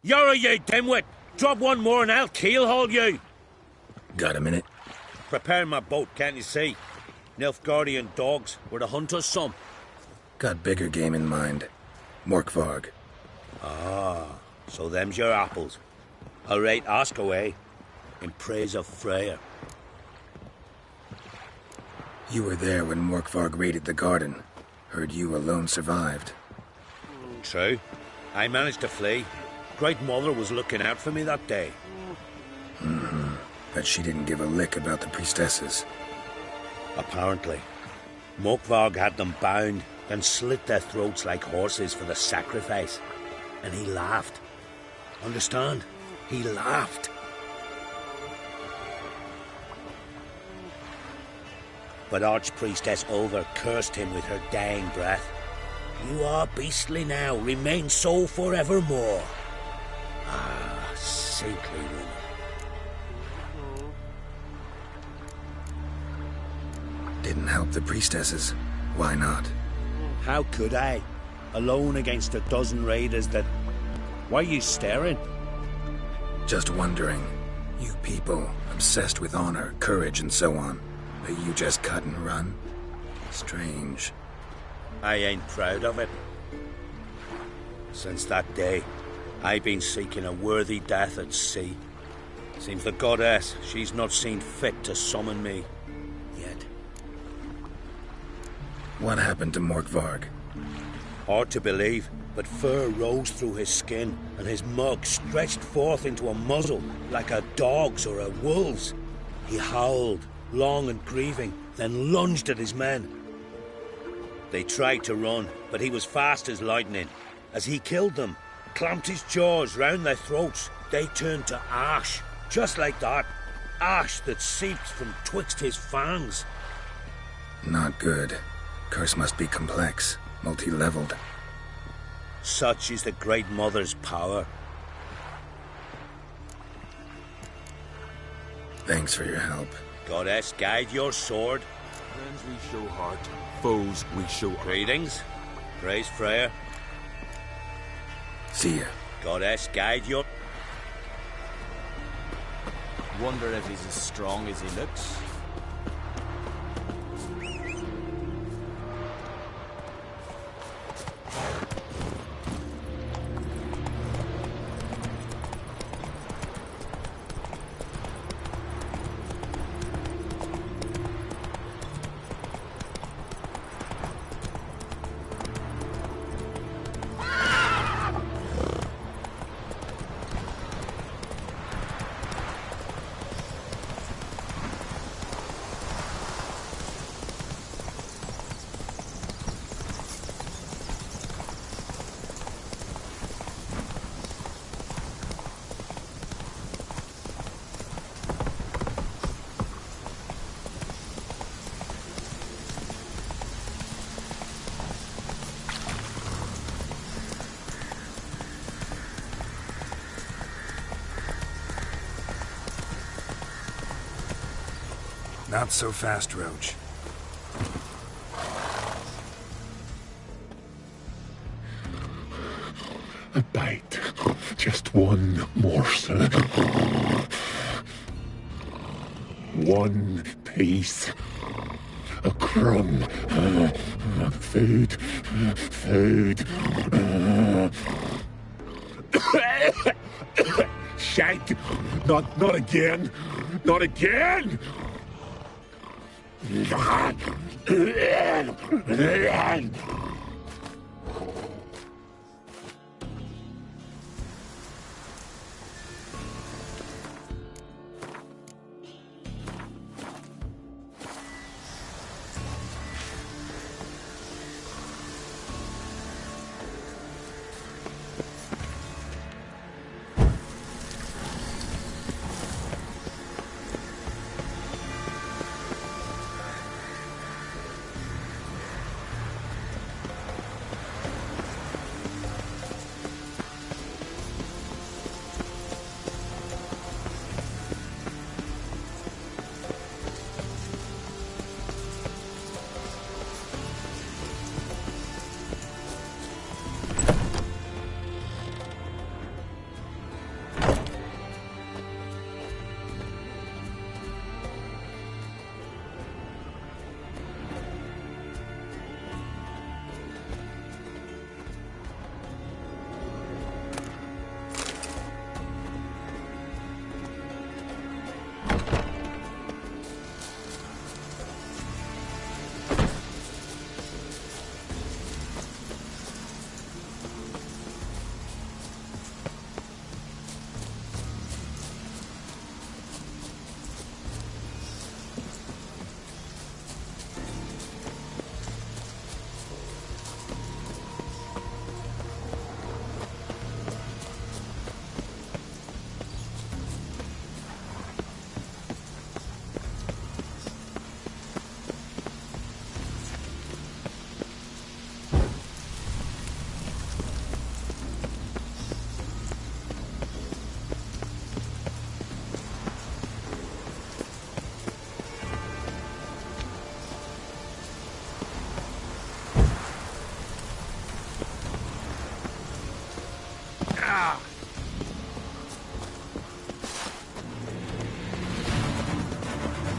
You're you dimwit! Drop one more and I'll keelhaul you! Got a minute? Preparing my boat, can't you see? Nilfgaardian dogs were to hunt us some. Got bigger game in mind. Morkvarg. Ah, so them's your apples. All right, ask away. In praise of Freya. You were there when Morkvarg raided the garden. Heard you alone survived. True. I managed to flee. Great Mother was looking out for me that day. Mm-hmm. But she didn't give a lick about the priestesses. Apparently. Morkvarg had them bound, then slit their throats like horses for the sacrifice. And he laughed. Understand? He laughed. But Archpriestess Ulver cursed him with her dying breath. You are beastly now, remain so forevermore. Ah, saintly woman. Didn't help the priestesses. Why not? How could I? Alone against a dozen raiders that... Why are you staring? Just wondering. You people, obsessed with honor, courage, and so on. But you just cut and run? Strange. I ain't proud of it. Since that day, I've been seeking a worthy death at sea. Seems the goddess, she's not seen fit to summon me. Yet. What happened to Morkvarg? Hard to believe, but fur rose through his skin, and his mug stretched forth into a muzzle, like a dog's or a wolf's. He howled, long and grieving, then lunged at his men. They tried to run, but he was fast as lightning. As he killed them, clamped his jaws round their throats, they turned to ash, just like that. Ash that seeped from twixt his fangs. Not good. Curse must be complex, multi-leveled. Such is the Great Mother's power. Thanks for your help. Goddess, guide your sword. Friends we show heart, foes we show... Greetings. Praise Freya. See ya. Goddess, guide your... Wonder if he's as strong as he looks. Not so fast, Roach. A bite. Just one morsel. One piece. A crumb. Food. Food. Shank! Not again! Not again!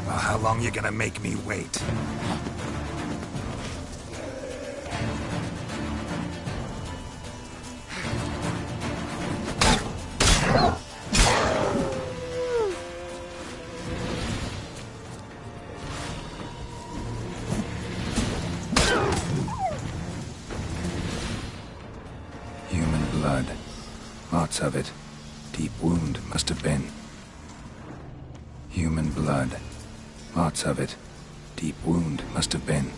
Well, how long you gonna make me wait? Human blood. Lots of it. Deep wound must have been. Human blood. Lots of it. Deep wound must have been.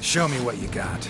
Show me what you got.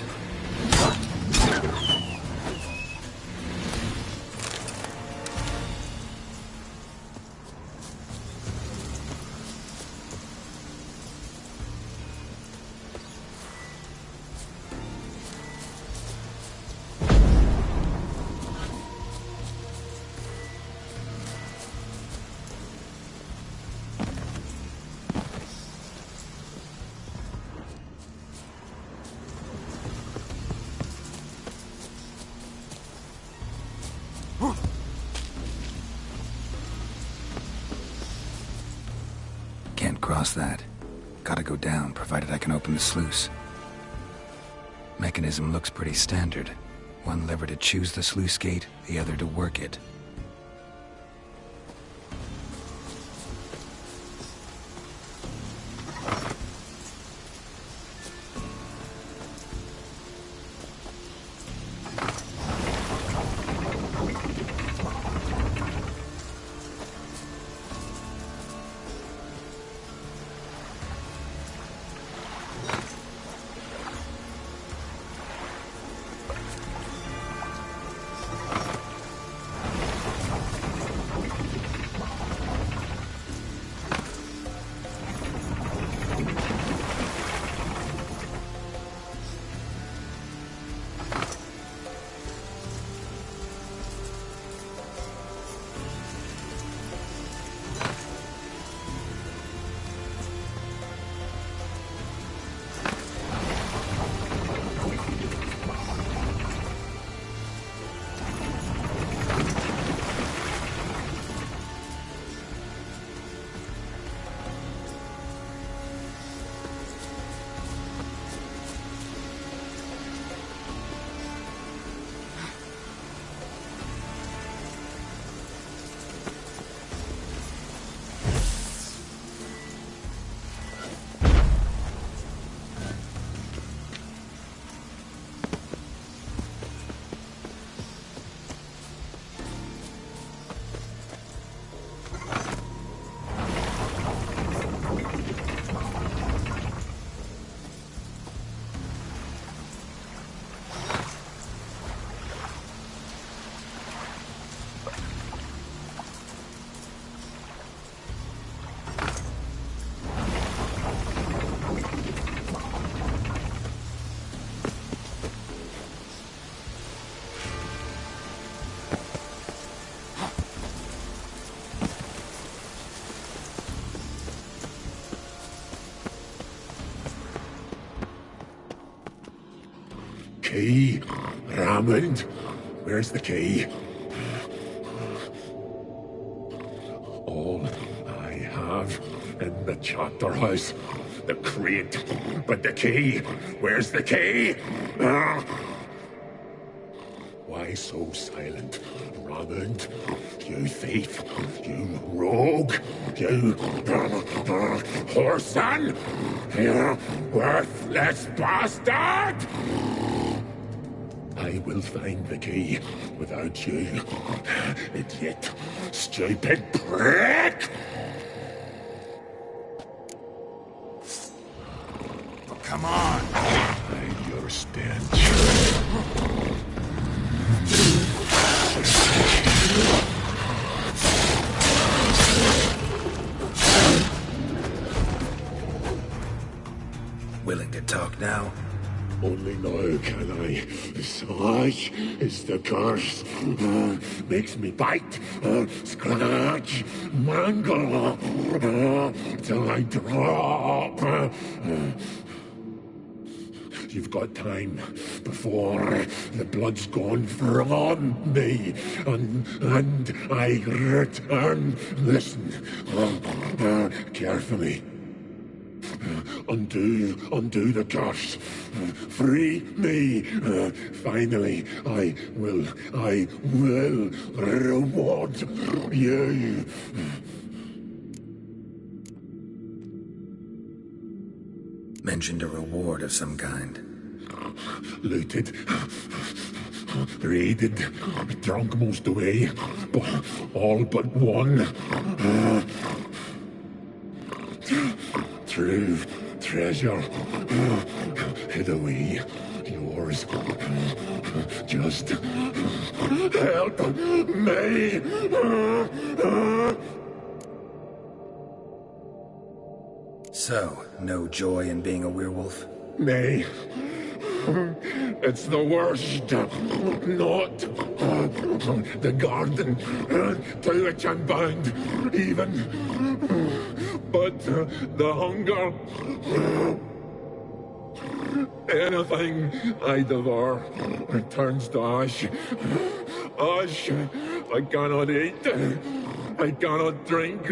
Can't cross that. Gotta go down, provided I can open the sluice. Mechanism looks pretty standard. One lever to choose the sluice gate, the other to work it. Key? Raymond? Where's the key? All I have in the chapter house the crate. But the key? Where's the key? Why so silent, Raymond? You thief, you rogue, you whoreson, you worthless bastard! I will find the key without you, idiot, stupid prick! Come on! Hide your stench. Willing to talk now? Only now can I. Such is the curse. Makes me bite, scratch, mangle, till I drop. You've got time before the blood's gone from me, and I return. Listen, carefully. Undo the curse. Free me. Finally, I will reward you. Mentioned a reward of some kind. Looted, raided, drunk most away, but all but one. True treasure, hid away, yours. Just help me. So, no joy in being a werewolf? Nay, it's the worst. Not the garden to which I'm bound, even, but the hunger. Anything I devour turns to ash. Ash I cannot eat, I cannot drink,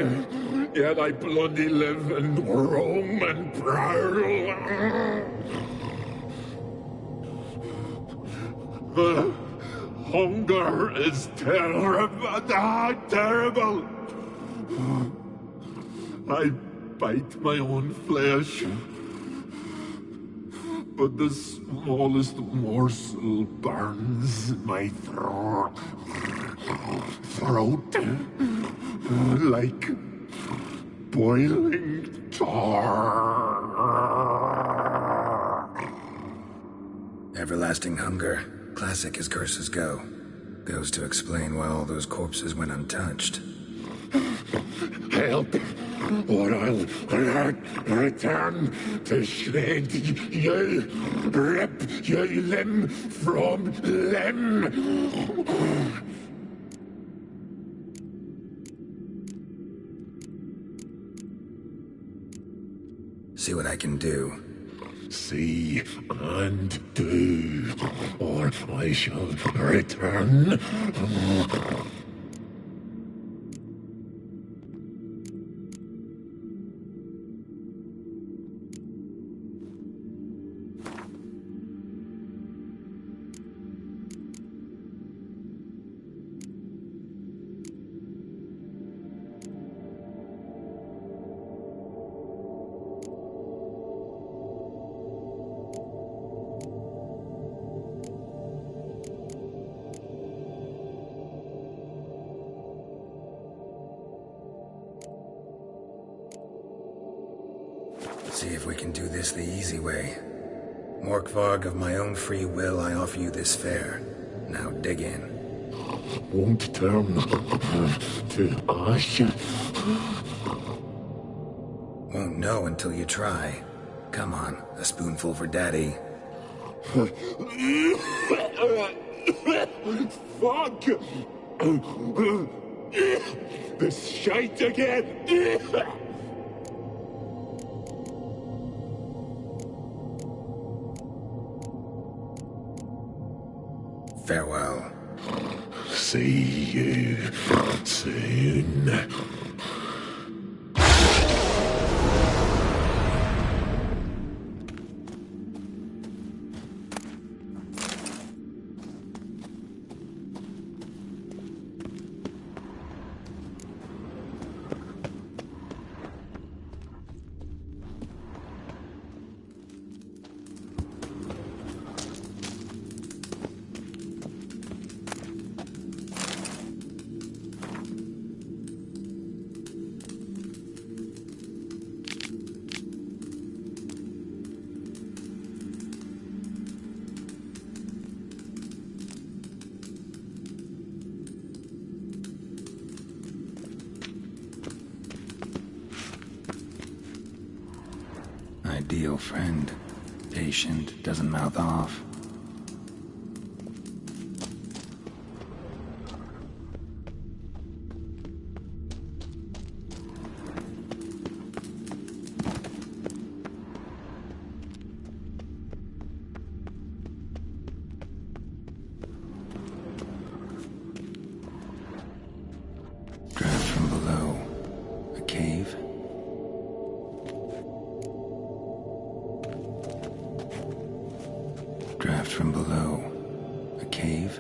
yet I bloody live and roam and prowl. Hunger is terrible, terrible. I bite my own flesh, but the smallest morsel burns my throat like boiling tar. Everlasting hunger. Classic as curses go. Goes to explain why all those corpses went untouched. Help, or I'll return to shred you, rip you limb from limb. See what I can do. See and do, or I shall return. See if we can do this the easy way. Morkvarg, of my own free will, I offer you this fare. Now dig in. Won't turn to ash. Won't know until you try. Come on, a spoonful for Daddy. Fuck! This shite again! Farewell. See you soon. deal friend. Patient, doesn't mouth off. Draft from below. A cave? Draft from below. A cave?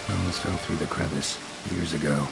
I almost fell through the crevice years ago.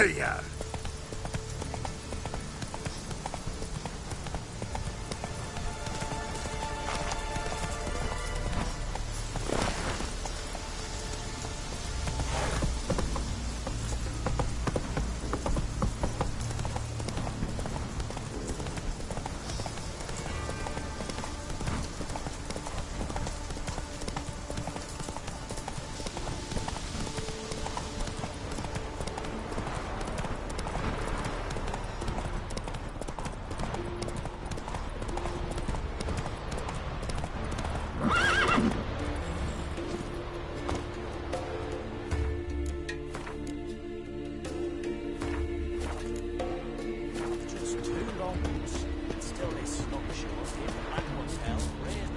Hey, Just 2 long weeks. Still this not sure if Blackwood's hell raised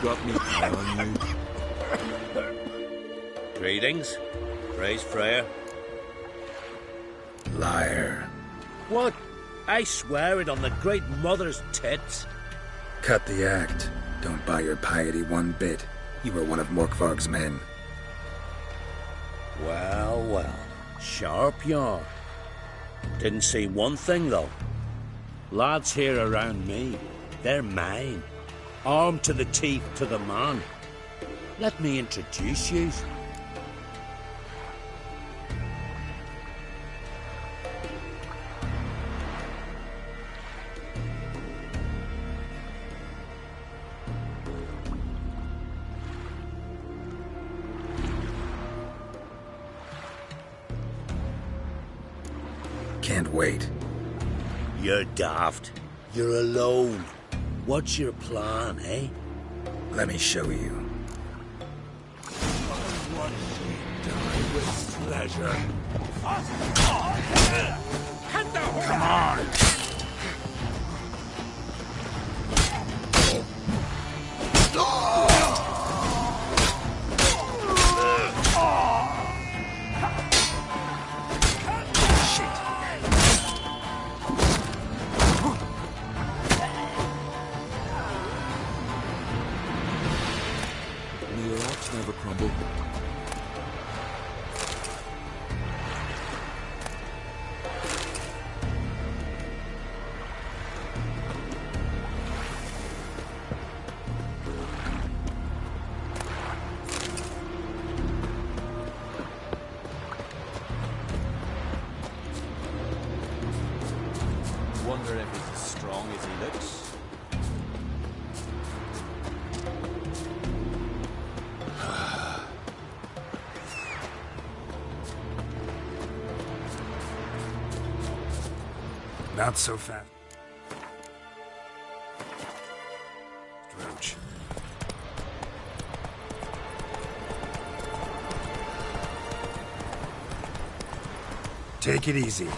Got me on you. Greetings. Praise Freya. Liar. What? I swear it on the Great Mother's tits. Cut the act. Don't buy your piety one bit. You were one of Morkvarg's men. Well, well. Sharp yarn. Didn't see one thing, though. Lads here around me, they're mine. Armed to the teeth to the man. Let me introduce you. Can't wait. You're daft. You're alone. What's your plan, eh? Let me show you. With pleasure. Come on! May your rocks never crumble. Wonder if he's as strong as he looks. Not so fast. Roach. Take it easy.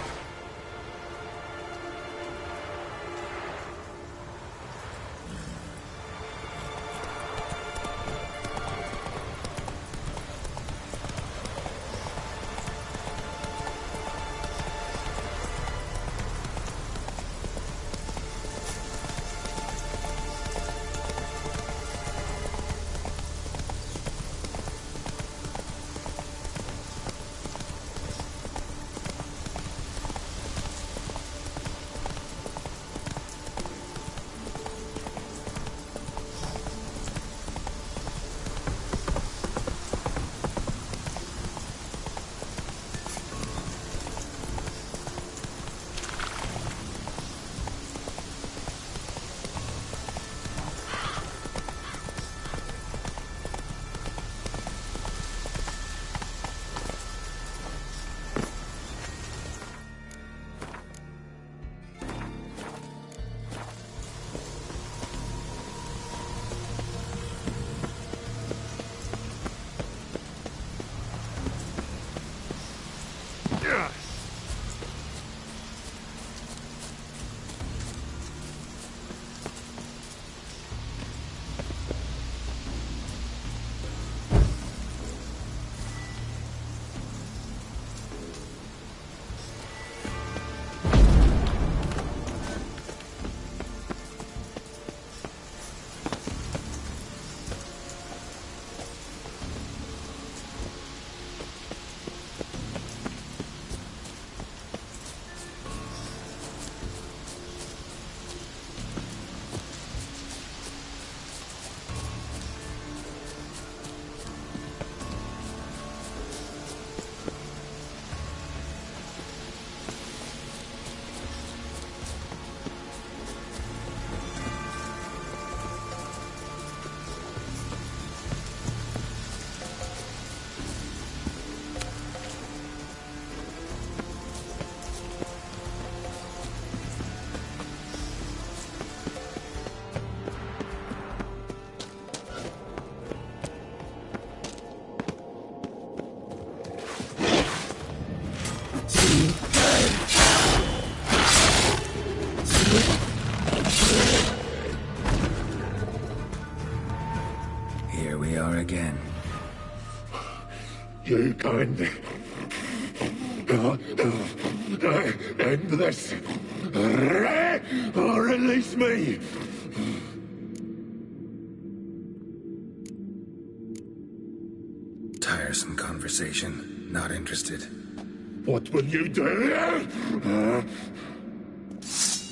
You can't end this. Release me. Tiresome conversation. Not interested. What will you do?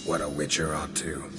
What a witcher ought to.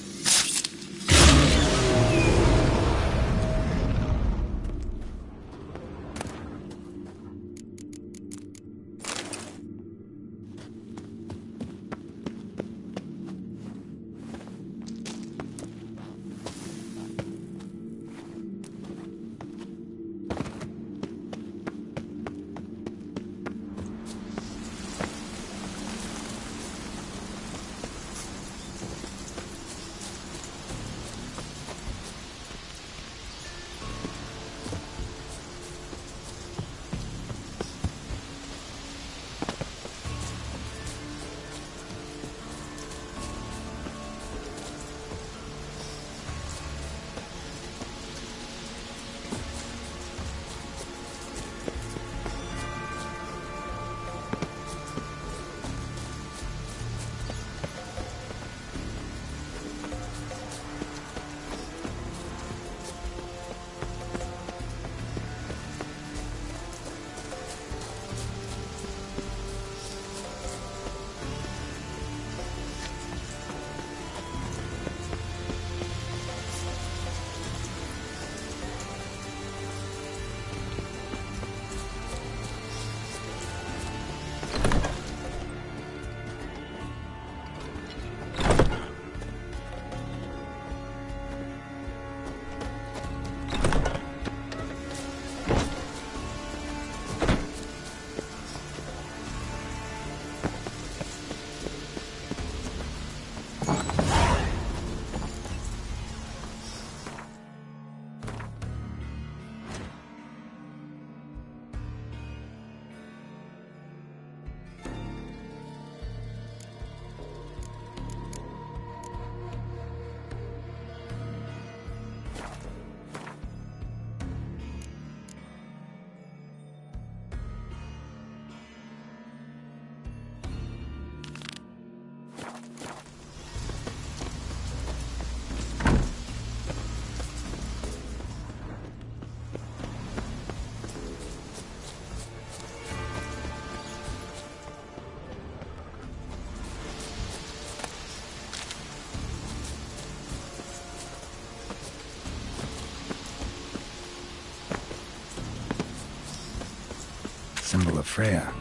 Symbol of Freya.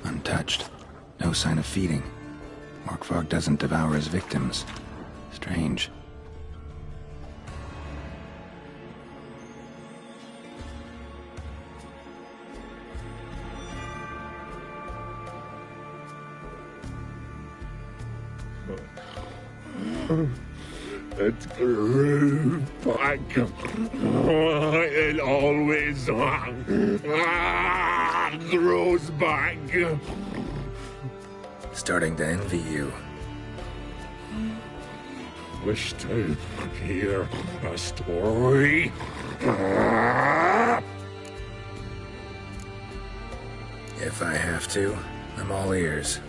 Untouched. No sign of feeding. Morkvarg doesn't devour his victims. Strange. It grew back. It always grows back. Starting to envy you. Wish to hear a story. If I have to, I'm all ears.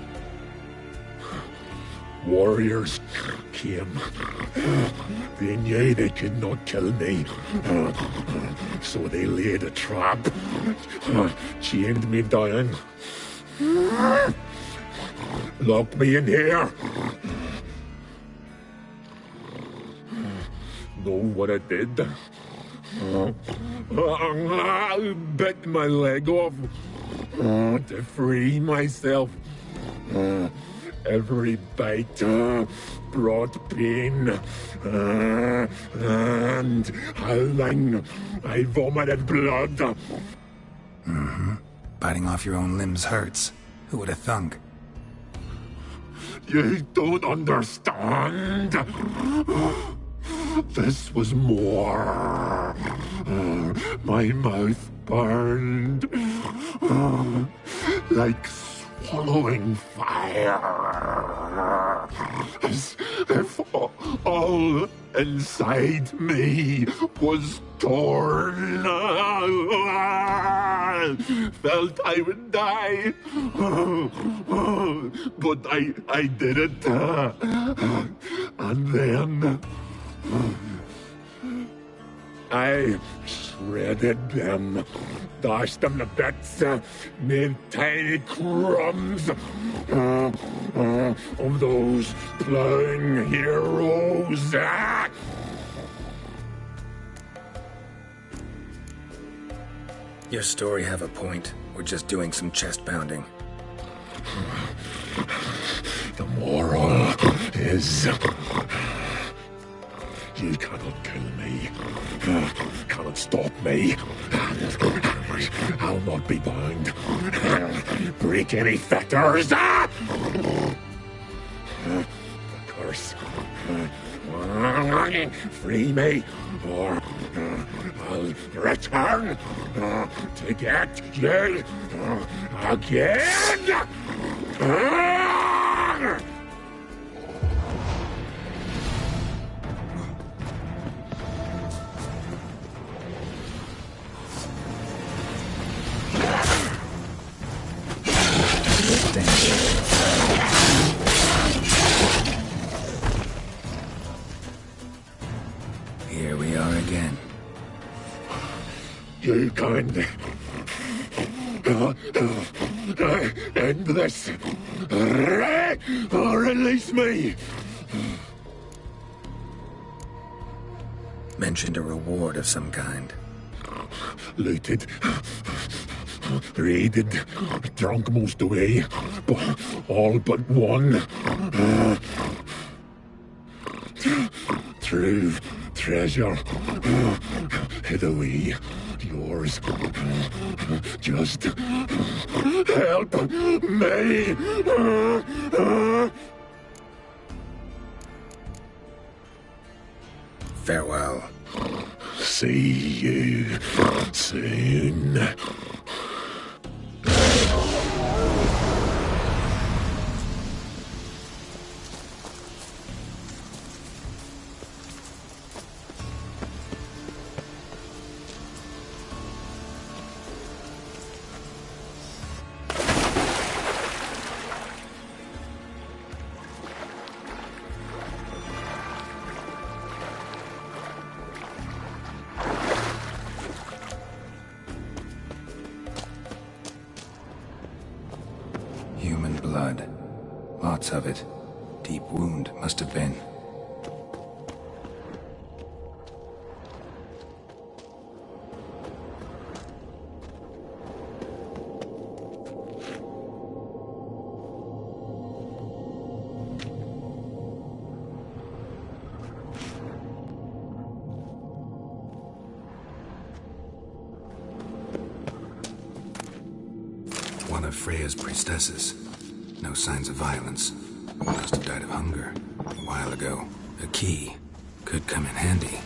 Warriors came. They knew they could not kill me. So they laid a trap. Chained me down. Locked me in here. Know what I did? Bit my leg off to free myself. Every bite brought pain and howling. I vomited blood. Mm-hmm. Biting off your own limbs hurts. Who would have thunk? You don't understand. This was more. My mouth burned like swallowing fire. As if all inside me was torn. Felt I would die, but I did it. And then I shredded them, dashed them to bits, made tiny crumbs of those plowing heroes. Your story have a point. We're just doing some chest pounding. The moral is... You cannot kill me. Cannot stop me. I'll not be bound. Break any fetters. The curse. Free me, or I'll return to get you again. Here we are again. You can end this. Release me. Mentioned a reward of some kind. Looted, raided, drunk most away, but all but one. True treasure hid away. Yours. Just help me. Farewell. See you soon. Human blood. Lots of it. Deep wound must have been. One of Freya's priestesses. No signs of violence. Must have died of hunger a while ago. A key could come in handy.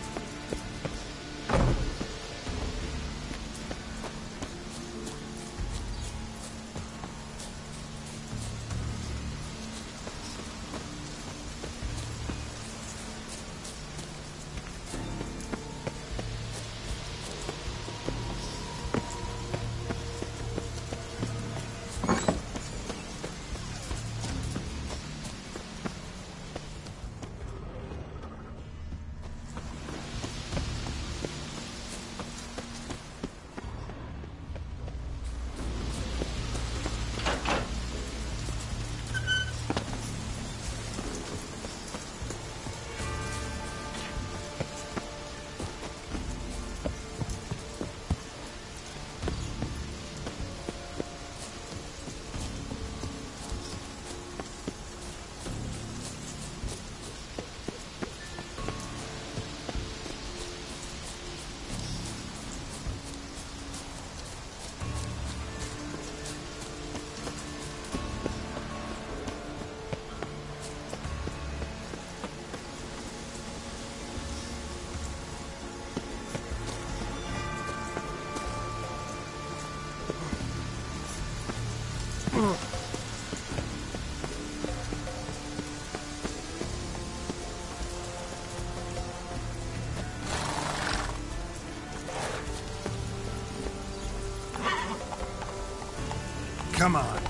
Come on.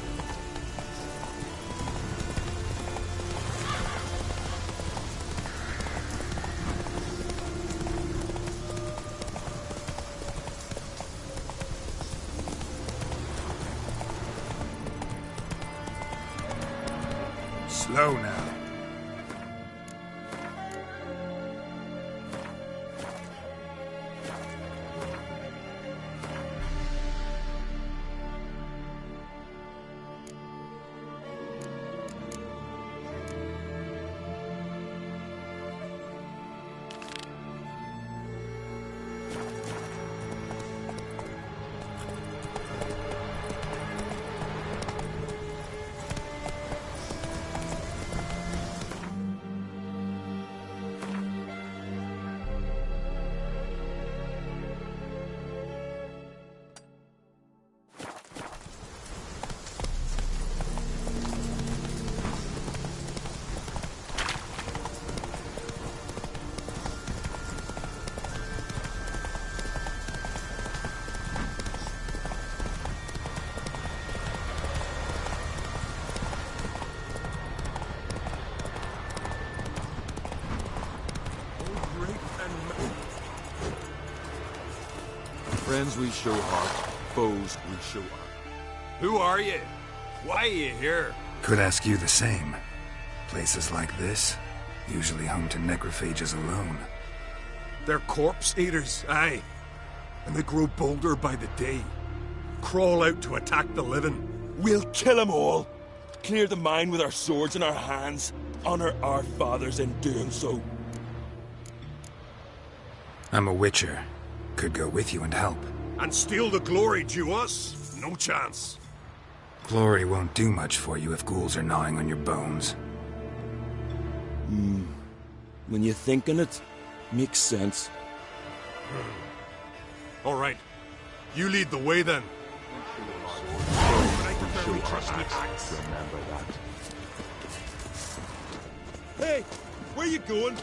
Slow now. Friends we show heart, foes we show honor. Who are you? Why are you here? Could ask you the same. Places like this, usually home to necrophages alone. They're corpse eaters, aye. And they grow bolder by the day. Crawl out to attack the living. We'll kill 'em all. Clear the mine with our swords in our hands. Honor our fathers in doing so. I'm a witcher. Could go with you and help. And steal the glory due us? No chance. Glory won't do much for you if ghouls are gnawing on your bones. When you think on it, makes sense. All right. You lead the way then. Remember that. Hey, where you going?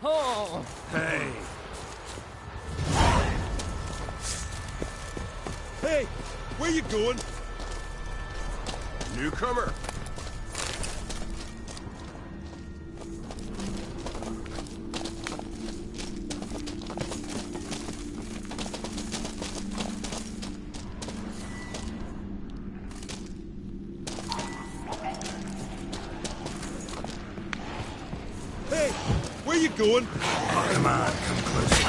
Oh! Hey. Hey, where you going? Newcomer. Hey, where you going? Come on, come closer.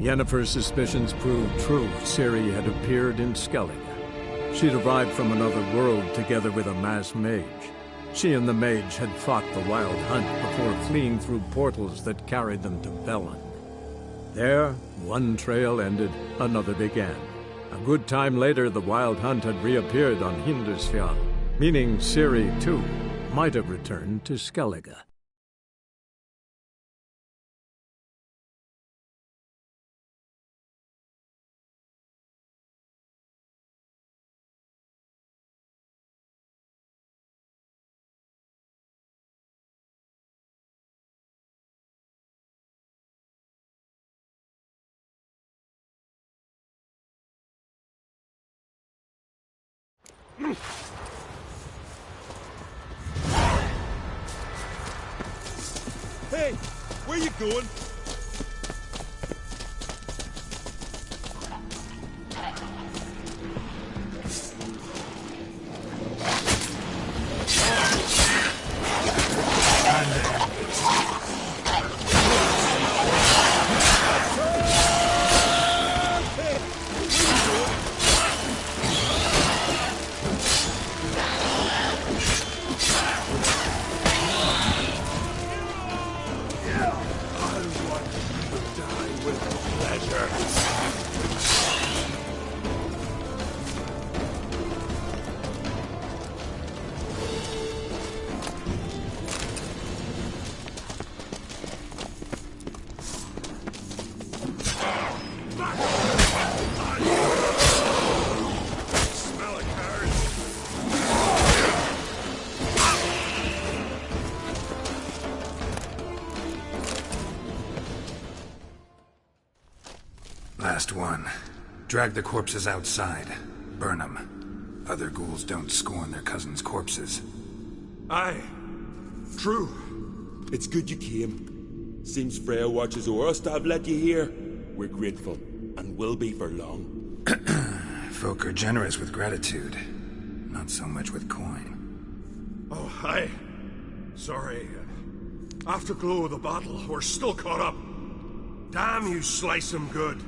Yennefer's suspicions proved true. Ciri had appeared in Skellige. She'd arrived from another world together with a masked mage. She and the mage had fought the Wild Hunt before fleeing through portals that carried them to Velen. There, one trail ended, another began. A good time later, the Wild Hunt had reappeared on Hindarsfjall, meaning Ciri, too, might have returned to Skellige. Hey, where you going? Last one. Drag the corpses outside. Burn them. Other ghouls don't scorn their cousins' corpses. Aye. True. It's good you came. Seems Freya watches o'er us to have let you here. We're grateful, and will be for long. Folk are generous with gratitude. Not so much with coin. Oh, aye. Sorry. Afterglow of the battle, we're still caught up. Damn, you slice 'em good.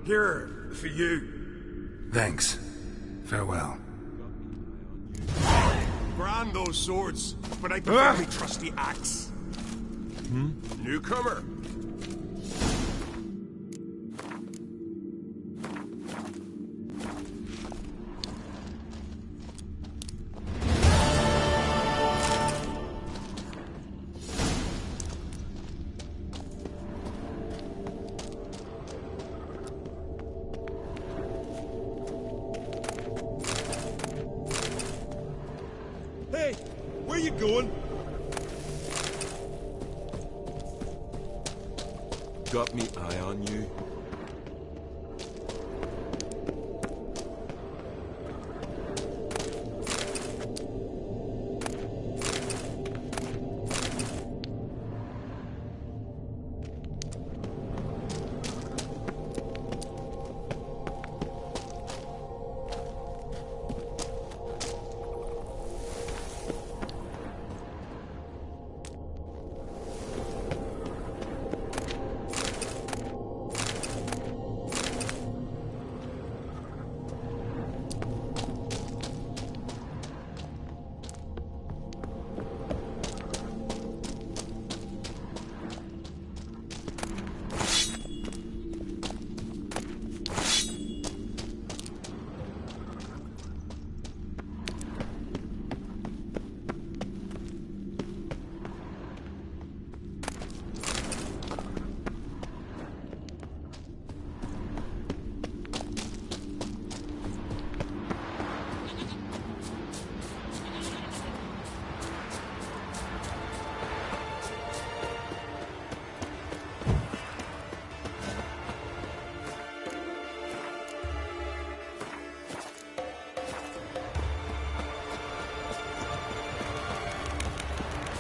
Here, for you. Thanks. Farewell. Grand those swords, but I prefer me trusty axe. Newcomer. Hey, where you going? Got me eye on you.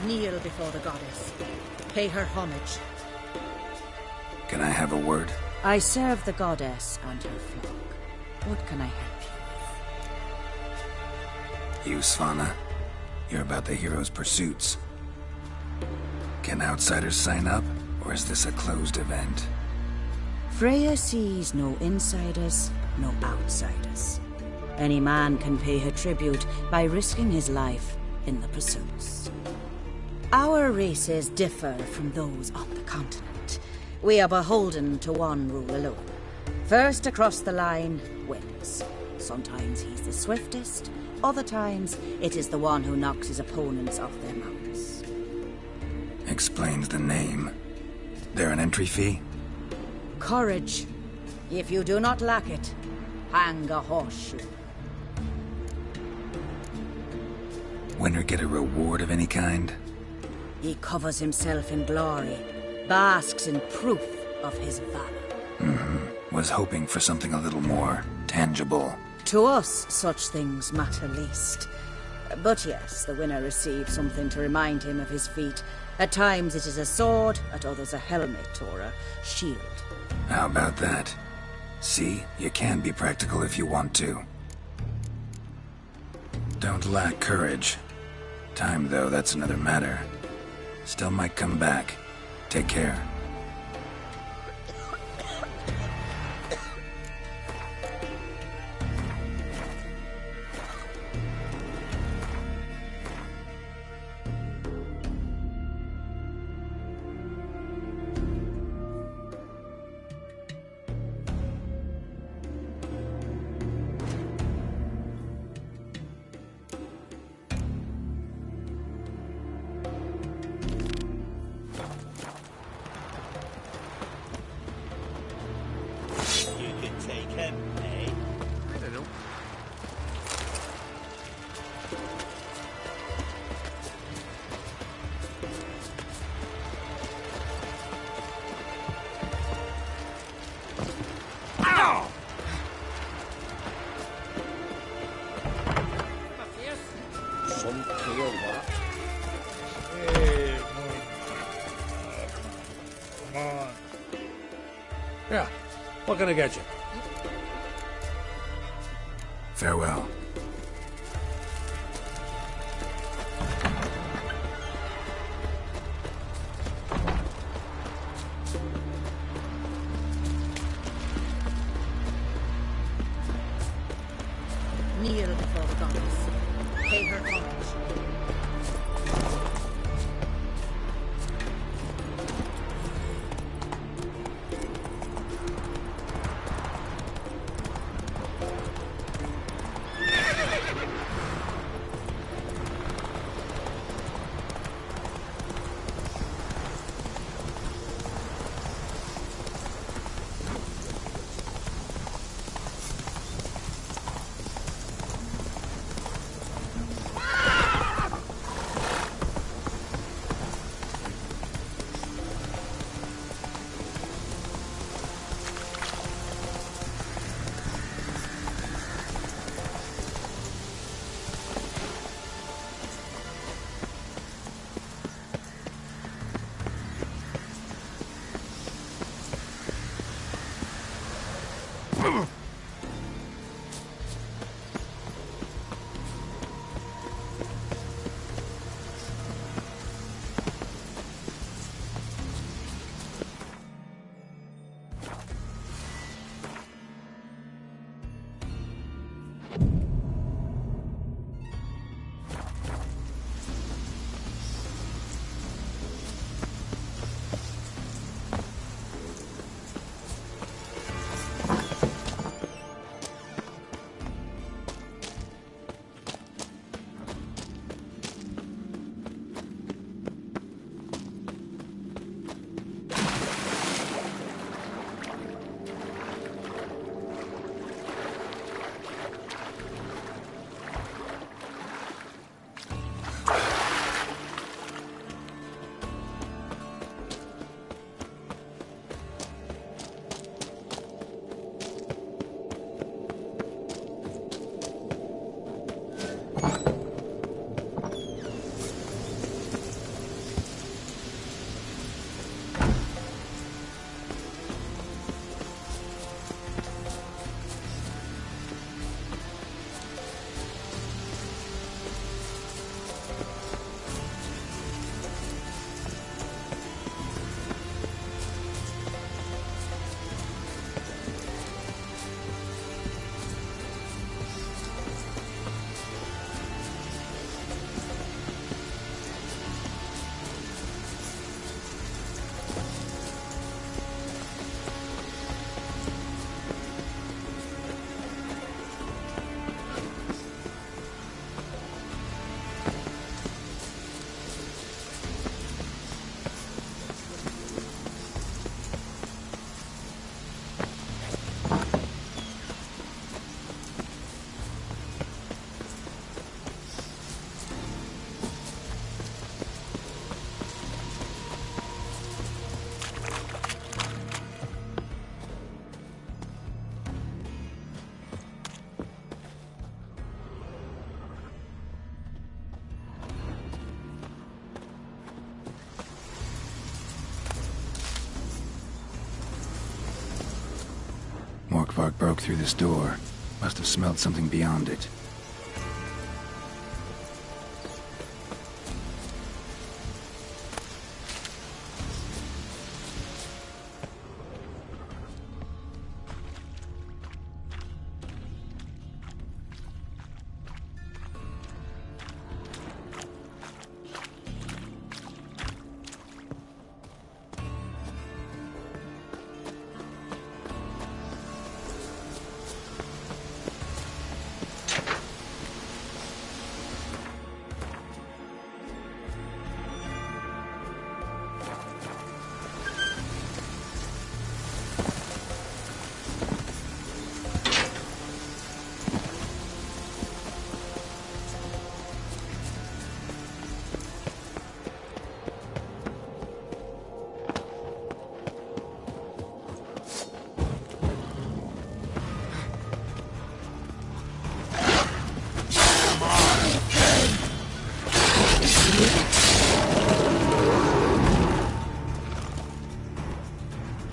Kneel before the goddess. Pay her homage. Can I have a word? I serve the goddess and her flock. What can I help you with? You, Svanna. You're about the hero's pursuits. Can outsiders sign up, or is this a closed event? Freya sees no insiders, no outsiders. Any man can pay her tribute by risking his life in the pursuits. Our races differ from those on the continent. We are beholden to one rule alone. First across the line wins. Sometimes he's the swiftest, other times it is the one who knocks his opponents off their mounts. Explains the name. There an entry fee? Courage. If you do not lack it, hang a horseshoe. Winner get a reward of any kind? He covers himself in glory, basks in proof of his valor. Was hoping for something a little more tangible. To us, such things matter least. But yes, the winner receives something to remind him of his feat. At times it is a sword, at others a helmet or a shield. How about that? See, you can be practical if you want to. Don't lack courage. Time, though, that's another matter. Still might come back. Take care. Yeah, what can I get you? Farewell. Kneel before the goddess. Pay her homage. spark broke through this door. Must have smelled something beyond it.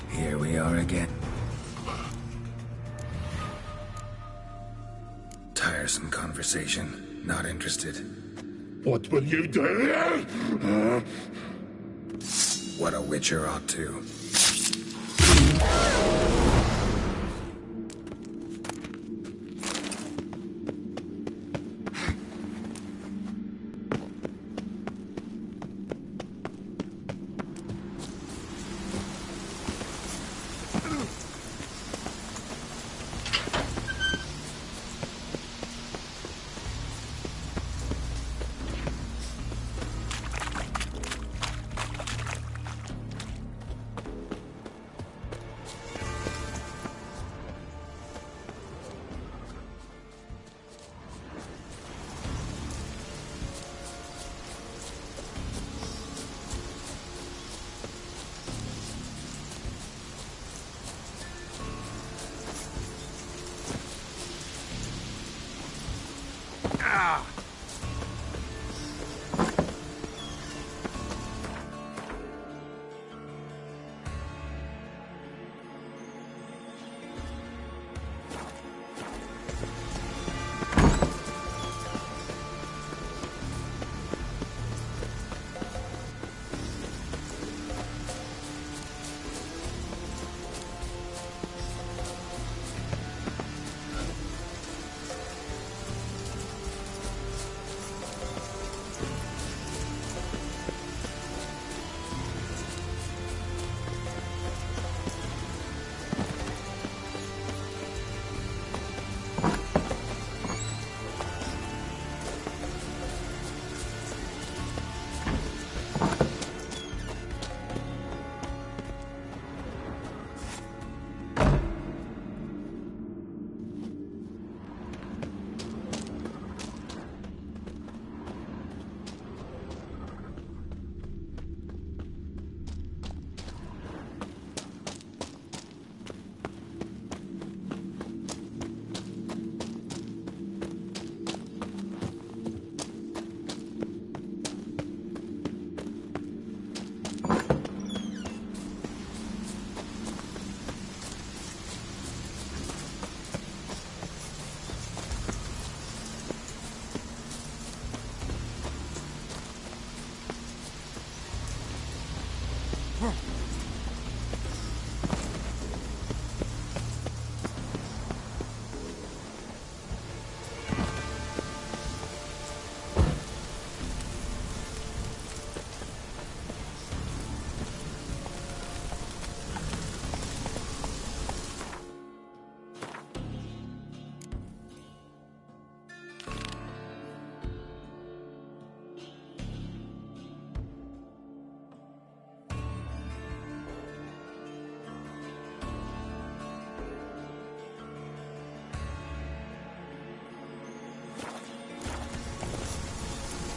Here we are again. Tiresome conversation. Not interested. What will you do? What a witcher ought to.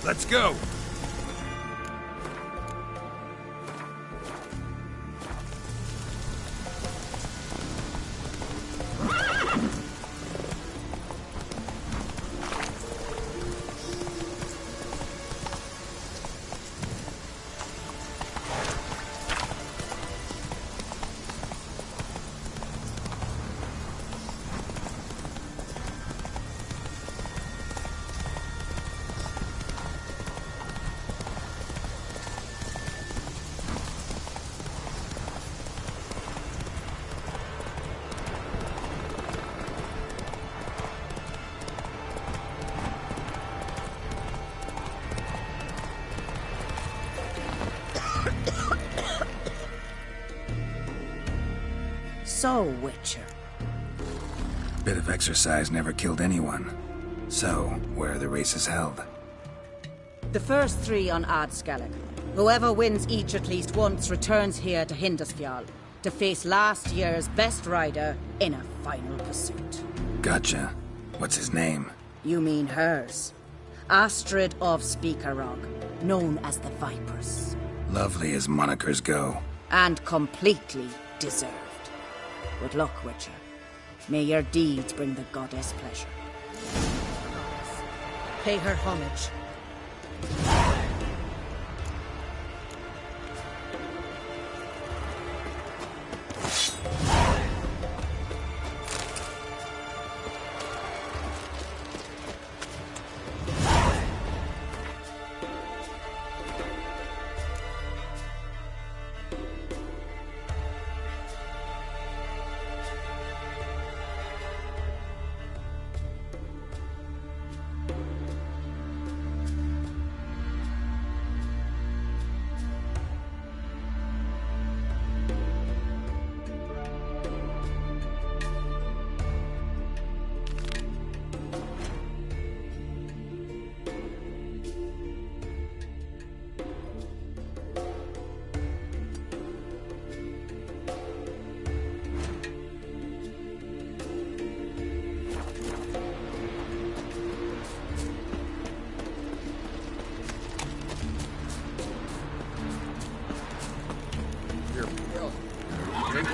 Let's go! So, Witcher, Bit of exercise never killed anyone. So, where are the races held? the first 3 on Ardskellig. Whoever wins each at least once returns here to Hindusfjall to face last year's best rider in a final pursuit. Gotcha. What's his name? You mean hers. Astrid of Speakerog, known as the Vipers. Lovely as monikers go. And completely deserved. Good luck, Witcher. May your deeds bring the goddess pleasure. Pay her homage.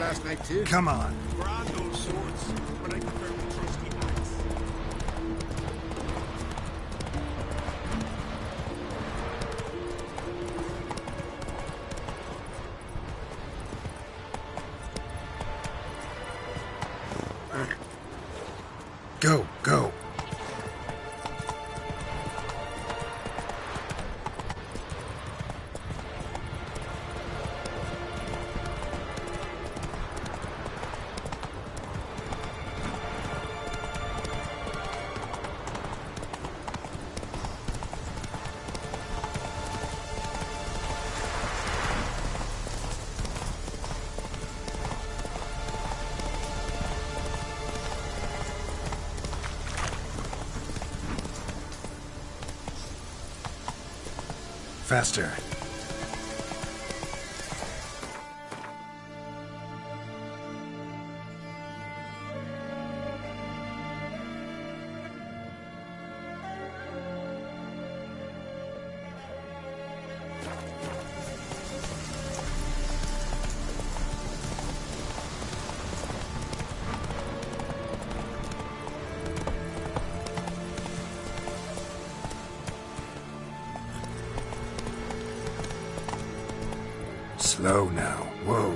Last night too. Come on. Grab those swords, but I prefer the trusty axe. Go, go. Faster. Slow now. Whoa.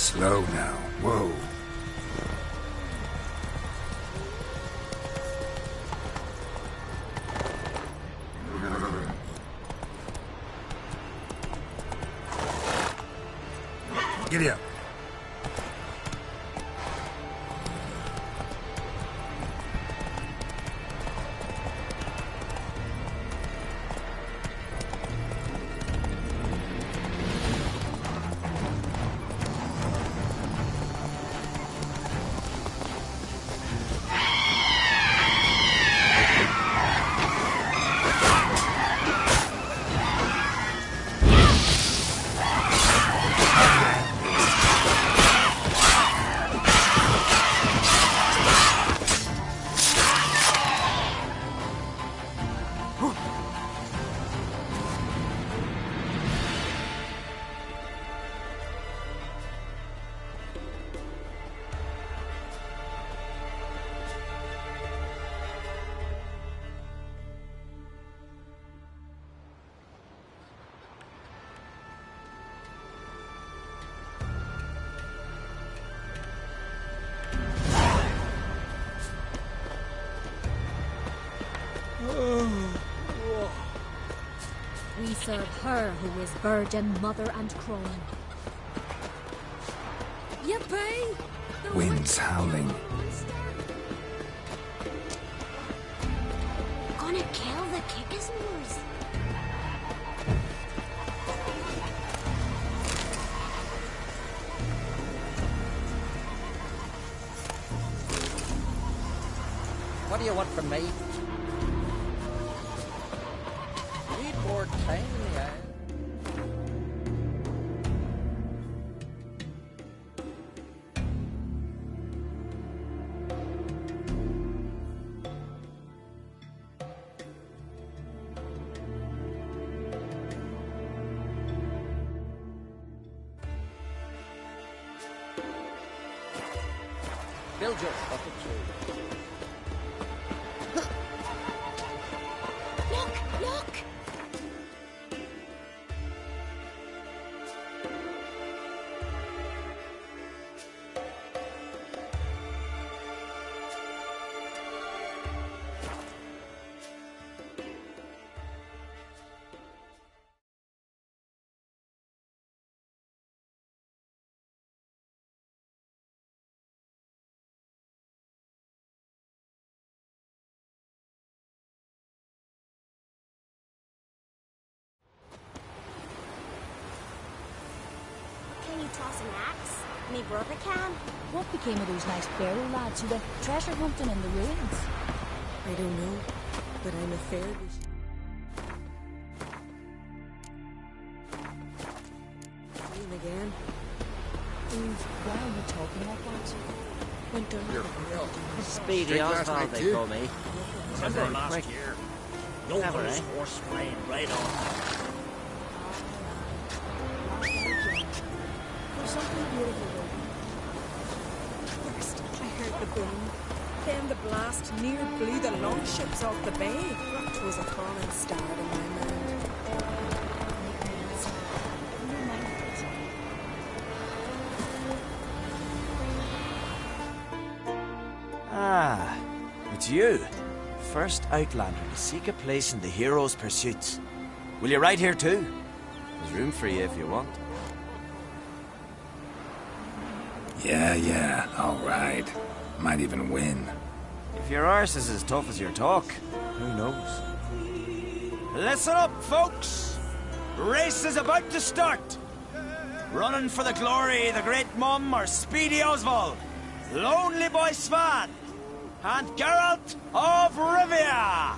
Slow now. Whoa. Giddy up. We serve her who is virgin, mother, and crone. Yippee! Wind's howling. Gonna kill the kickers. What do you want from me? Need more time, yeah. Build your bucket tree. Look! Can you toss an axe? Me brother can. What became of those nice feral lads who went treasure hunting in the ruins? I don't know, but I'm afraid we should... See him again. Why are you talking like that? Went down You're the real. Speedy Straight last Oswald, night, they too. call me. Remember Very last quick. year? Never, Nova's eh? horse playing right on. There's something beautiful there. First, I heard the boom. Then the blast near blew the longships off the bay. It was a falling star in my mind. Ah, it's you. First Outlander to seek a place in the hero's pursuits. Will you ride here too? There's room for you if you want. Yeah, all right. Might even win. If your arse is as tough as your talk, who knows? Listen up, folks! Race is about to start! Running for the glory, the Great Mum, or Speedy Oswald, Lonely Boy Svan, and Geralt of Rivia!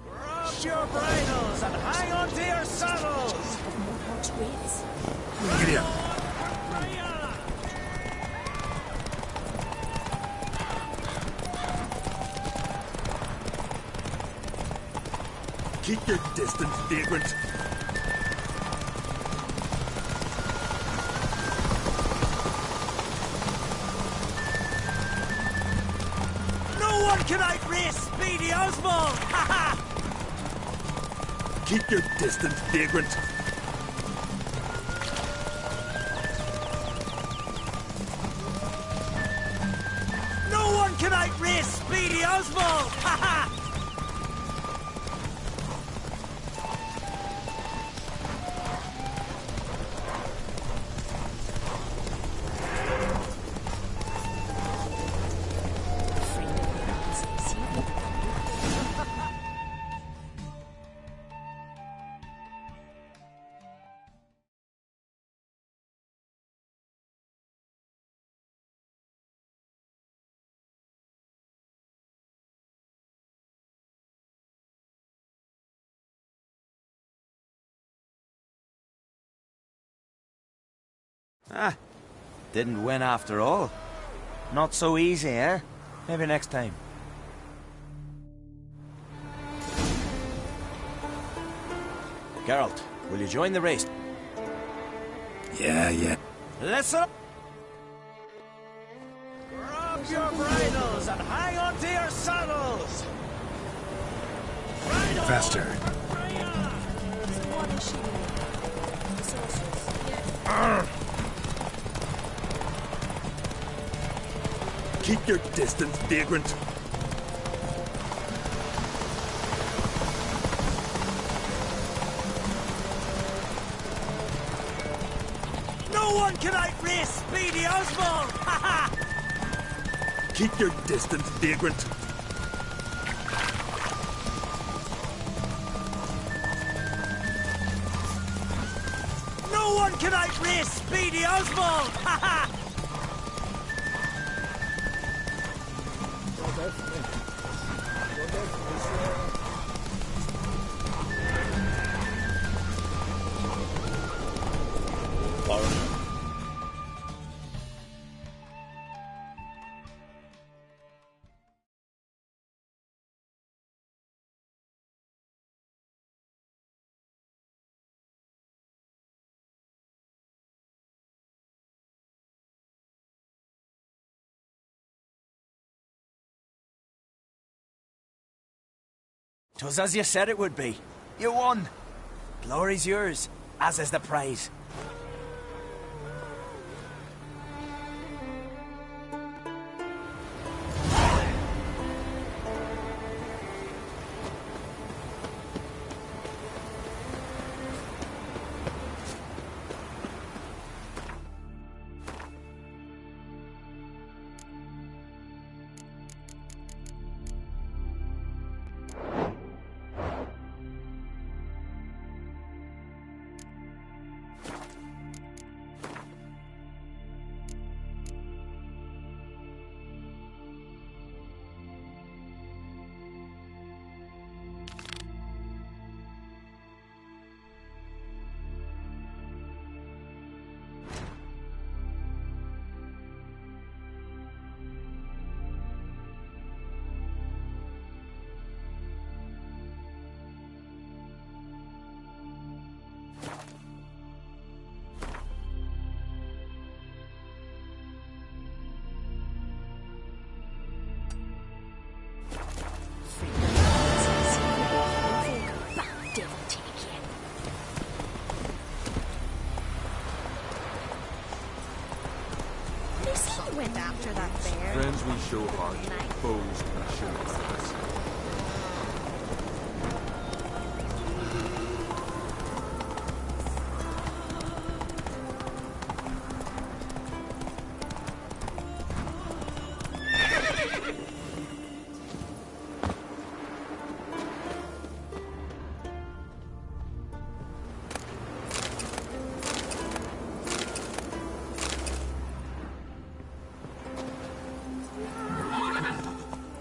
Grab your bridles and hang on to your saddles! Giddy up. Keep your distance, vagrant. No one can outrace Speedy Oswald! Ha ha! Keep your distance, vagrant. can outrace Speedy Oswald! Ha ha! Ah, didn't win after all. Not so easy, eh? Maybe next time. Geralt, will you join the race? Yeah. Listen up! Grab your bridles and hang on to your saddles! Faster. Keep your distance, vagrant. No one can outrace Speedy Oswald! Ha ha! Keep your distance, vagrant. No one can outrace Speedy Oswald! Ha ha! Twas as you said it would be. You won. Glory's yours, as is the prize. Went after that bear. Friends we show heart, foes we show hearts.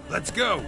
Let's go!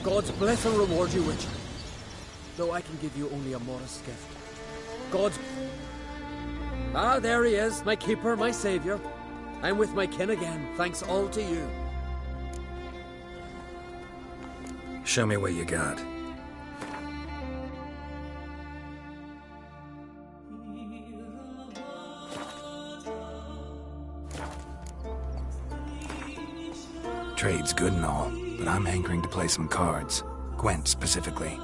God's bless and reward you, Witcher. Though I can give you only a modest gift. God's... Ah, there he is, my keeper, my savior. I'm with my kin again, thanks all to you. Show me what you got. Trade's good and all, but I'm hankering to play some cards. Gwent specifically.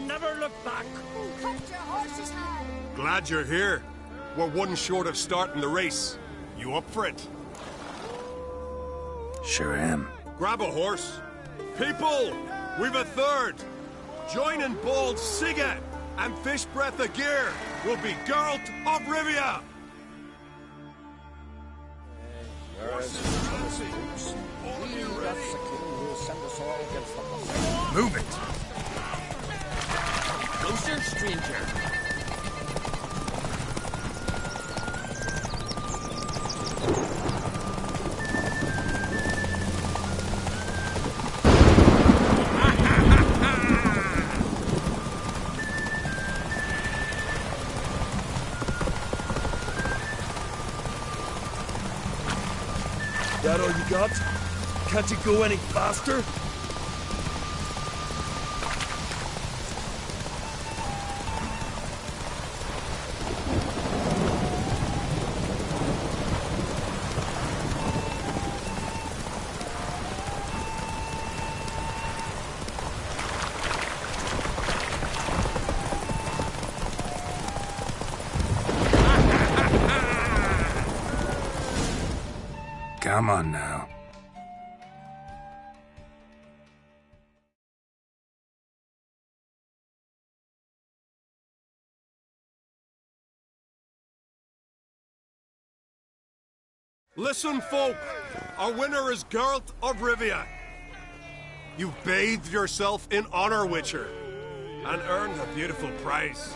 never look back. Cut your horse's hand. Glad you're here. We're one short of starting the race. You up for it? Sure am. Grab a horse. People, we've a third. Joining Bald Siga and Fish Breath of Gear will be Geralt of Rivia. Move it! Closer, stranger. That all you got? Can't you go any faster? Come on now. Listen, folk. Our winner is Geralt of Rivia. You've bathed yourself in honor, Witcher, and earned a beautiful prize.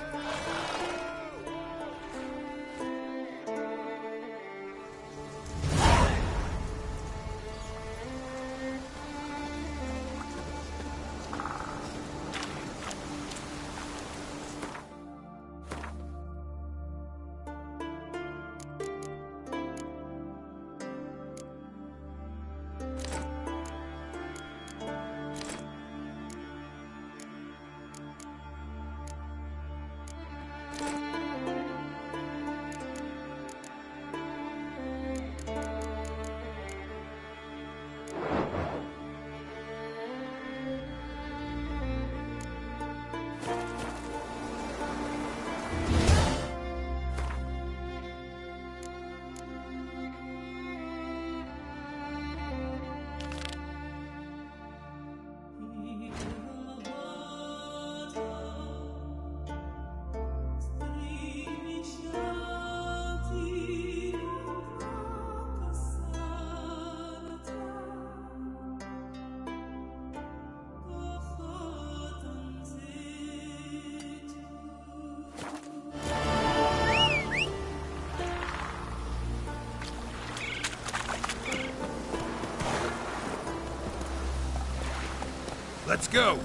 Let's go!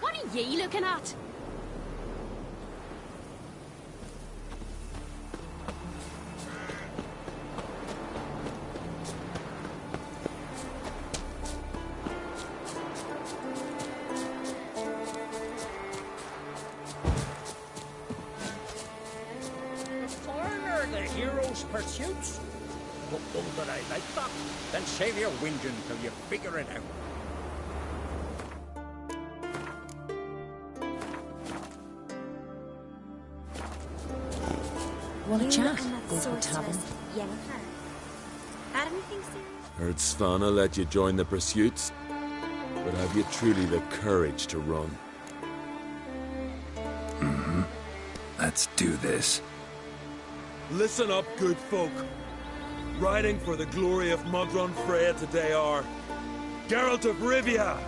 What are ye looking at? Foreigner, the hero's pursuits? Oh, that I like that. Then save your whinging till you figure it out. Want a chat? Go for tavern. Yennefer. Had anything serious? Heard Svanna let you join the pursuits, but have you truly the courage to run? Mm-hmm. Let's do this. Listen up, good folk. Riding for the glory of Modron Freya today are Geralt of Rivia,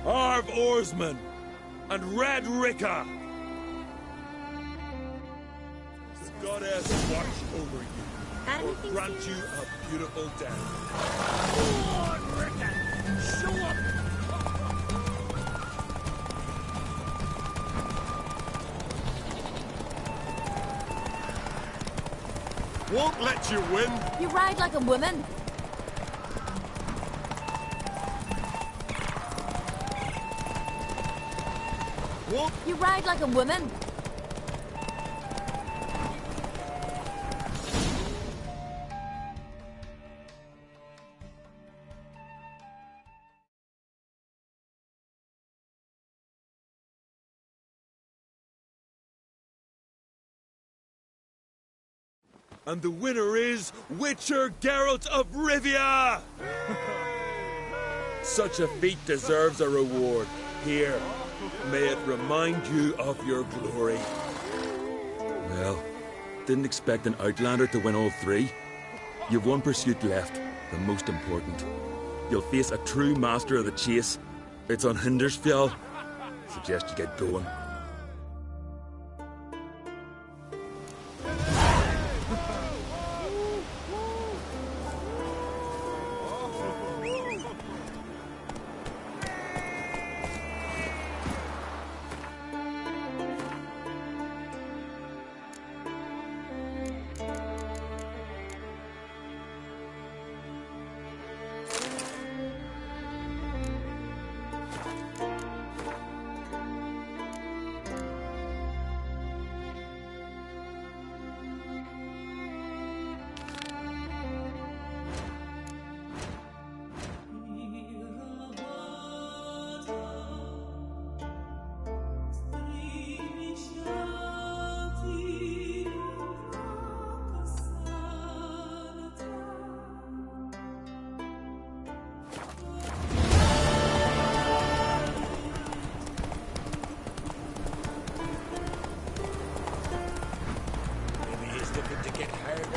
Arv Oarsman, and Red Ricker. The goddess watch over you, or grant you a beautiful death. Go on, Ricker! Show up! Won't let you win. You ride like a woman. Won't. You ride like a woman. And the winner is Witcher Geralt of Rivia! Such a feat deserves a reward. Here, may it remind you of your glory. Well, didn't expect an Outlander to win all three. You've one pursuit left, the most important. You'll face a true master of the chase. It's on Hindersfjall. Suggest you get going.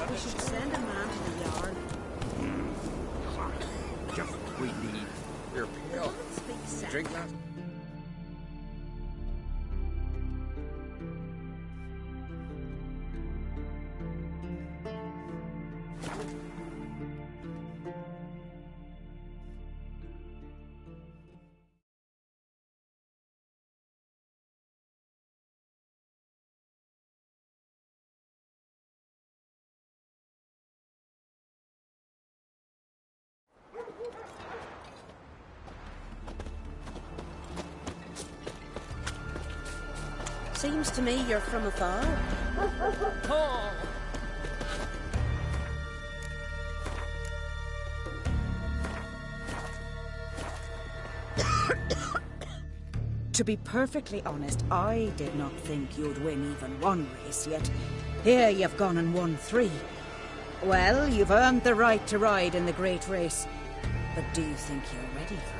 We should send a man to the yard. We need your pill. Drink that. Seems to me you're from afar. To be perfectly honest, I did not think you'd win even one race yet. Here you've gone and won 3. Well, you've earned the right to ride in the great race. But do you think you're ready for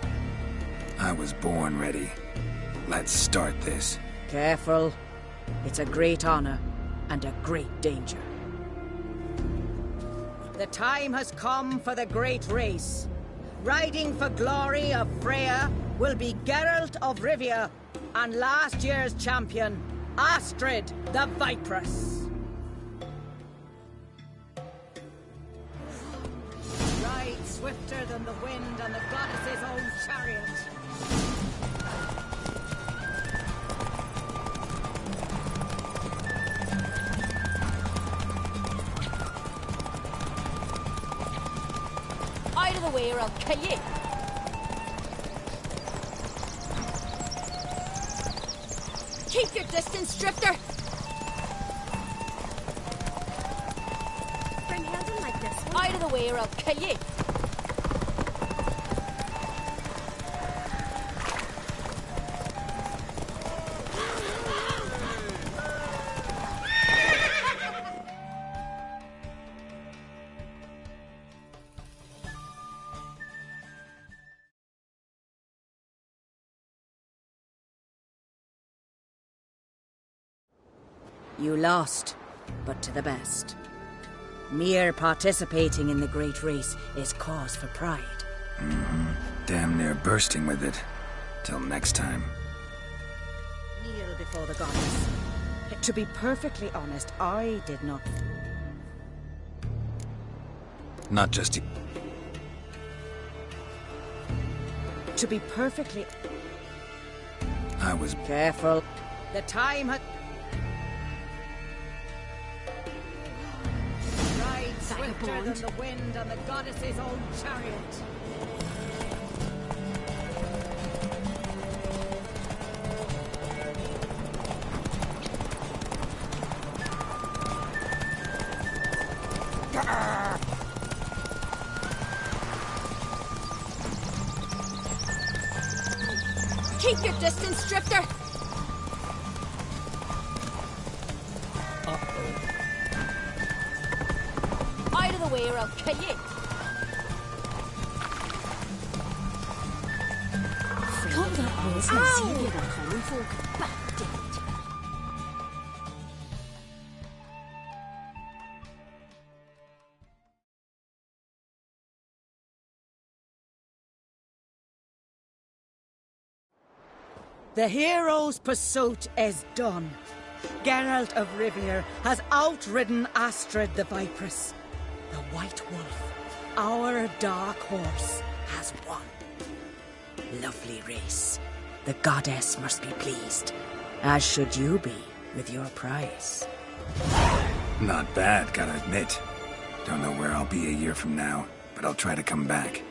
it? I was born ready. Let's start this. Careful. It's a great honor and a great danger. The time has come for the great race. Riding for glory of Freya will be Geralt of Rivia and last year's champion, Astrid the Vipress. Ride swifter than the wind and the goddess's own chariot. Out of the way or I'll kill you. Keep your distance, Drifter. Bring hands in like this one. Out of the way or I'll kill you. You lost, but to the best. Mere participating in the great race is cause for pride. Damn near bursting with it. Till next time. Kneel before the goddess. To be perfectly honest, I did not... Not just... To be perfectly... I was... Careful. The time had... Ride swifter than the wind on the goddess's own chariot. Keep your distance, Drifter! Out of the way or I'll kill you! Come that way, so see you the common folk. Back to it. The hero's pursuit is done. Geralt of Rivia has outridden Astrid the Vipress. The White Wolf, our dark horse, has won. Lovely race. The goddess must be pleased, as should you be with your prize. Not bad, gotta admit. Don't know where I'll be a year from now, but I'll try to come back.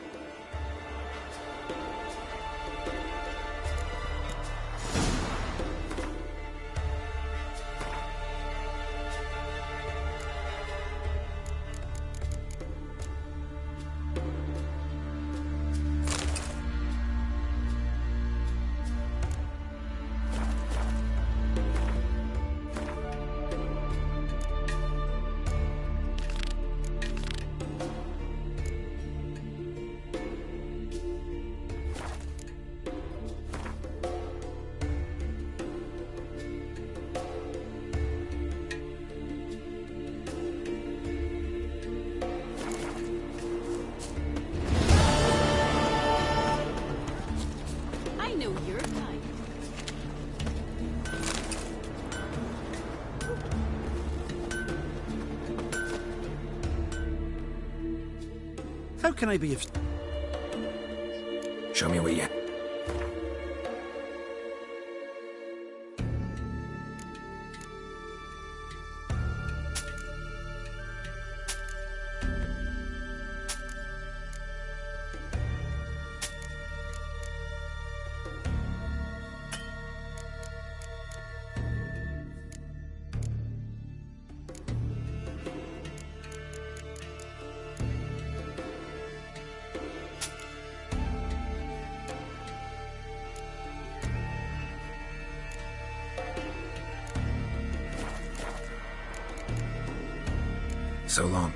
How can I be of... Show me where you... So long.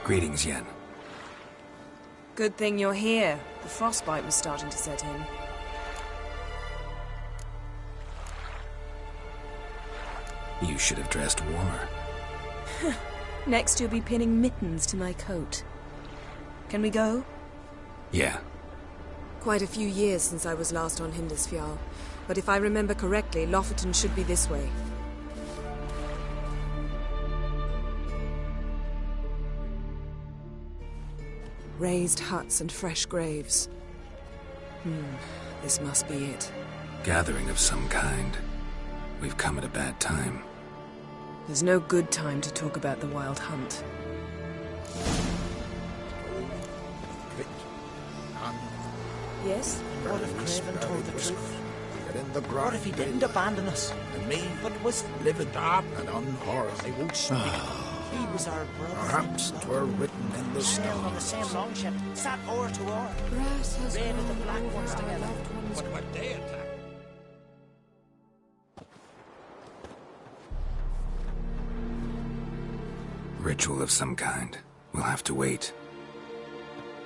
Greetings, Yen. Good thing you're here. The frostbite was starting to set in. You should have dressed warmer. Next you'll be pinning mittens to my coat. Can we go? Yeah. Quite a few years since I was last on Hindisfjall, but if I remember correctly, Lofoten should be this way. Raised huts and fresh graves. This must be it. Gathering of some kind. We've come at a bad time. There's no good time to talk about the Wild Hunt. Yes? What if Craven told the truth? but in the ground. What if he didn't abandon us? And me, but was living dark and unharmed. I won't speak. He was our brother. Perhaps 'twere written in the Sailed on the stars. same longship, sat oar to oar. Grass has Raided the grown black over ones our together. loved ones' But when they attack, Ritual of some kind. We'll have to wait.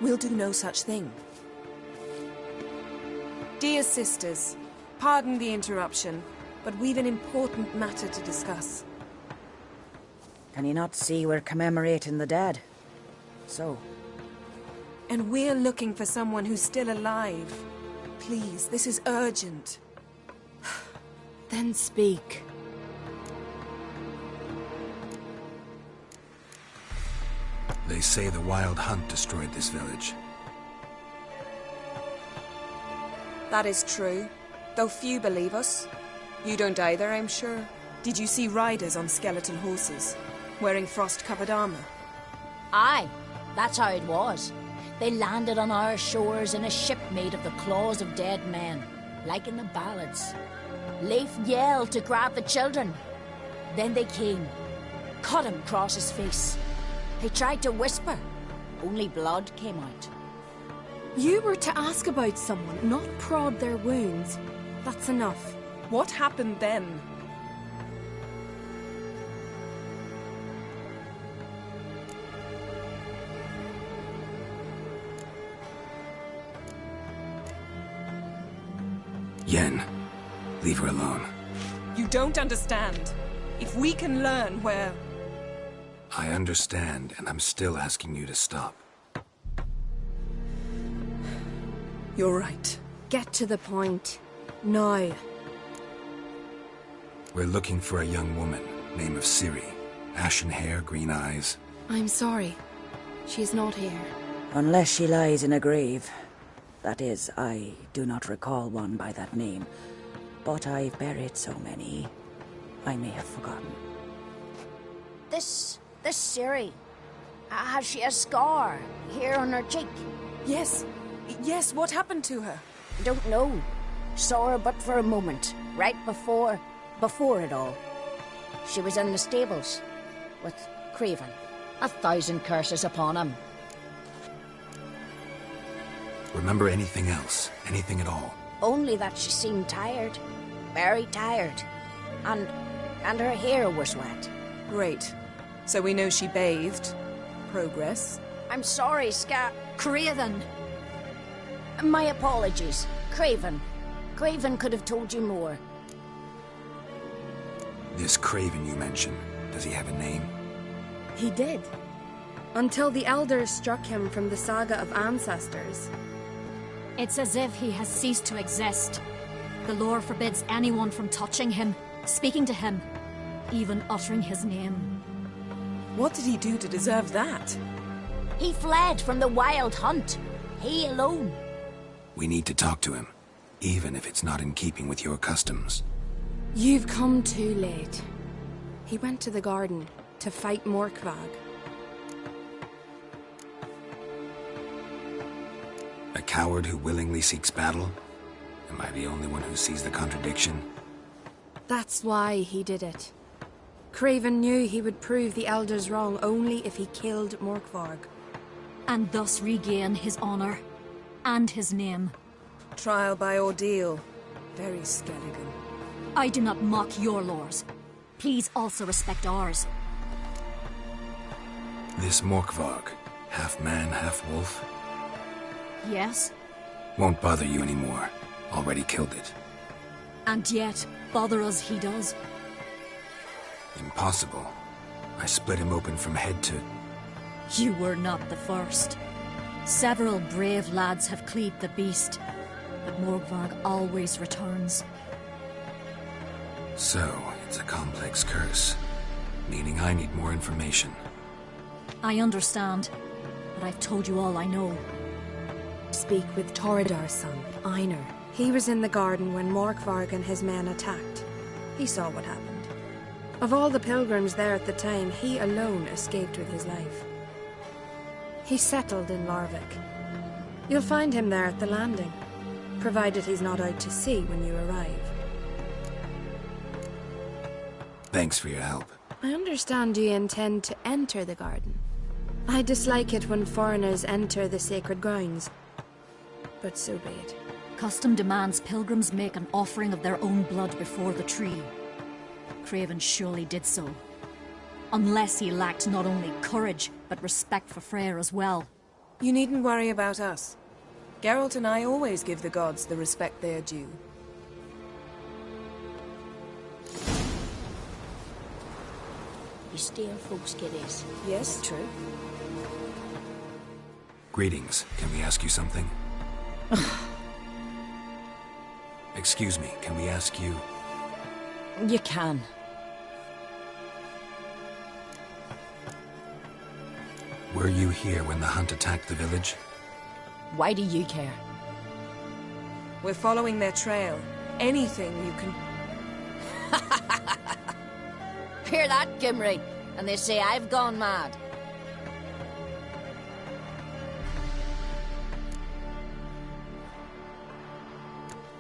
We'll do no such thing. Dear sisters, pardon the interruption, but we've an important matter to discuss. Can you not see we're commemorating the dead? So? And we're looking for someone who's still alive. Please, this is urgent. Then speak. They say the Wild Hunt destroyed this village. That is true, though few believe us. You don't either, I'm sure. Did you see riders on skeleton horses, wearing frost-covered armor? Aye, that's how it was. They landed on our shores in a ship made of the claws of dead men, like in the ballads. Leif yelled to grab the children. Then they came, cut him across his face. He tried to whisper, only blood came out. You were to ask about someone, not prod their wounds. That's enough. What happened then? Yen, leave her alone. You don't understand. If we can learn where... I understand, and I'm still asking you to stop. You're right. Get to the point. Now. We're looking for a young woman, name of Ciri. Ashen hair, green eyes. I'm sorry. She's not here. Unless she lies in a grave. That is, I do not recall one by that name. But I've buried so many, I may have forgotten. This Ciri, has she a scar here on her cheek? Yes, what happened to her? Don't know. Saw her but for a moment, right before it all. She was in the stables with Craven. 1,000 curses upon him. Remember anything else? Anything at all? Only that she seemed tired. Very tired. And her hair was wet. Great. So we know she bathed. Progress. I'm sorry, Craven. My apologies. Craven. Craven could have told you more. This Craven you mentioned, does he have a name? He did. Until the elders struck him from the saga of ancestors. It's as if he has ceased to exist. The lore forbids anyone from touching him, speaking to him, even uttering his name. What did he do to deserve that? He fled from the Wild Hunt. He alone. We need to talk to him, even if it's not in keeping with your customs. You've come too late. He went to the garden to fight Morkvag. A coward who willingly seeks battle? Am I the only one who sees the contradiction? That's why he did it. Craven knew he would prove the elders wrong only if he killed Morkvarg. And thus regain his honor and his name. Trial by ordeal. Very Skelligan. I do not mock your laws. Please also respect ours. This Morkvarg, half man, half wolf? Yes? Won't bother you anymore. Already killed it. And yet, bother us he does. Impossible. I split him open from head to... You were not the first. Several brave lads have cleaved the beast, but Morkvarg always returns. So, it's a complex curse, meaning I need more information. I understand, but I've told you all I know. Speak with Torridar's son, Einar. He was in the garden when Morkvarg and his men attacked. He saw what happened. Of all the pilgrims there at the time, he alone escaped with his life. He settled in Larvik. You'll find him there at the landing. provided he's not out to sea when you arrive. Thanks for your help. I understand you intend to enter the garden. I dislike it when foreigners enter the sacred grounds, but so be it. Custom demands pilgrims make an offering of their own blood before the tree. Craven surely did so. Unless he lacked not only courage, but respect for Freyr as well. You needn't worry about us. Geralt and I always give the gods the respect they are due. You steal folks' kiddies. Yes? True. Greetings. Can we ask you something? Excuse me, can we ask you... You can. Were you here when the hunt attacked the village? Why do you care? We're following their trail. Anything you can... Hear that, Gimri? And they say I've gone mad.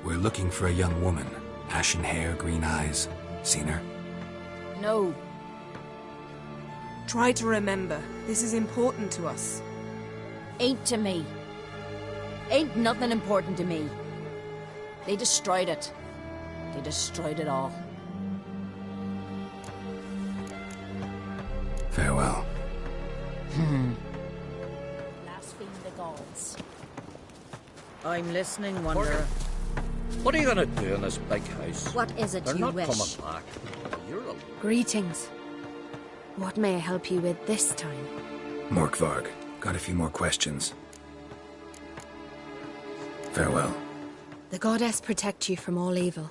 We're looking for a young woman. Ashen hair, green eyes. Seen her? No. Try to remember. This is important to us. Ain't to me. Ain't nothing important to me. They destroyed it. They destroyed it all. Farewell. Blaspheme the gods. I'm listening, Wanderer. What are you gonna do in this big house? What is it They're you not wish? coming back. You're alone. Greetings. What may I help you with this time? Morkvarg. Got a few more questions. Farewell. The goddess protect you from all evil.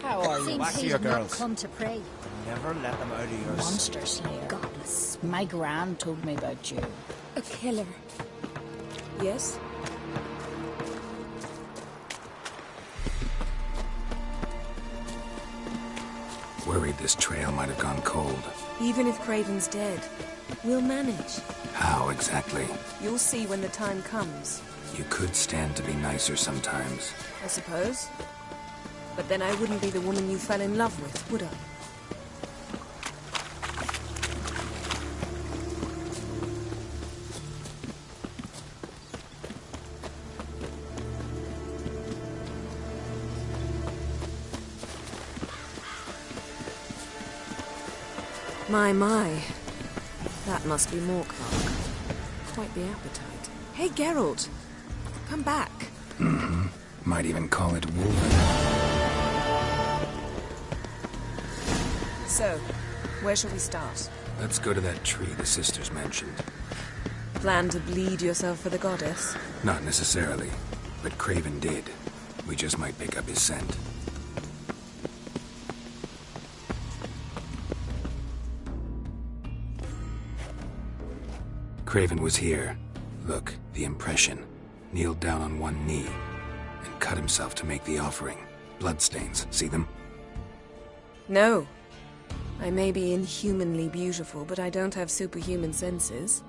How are you? Seems Back to he's your not girls. come to pray. Never let them out of your Monster Slayer. Godless. My gran told me about you. A killer. Yes? Worried this trail might have gone cold. Even if Craven's dead, we'll manage. How exactly? You'll see when the time comes, You could stand to be nicer sometimes. I suppose. But then I wouldn't be the woman you fell in love with, would I? My. That must be Morkvarg. Quite the appetite. Hey, Geralt. Come back. Mm-hmm. Might even call it Wolven. So, where shall we start? Let's go to that tree the sisters mentioned. Plan to bleed yourself for the goddess? Not necessarily, but Craven did. We just might pick up his scent. Craven was here. Look, the impression. Kneeled down on one knee and cut himself to make the offering. Bloodstains, see them? No. I may be inhumanly beautiful, but I don't have superhuman senses.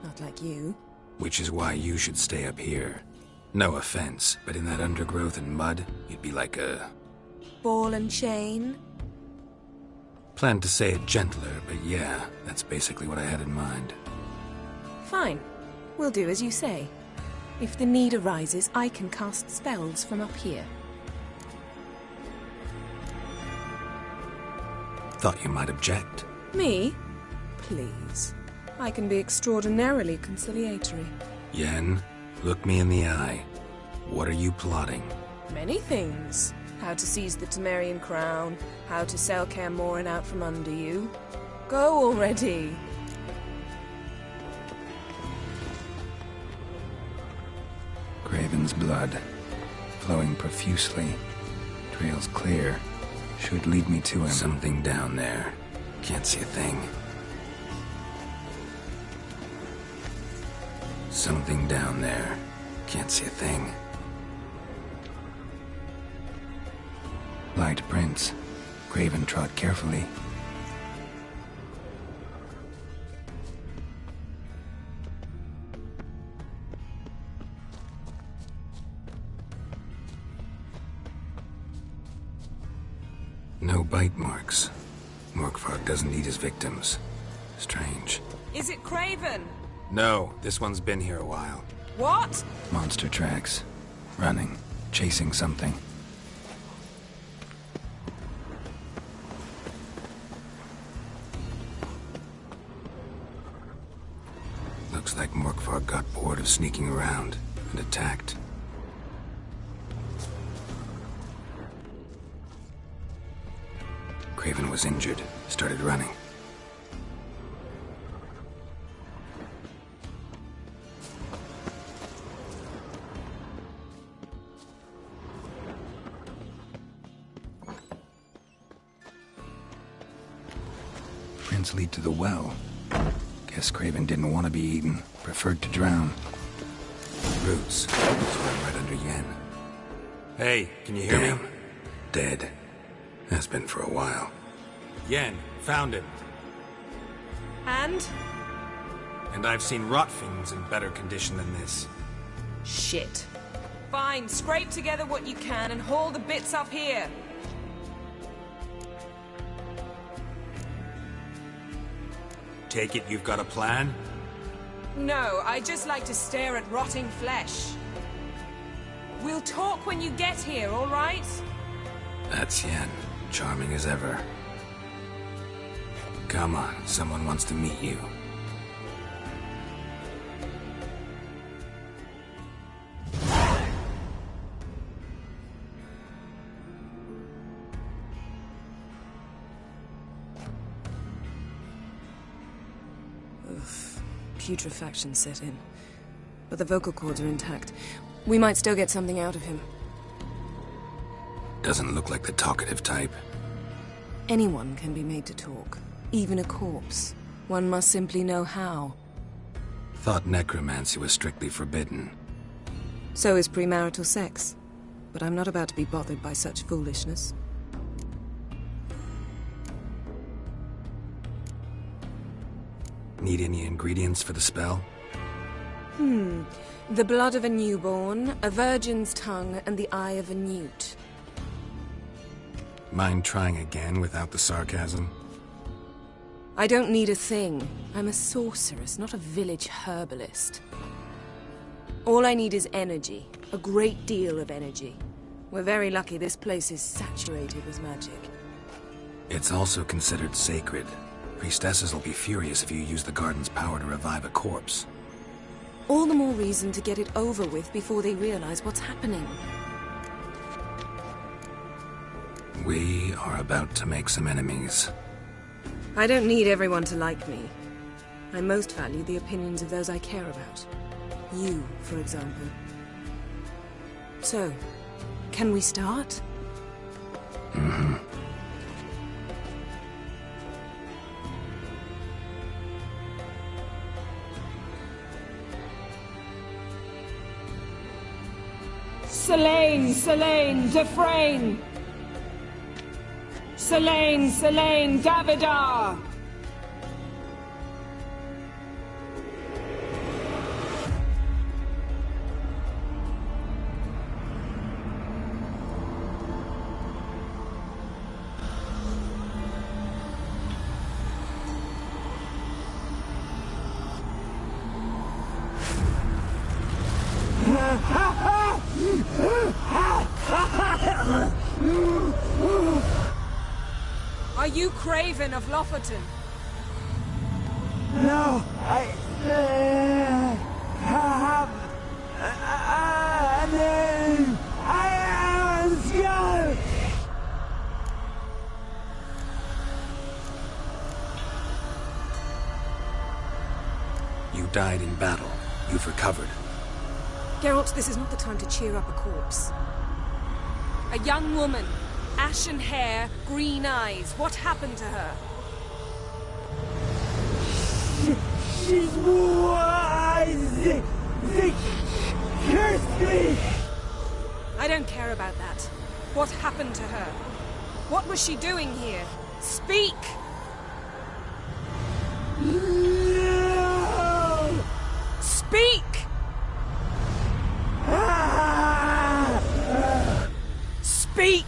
Not like you. Which is why you should stay up here. No offense, but in that undergrowth and mud, you'd be like a... Ball and chain? Planned to say it gentler, but yeah, that's basically what I had in mind. Fine. We'll do as you say. If the need arises, I can cast spells from up here. Thought you might object. Me? Please. I can be extraordinarily conciliatory. Yen, look me in the eye. What are you plotting? Many things. How to seize the Temerian crown, how to sell Kaer Morhen out from under you. Go already! Craven's blood, flowing profusely. Trail's clear. Should lead me to him. Something down there. Can't see a thing. Something down there. Can't see a thing. Light prints. Craven trod carefully. No bite marks. Morkvarg doesn't eat his victims. Strange. Is it Craven? No, this one's been here a while. What? Monster tracks. Running. Chasing something. Looks like Morkvarg got bored of sneaking around and attacked. Craven was injured, started running. Prints lead to the well. Guess Craven didn't want to be eaten, preferred to drown. Roots. Swam right under Yen. Hey, can you hear me? Dead. Has been for a while. Yen, found it. And? And I've seen rot things in better condition than this. Shit. Fine, scrape together what you can and haul the bits up here. Take it you've got a plan? No, I just like to stare at rotting flesh. We'll talk when you get here, all right? That's Yen. Charming as ever. Come on, someone wants to meet you. Oof. Putrefaction set in. But the vocal cords are intact. We might still get something out of him. Doesn't look like the talkative type. Anyone can be made to talk. Even a corpse. One must simply know how. Thought necromancy was strictly forbidden. So is premarital sex. But I'm not about to be bothered by such foolishness. Need any ingredients for the spell? The blood of a newborn, a virgin's tongue, and the eye of a newt. Mind trying again without the sarcasm? I don't need a thing. I'm a sorceress, not a village herbalist. All I need is energy. A great deal of energy. We're very lucky this place is saturated with magic. It's also considered sacred. Priestesses will be furious if you use the garden's power to revive a corpse. All the more reason to get it over with before they realize what's happening. We are about to make some enemies. I don't need everyone to like me. I most value the opinions of those I care about. You, for example. So, can we start? Mm-hmm. Selene, Selene, Defrain! Selene, Selene, Davidar! Are you Craven of Lofferton? No, I have a name. I am Skull. You died in battle. You've recovered. Geralt, this is not the time to cheer up a corpse. A young woman. Ashen hair, green eyes. What happened to her? She's wise. They cursed me. I don't care about that. What happened to her? What was she doing here? Speak! No! Speak! Speak!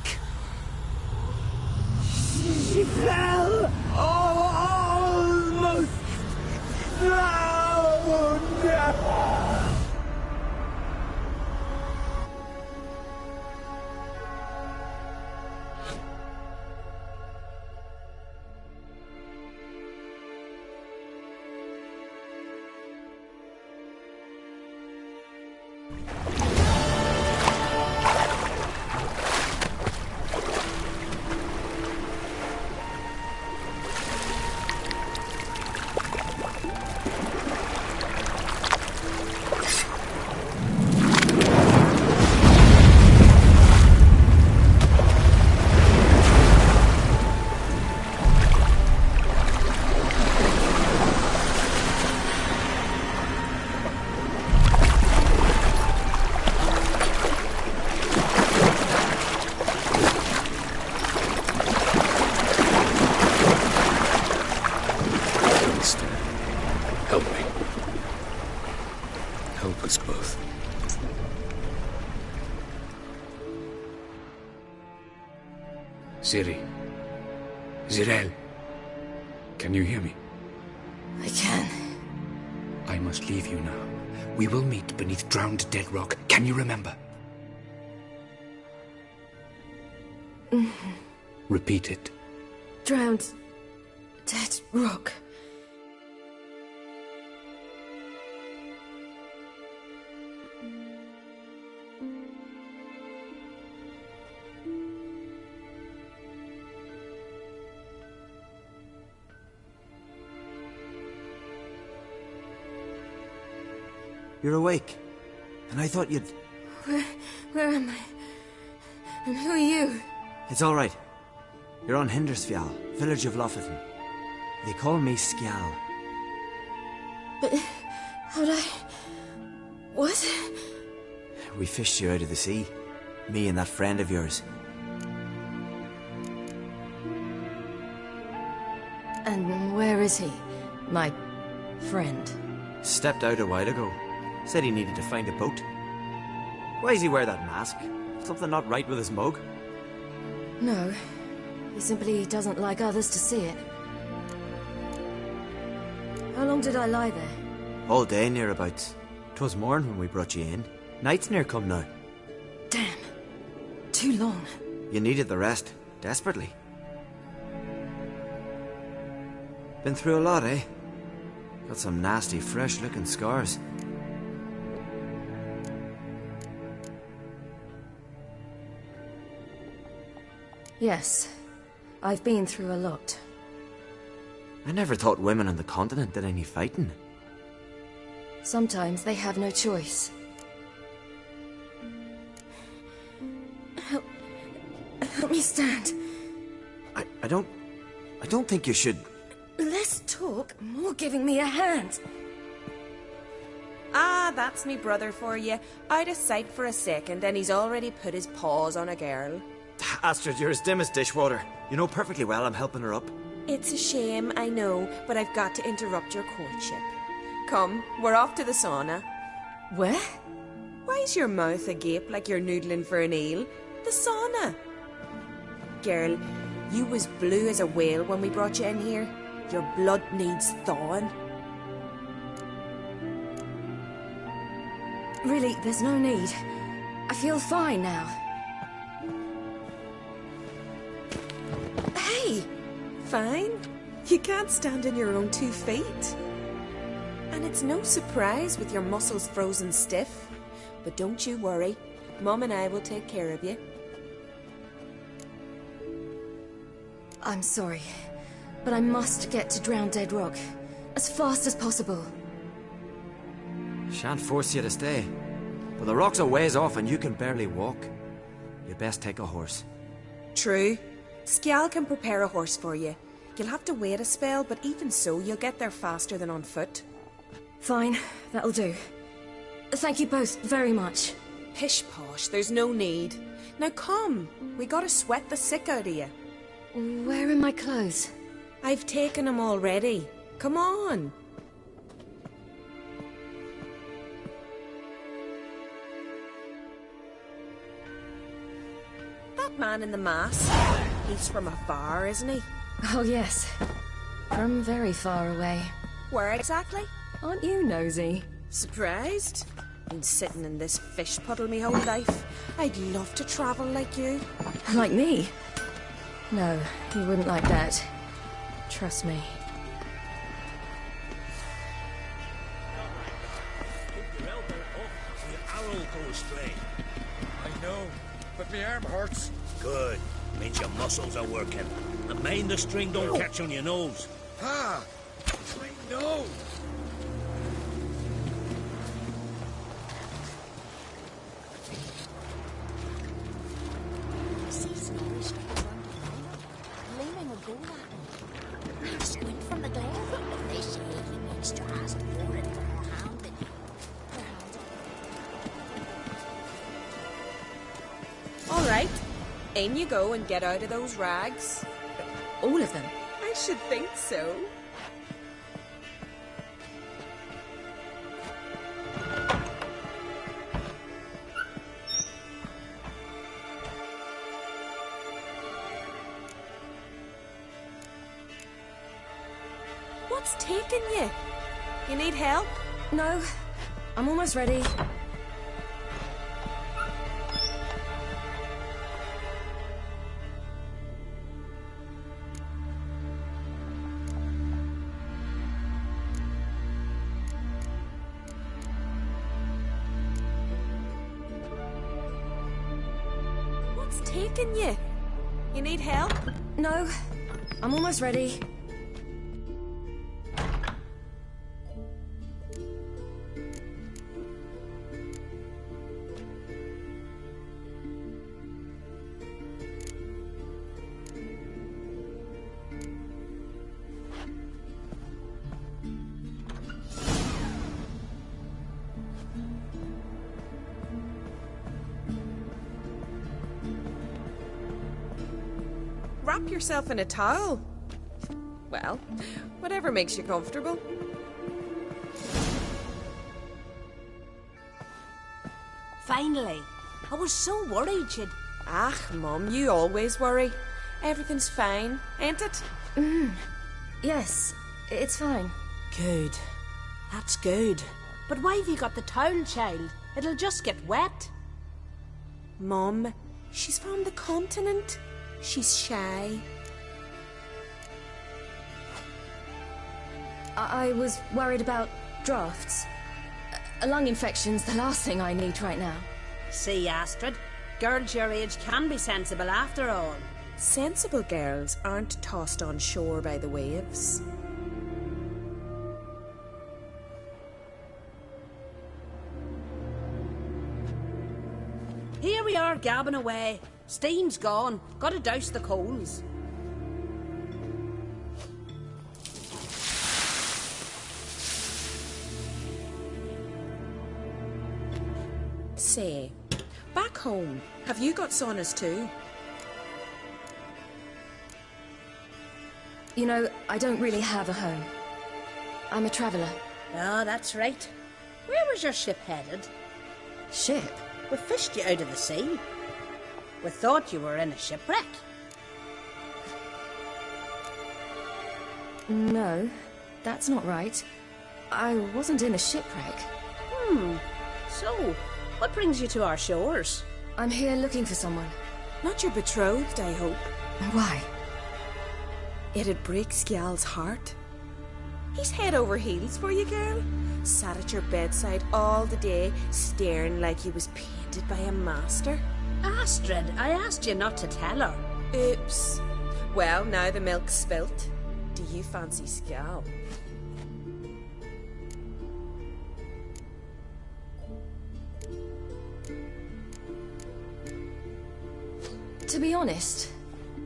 She fell almost drowned. Help me. Help us both. Ciri. Zirel. Can you hear me? I can. I must leave you now. We will meet beneath drowned dead rock. Can you remember? Repeat it. Drowned. Dead rock. You're awake. And I thought you'd... Where am I? And who are you? It's all right. You're on Hindersfjall, village of Lofoten. They call me Skjal. But... how'd I... What? We fished you out of the sea. Me and that friend of yours. And where is he? My... friend? Stepped out a while ago. Said he needed to find a boat. Why does he wear that mask? Something not right with his mug? No. He simply doesn't like others to see it. How long did I lie there? All day nearabouts. 'Twas morn when we brought you in. Night's near come now. Damn. Too long. You needed the rest. Desperately. Been through a lot, eh? Got some nasty, fresh-looking scars. Yes. I've been through a lot. I never thought women on the continent did any fighting. Sometimes they have no choice. Help me stand. I don't think you should... Less talk, more giving me a hand. Ah, that's me brother for you. Out of sight for a second, and he's already put his paws on a girl. Astrid, you're as dim as dishwater. You know perfectly well I'm helping her up. It's a shame, I know, but I've got to interrupt your courtship. Come, we're off to the sauna. Where? Why's your mouth agape like you're noodling for an eel? The sauna. Girl, you was blue as a whale when we brought you in here. Your blood needs thawing. Really, there's no need. I feel fine now. Hey! Fine? You can't stand on your own 2 feet. And it's no surprise with your muscles frozen stiff. But don't you worry. Mum and I will take care of you. I'm sorry, but I must get to Drowned Dead Rock as fast as possible. Shan't force you to stay. But the rock's a ways off and you can barely walk. You best take a horse. True. Skjal can prepare a horse for you. You'll have to wait a spell, but even so, you'll get there faster than on foot. Fine, that'll do. Thank you both very much. Pish posh, there's no need. Now come, we gotta sweat the sick out of you. Where are my clothes? I've taken them already. Come on. That man in the mask. He's from afar, isn't he? Oh, yes. From very far away. Where exactly? Aren't you nosy? Surprised? Been sitting in this fish puddle me whole life. I'd love to travel like you. Like me? No, you wouldn't like that. Trust me. Keep your elbow up, the arrow goes straight. I know, but my arm hurts. Good. Means your muscles are working. And mind the string don't catch on your nose. Ah! My nose! See Snorri straight around the corner, leaning a goal at him. Squint from the glare. They say he makes trust for it for her hand. Their hands All right. In you go and get out of those rags. All of them? I should think so. What's taking you? You need help? No, I'm almost ready. What's taking you? You need help? No, I'm almost ready. Wrap yourself in a towel. Well, whatever makes you comfortable. Finally. I was so worried you'd... Ah, Mum, you always worry. Everything's fine, ain't it? Yes, it's fine. Good. That's good. But why have you got the towel, child? It'll just get wet. Mum, she's from the continent. She's shy. I was worried about drafts. A lung infection's the last thing I need right now. See, Astrid, girls your age can be sensible after all. Sensible girls aren't tossed on shore by the waves. Here we are gabbing away. Steam's gone. Gotta douse the coals. Say, back home, have you got saunas too? You know, I don't really have a home. I'm a traveller. Oh, that's right. Where was your ship headed? Ship? We fished you out of the sea. We thought you were in a shipwreck. No, that's not right. I wasn't in a shipwreck. So, what brings you to our shores? I'm here looking for someone. Not your betrothed, I hope. Why? It'd break Skjal's heart. He's head over heels for you, girl. Sat at your bedside all the day, staring like he was painted by a master. Astrid, I asked you not to tell her. Oops. Well, now the milk's spilt. Do you fancy Skjal? To be honest,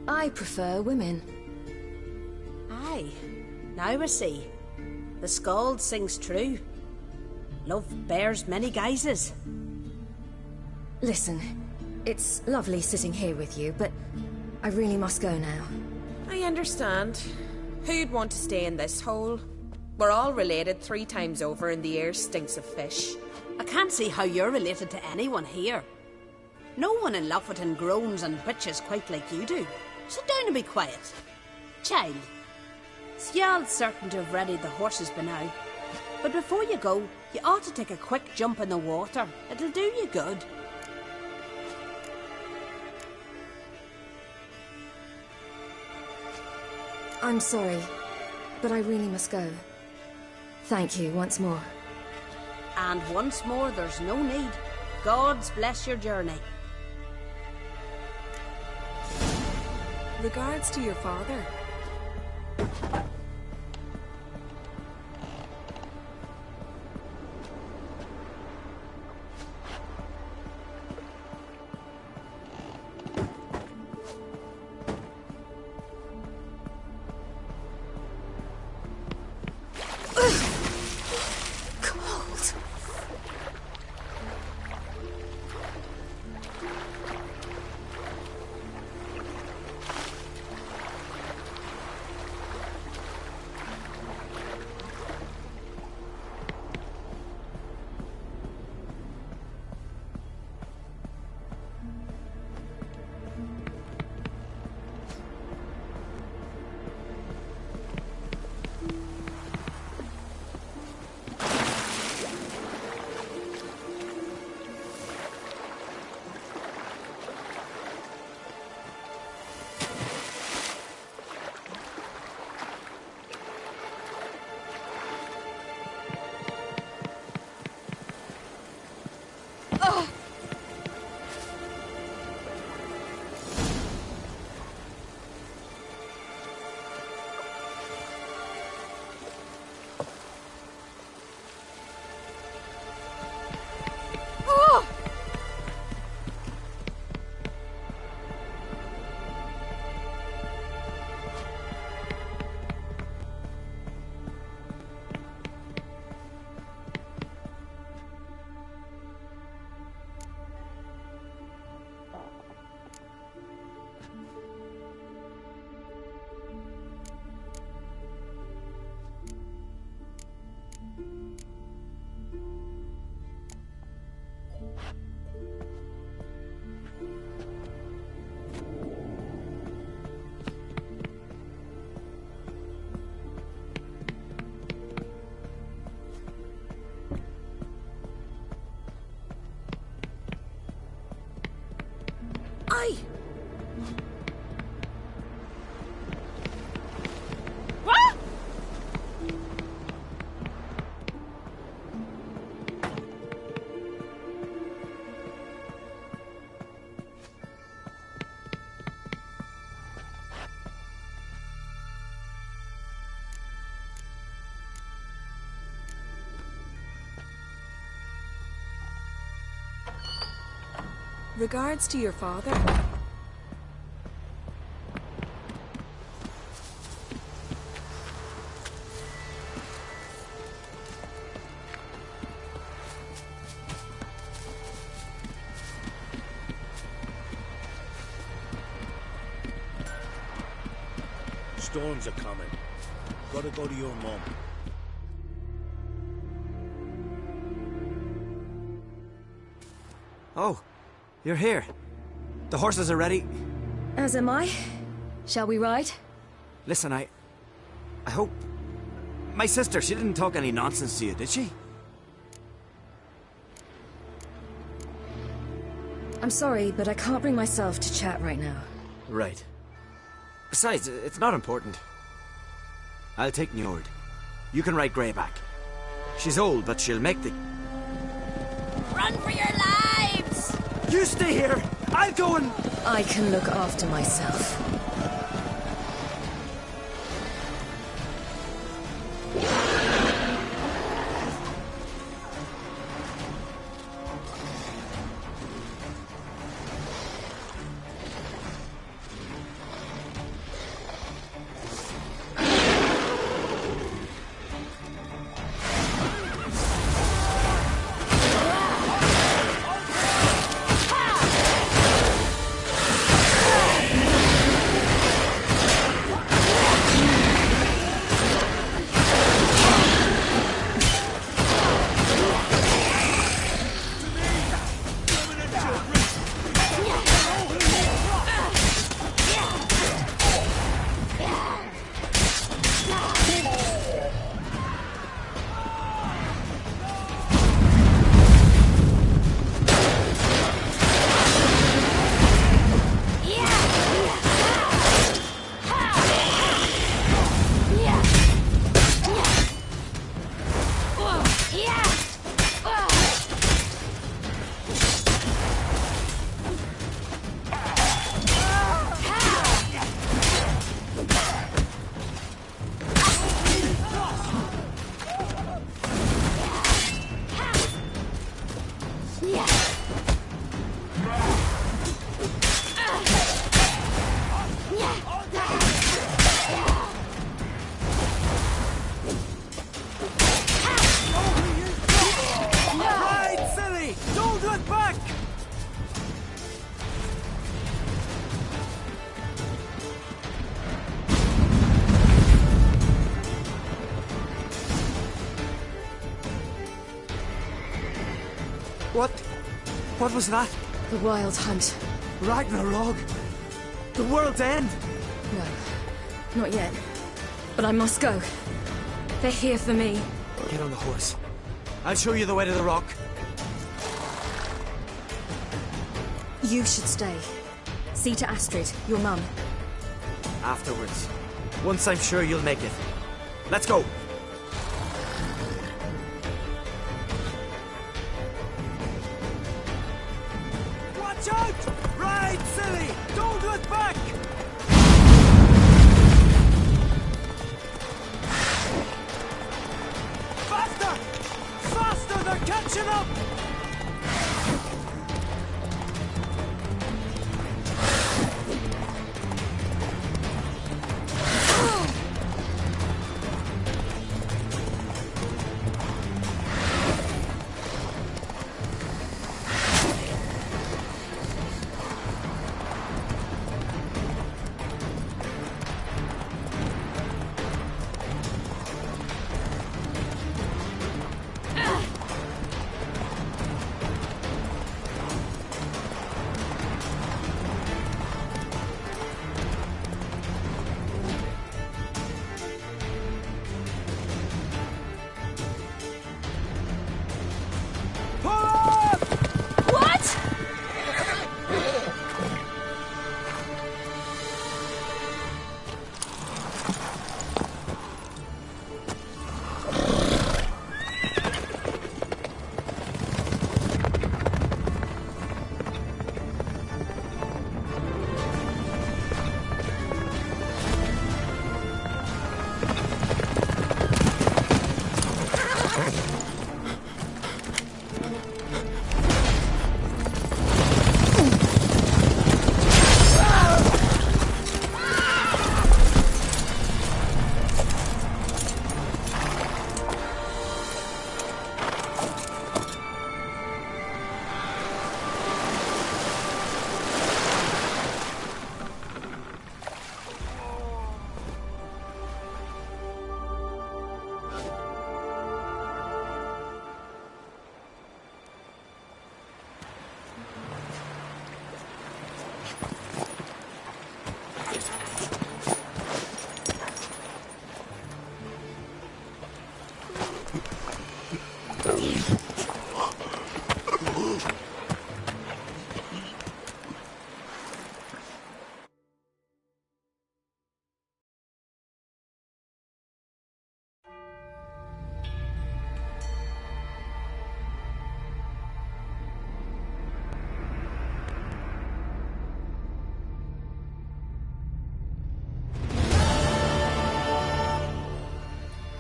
I prefer women. Aye. Now I see. The skald sings true. Love bears many guises. Listen, it's lovely sitting here with you, but I really must go now. I understand. Who'd want to stay in this hole? We're all related 3 times over and the air stinks of fish. I can't see how you're related to anyone here. No one in Lofoten groans and bitches quite like you do. Sit down and be quiet. Child, Skjald's certain to have readied the horses by now. But before you go, you ought to take a quick jump in the water. It'll do you good. I'm sorry, but I really must go. Thank you once more. And once more, there's no need. Gods bless your journey. Regards to your father. Aye. Regards to your father. Storms are coming. Gotta go to your mom. Oh, you're here. The horses are ready. As am I. Shall we ride? Listen, I hope... My sister, she didn't talk any nonsense to you, did she? I'm sorry, but I can't bring myself to chat right now. Right. Besides, it's not important. I'll take Njord. You can ride Greyback. She's old, but she'll make the... Run for your lives! You stay here! I'll go and... I can look after myself. What was that? The Wild Hunt. Ragnarok? The world's end? No, not yet. But I must go. They're here for me. Get on the horse. I'll show you the way to the rock. You should stay. See to Astrid, your mum. Afterwards. Once I'm sure you'll make it. Let's go! Watch out! Ride, silly! Don't look back! Faster! Faster! They're catching up!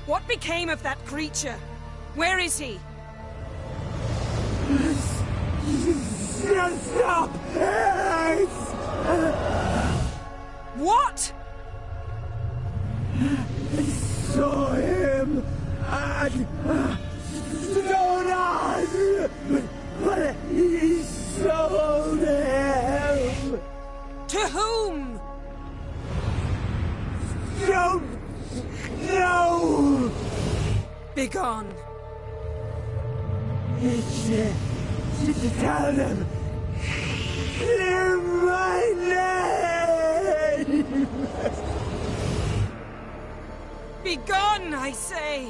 What became of that creature? Where is he? Stop! What? I saw him at Stonas, but he sold him. To whom? Don't know. Begone. To tell them. Clear my name. Begone, I say.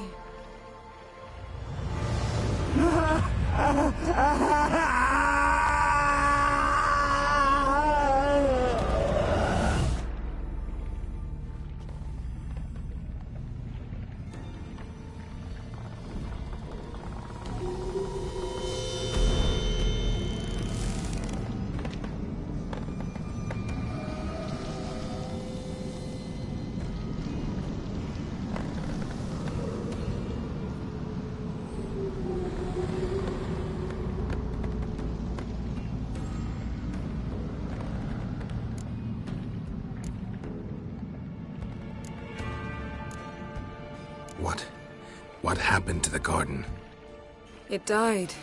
What happened to the garden? It died.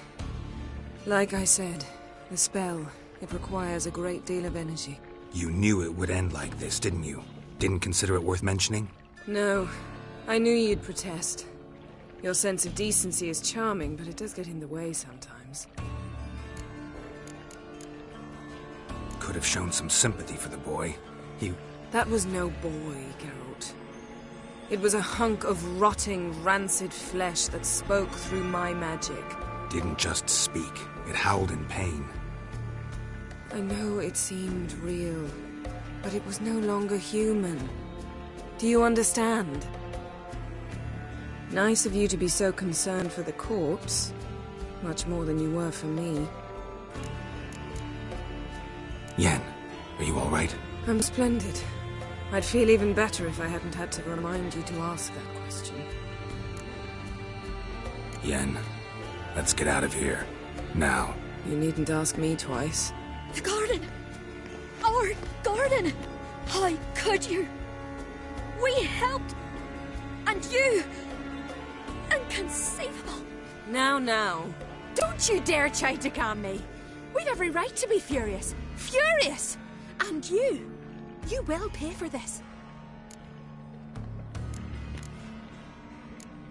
Like I said, the spell, it requires a great deal of energy. You knew it would end like this, didn't you? Didn't consider it worth mentioning? No. I knew you'd protest. Your sense of decency is charming, but it does get in the way sometimes. could have shown some sympathy for the boy. That was no boy, Geralt. It was a hunk of rotting, rancid flesh that spoke through my magic. Didn't just speak. It howled in pain. I know it seemed real, but it was no longer human. Do you understand? Nice of you to be so concerned for the corpse. Much more than you were for me. Yen, are you all right? I'm splendid. I'd feel even better if I hadn't had to remind you to ask that question. Yen, let's get out of here. Now. You needn't ask me twice. The garden! Our garden! How could you? We helped! And you! Inconceivable! Now. Don't you dare try to calm me. We've every right to be furious. Furious! And you will pay for this.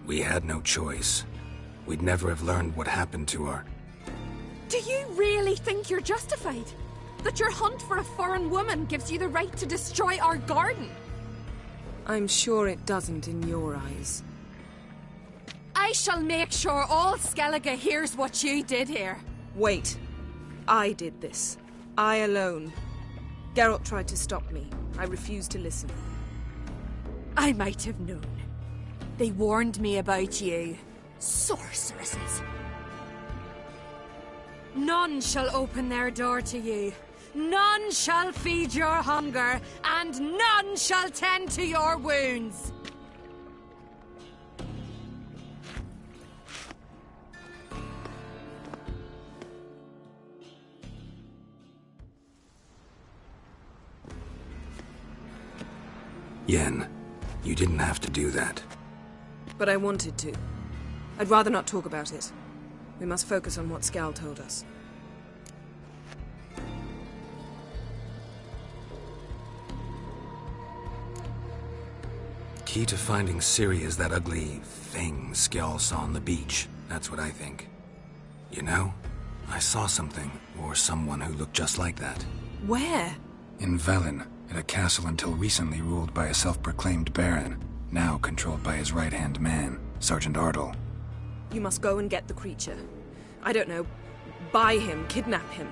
We had no choice. We'd never have learned what happened to her. Do you really think you're justified? That your hunt for a foreign woman gives you the right to destroy our garden? I'm sure it doesn't in your eyes. I shall make sure all Skellige hears what you did here. Wait. I did this. I alone. Geralt tried to stop me. I refused to listen. I might have known. They warned me about you. Sorceresses. None shall open their door to you. None shall feed your hunger, and none shall tend to your wounds. Yen, you didn't have to do that. But I wanted to. I'd rather not talk about it. We must focus on what Skal told us. Key to finding Ciri is that ugly thing Skjall saw on the beach. That's what I think. You know, I saw something, or someone who looked just like that. Where? In Velen, at a castle until recently ruled by a self-proclaimed baron, now controlled by his right-hand man, Sergeant Ardle. You must go and get the creature. I don't know, buy him, kidnap him.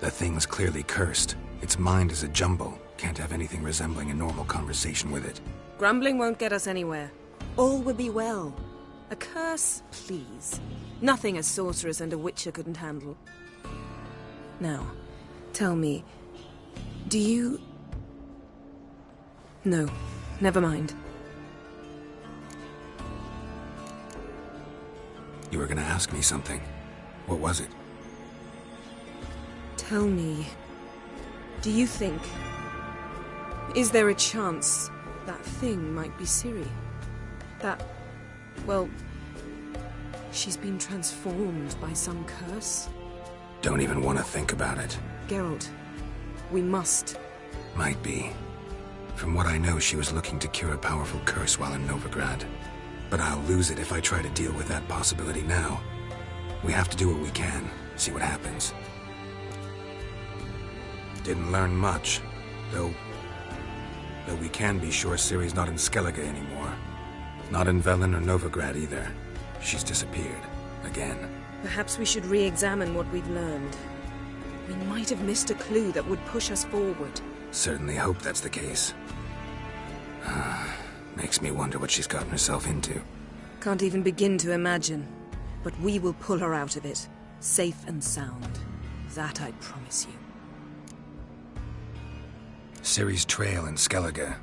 The thing's clearly cursed. Its mind is a jumble. Can't have anything resembling a normal conversation with it. Grumbling won't get us anywhere. All will be well. A curse, please. Nothing a sorceress and a witcher couldn't handle. Now, tell me, do you... No, never mind. You were gonna ask me something. What was it? Tell me, do you think... Is there a chance that thing might be Ciri? That... well... she's been transformed by some curse? Don't even want to think about it. Geralt, we must. Might be. From what I know, she was looking to cure a powerful curse while in Novigrad. But I'll lose it if I try to deal with that possibility now. We have to do what we can, see what happens. Didn't learn much, though we can be sure Ciri's not in Skellige anymore. Not in Velen or Novigrad either. She's disappeared. Again. Perhaps we should re-examine what we've learned. We might have missed a clue that would push us forward. Certainly hope that's the case. Makes me wonder what she's gotten herself into. Can't even begin to imagine. But we will pull her out of it. Safe and sound. That I promise you. Ciri's trail in Skellige.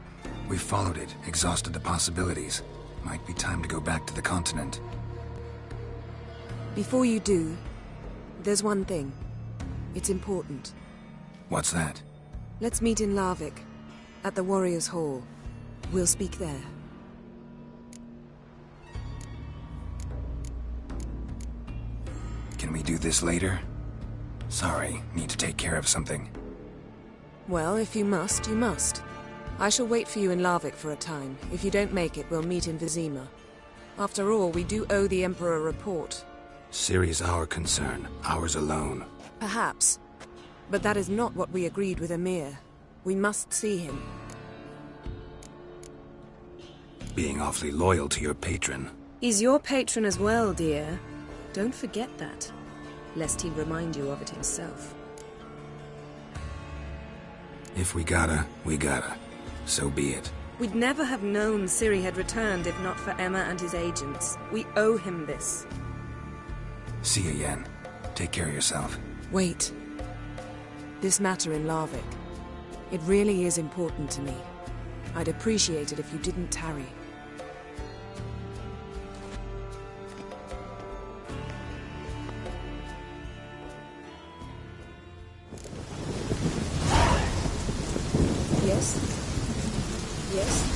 We followed it, exhausted the possibilities. Might be time to go back to the continent. Before you do, there's one thing. It's important. What's that? Let's meet in Larvik, at the Warriors' Hall. We'll speak there. Can we do this later? Sorry, need to take care of something. Well, if you must, you must. I shall wait for you in Larvik for a time. If you don't make it, we'll meet in Vizima. After all, we do owe the Emperor a report. Ciri's our concern, ours alone. Perhaps. But that is not what we agreed with Emir. We must see him. Being awfully loyal to your patron. He's your patron as well, dear. Don't forget that, lest he remind you of it himself. If we gotta, we gotta. So be it. We'd never have known Ciri had returned if not for Emma and his agents. We owe him this. See you, Yen. Take care of yourself. Wait. This matter in Larvik. It really is important to me. I'd appreciate it if you didn't tarry. Yes? Yes?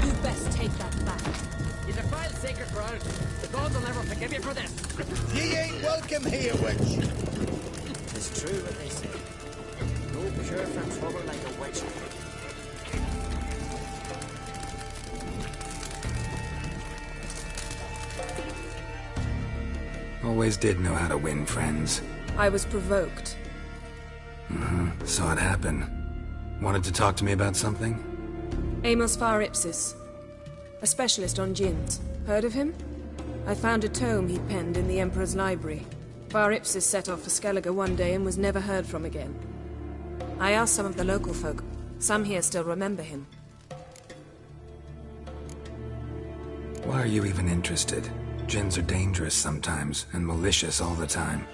You best take that back. You defile sacred ground. The gods will never forgive you for this. Ye ain't welcome here, witch. It's true what they say. No cure for trouble like a witch. Always did know how to win friends. I was provoked. Saw it happen. Wanted to talk to me about something? Amos Far Ipsis. A specialist on djinns. Heard of him? I found a tome he'd penned in the Emperor's library. Far Ipsis set off for Skellige one day and was never heard from again. I asked some of the local folk. Some here still remember him. Why are you even interested? Djinns are dangerous sometimes, and malicious all the time.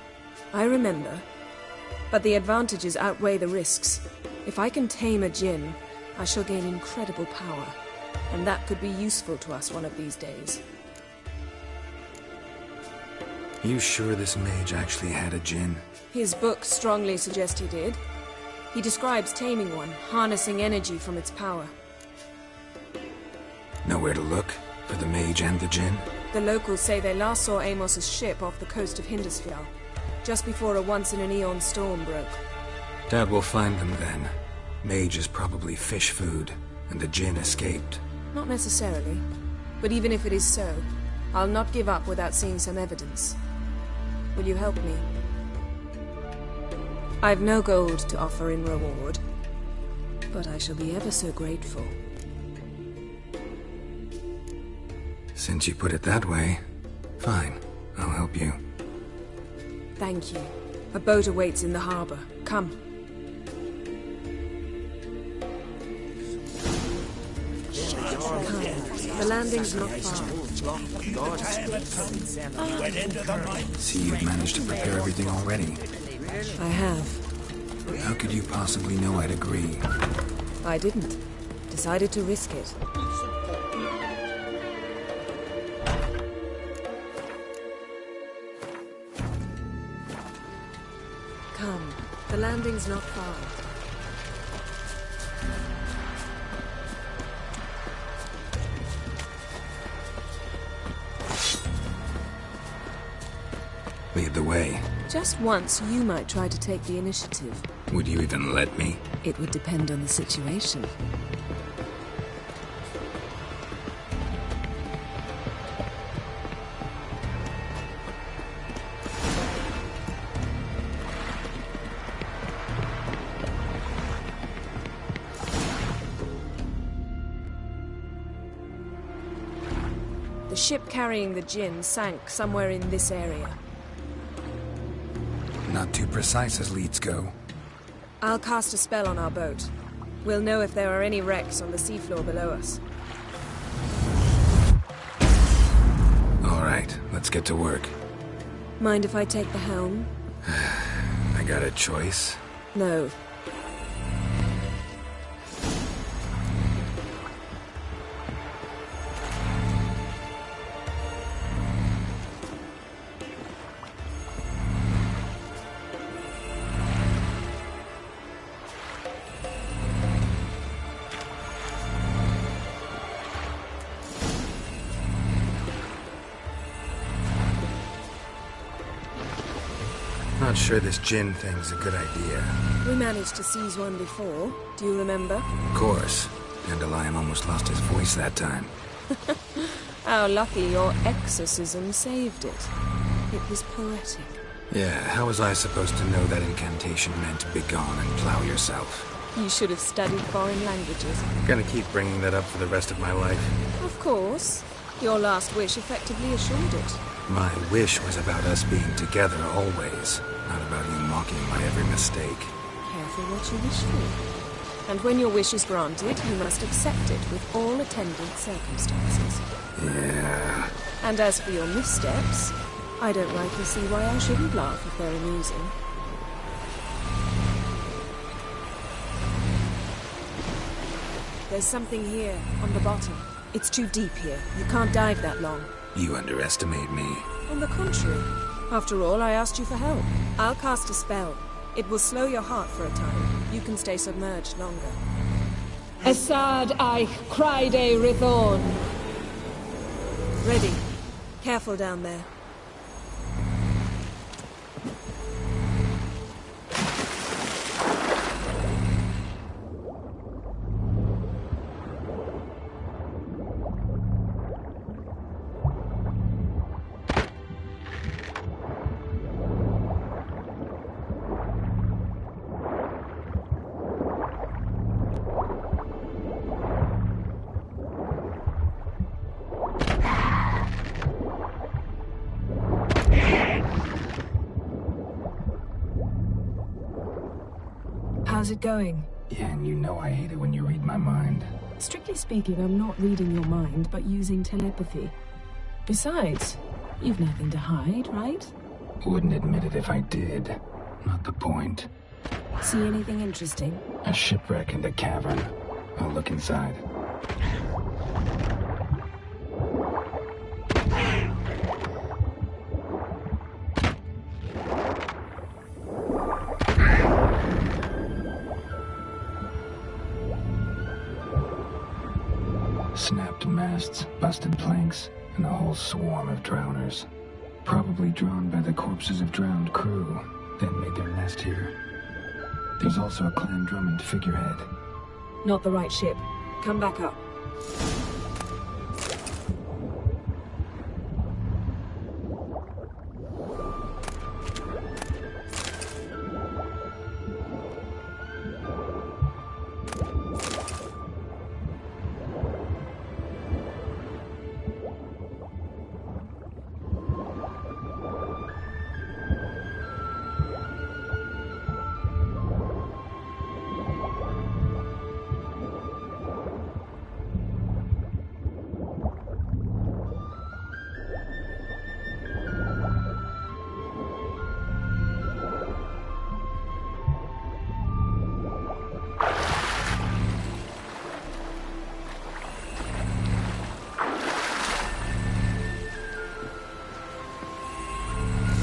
I remember. But the advantages outweigh the risks. If I can tame a djinn, I shall gain incredible power. And that could be useful to us one of these days. You sure this mage actually had a djinn? His books strongly suggest he did. He describes taming one, harnessing energy from its power. Nowhere to look for the mage and the djinn? The locals say they last saw Amos's ship off the coast of Hindisfjall, just before a once-in-an-eon storm broke. Doubt we'll find them then. Mage is probably fish food, and the djinn escaped. Not necessarily. But even if it is so, I'll not give up without seeing some evidence. Will you help me? I've no gold to offer in reward, but I shall be ever so grateful. Since you put it that way, fine. I'll help you. Thank you. A boat awaits in the harbor. Come. The landing's not far. See, you've managed to prepare everything already. I have. How could you possibly know I'd agree? I didn't. Decided to risk it. The landing's not far. Lead the way. Just once, you might try to take the initiative. Would you even let me? It would depend on the situation. The ship carrying the gin sank somewhere in this area. Not too precise as leads go. I'll cast a spell on our boat. We'll know if there are any wrecks on the seafloor below us. All right, let's get to work. Mind if I take the helm? I got a choice? No. Not sure this gin thing's a good idea. We managed to seize one before. Do you remember? Of course. Dandelion almost lost his voice that time. How lucky your exorcism saved it. It was poetic. Yeah, how was I supposed to know that incantation meant begone and plow yourself? You should have studied foreign languages. Gonna keep bringing that up for the rest of my life. Of course. Your last wish effectively assured it. My wish was about us being together always, not about you mocking my every mistake. Careful what you wish for. And when your wish is granted, you must accept it with all attendant circumstances. Yeah. And as for your missteps, I don't rightly see why I shouldn't laugh if they're amusing. There's something here, on the bottom. It's too deep here. You can't dive that long. You underestimate me. On the contrary. After all, I asked you for help. I'll cast a spell. It will slow your heart for a time. You can stay submerged longer. Assad Eich Criede Rithorn. Ready. Careful down there. How's it going? Yeah, and you know I hate it when you read my mind. Strictly speaking, I'm not reading your mind, but using telepathy. Besides, you've nothing to hide, right? Wouldn't admit it if I did. Not the point. See anything interesting? A shipwreck and a cavern. I'll look inside. Snapped masts, busted planks, and a whole swarm of drowners. Probably drawn by the corpses of drowned crew, then made their nest here. There's also a clan Drummond figurehead. Not the right ship. Come back up.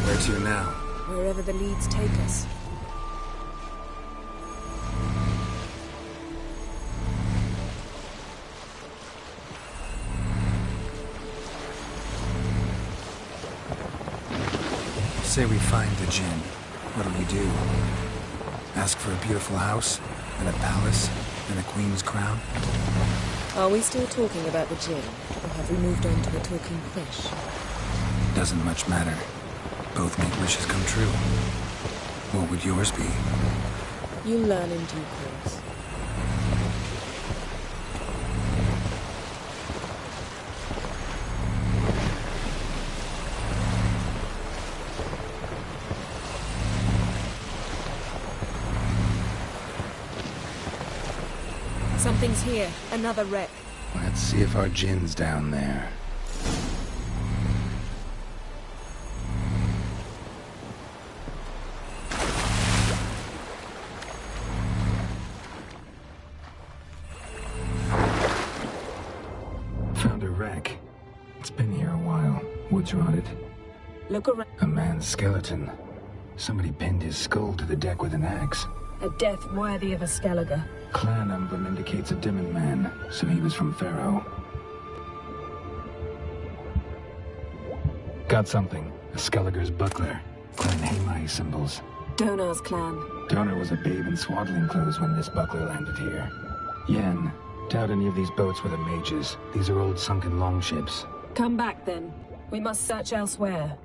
Where to now? Wherever the leads take us. say we find the Jinn, what'll you do? Ask for a beautiful house, and a palace, and a queen's crown? Are we still talking about the Jinn, or have we moved on to a talking fish? Doesn't much matter. Both make wishes come true. What would yours be? You'll learn in due course. Something's here. Another wreck. Let's see if our Jinn's down there. Found a wreck. It's been here a while. Wood's rotted. Look around. A man's skeleton. Somebody pinned his skull to the deck with an axe. A death worthy of a Skellige. Clan emblem indicates a Dimmen man, so he was from Pharaoh. Got something. A Skellige's buckler. Clan Hamai symbols. Donar's clan. Donar was a babe in swaddling clothes when this buckler landed here. Yen, doubt any of these boats were the mages. These are old sunken longships. Come back then. We must search elsewhere.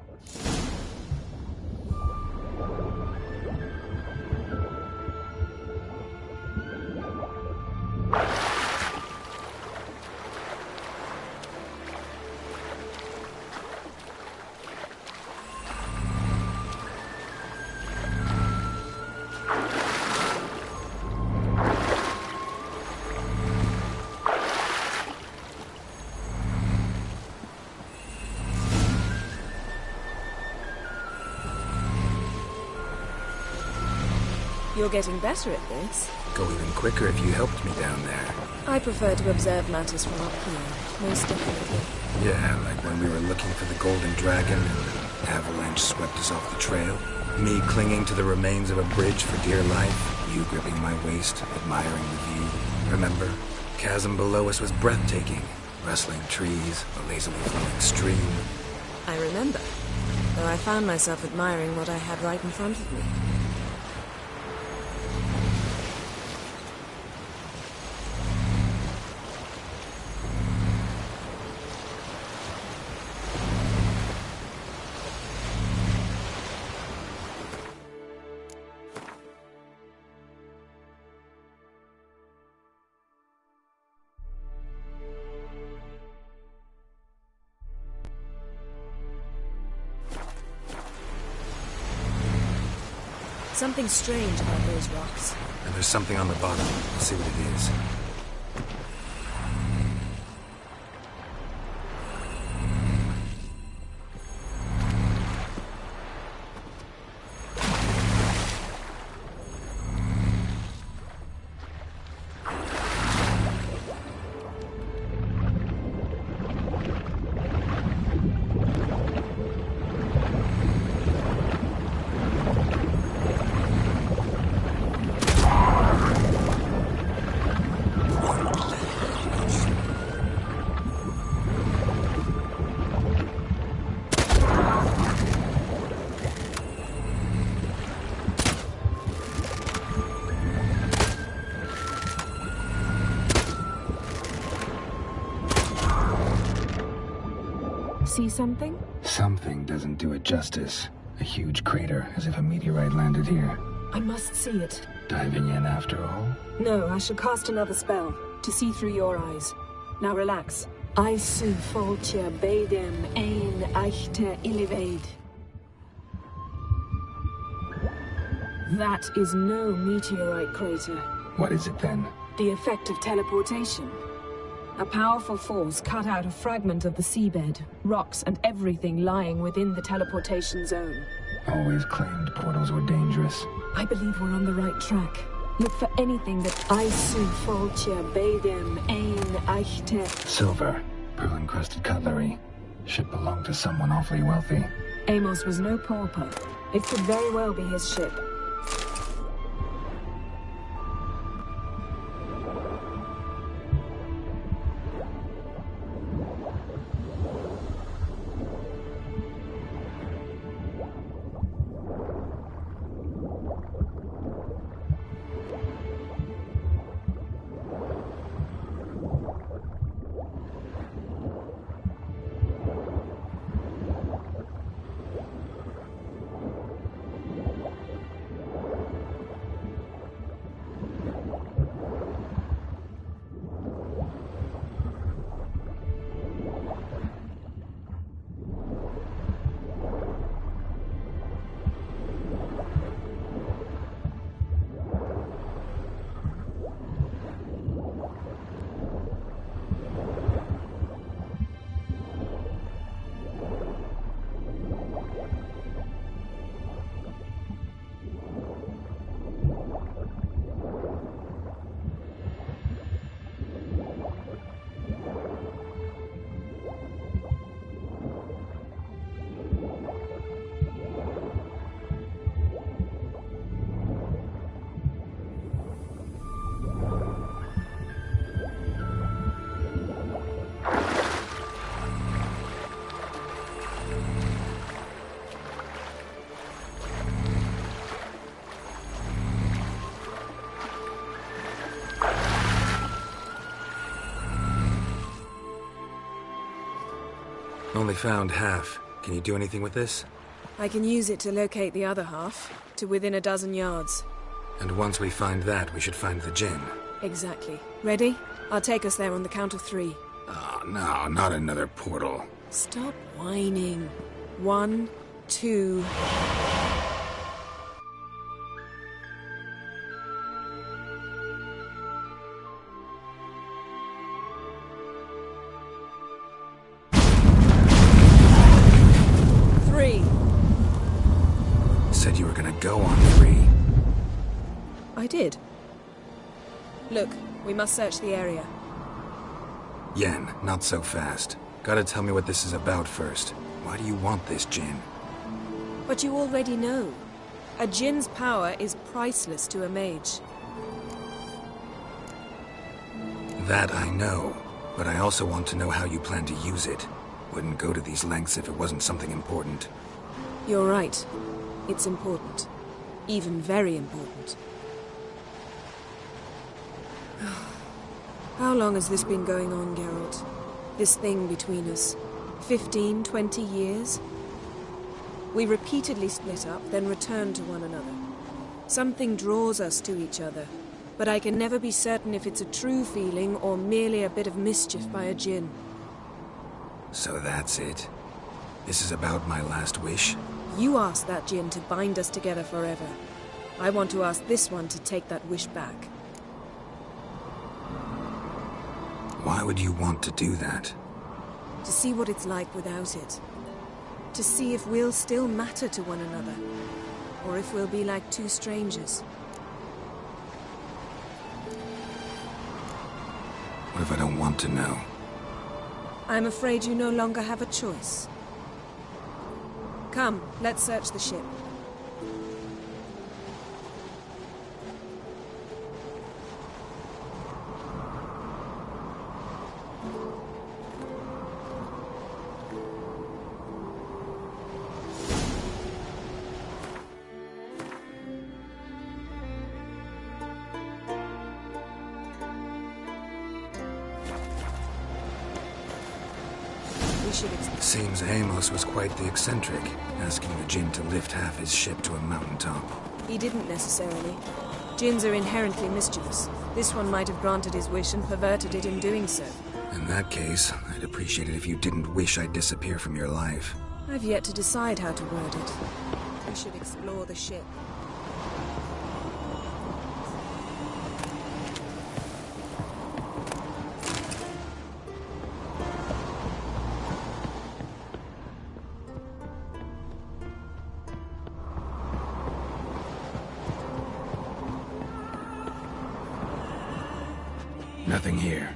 You're getting better at this. Go even quicker if you helped me down there. I prefer to observe matters from up here, most definitely. Yeah, like when we were looking for the Golden Dragon and an avalanche swept us off the trail. Me clinging to the remains of a bridge for dear life. You gripping my waist, admiring the view. Remember? Chasm below us was breathtaking. Rustling trees, a lazily flowing stream. I remember, though I found myself admiring what I had right in front of me. Something strange about those rocks. And there's something on the bottom. Let's see what it is. See something? Something doesn't do it justice. A huge crater, as if a meteorite landed here. I must see it. Diving in after all? No, I shall cast another spell, to see through your eyes. Now relax. Aisu foltia beidem ein eichte illivaid. That is no meteorite crater. What is it then? The effect of teleportation. A powerful force cut out a fragment of the seabed, rocks and everything lying within the teleportation zone. Always claimed portals were dangerous. I believe we're on the right track. Look for anything that Aisu foltia beidem ein eichte. Silver, pearl-encrusted cutlery. Ship belonged to someone awfully wealthy. Amos was no pauper. It could very well be his ship. only found half. Can you do anything with this? I can use it to locate the other half, to within a dozen yards. And once we find that, we should find the gin. Exactly. Ready? I'll take us there on the count of 3. Oh, no, not another portal. Stop whining. 1, 2... Said you were gonna go on 3. I did. Look, we must search the area. Yen, not so fast. Gotta tell me what this is about first. Why do you want this gin? But you already know. A djinn's power is priceless to a mage. That I know, but I also want to know how you plan to use it. Wouldn't go to these lengths if it wasn't something important. You're right. It's important. Even very important. How long has this been going on, Geralt? This thing between us? 15, 20 years? We repeatedly split up, then return to one another. Something draws us to each other, but I can never be certain if it's a true feeling or merely a bit of mischief by a djinn. So that's it? This is about my last wish? You asked that djinn to bind us together forever. I want to ask this one to take that wish back. Why would you want to do that? To see what it's like without it. To see if we'll still matter to one another. Or if we'll be like two strangers. What if I don't want to know? I'm afraid you no longer have a choice. Come, let's search the ship. Seems Amos was quite the eccentric, asking the djinn to lift half his ship to a mountaintop. He didn't necessarily. Djinns are inherently mischievous. This one might have granted his wish and perverted it in doing so. In that case, I'd appreciate it if you didn't wish I'd disappear from your life. I've yet to decide how to word it. We should explore the ship. Nothing here.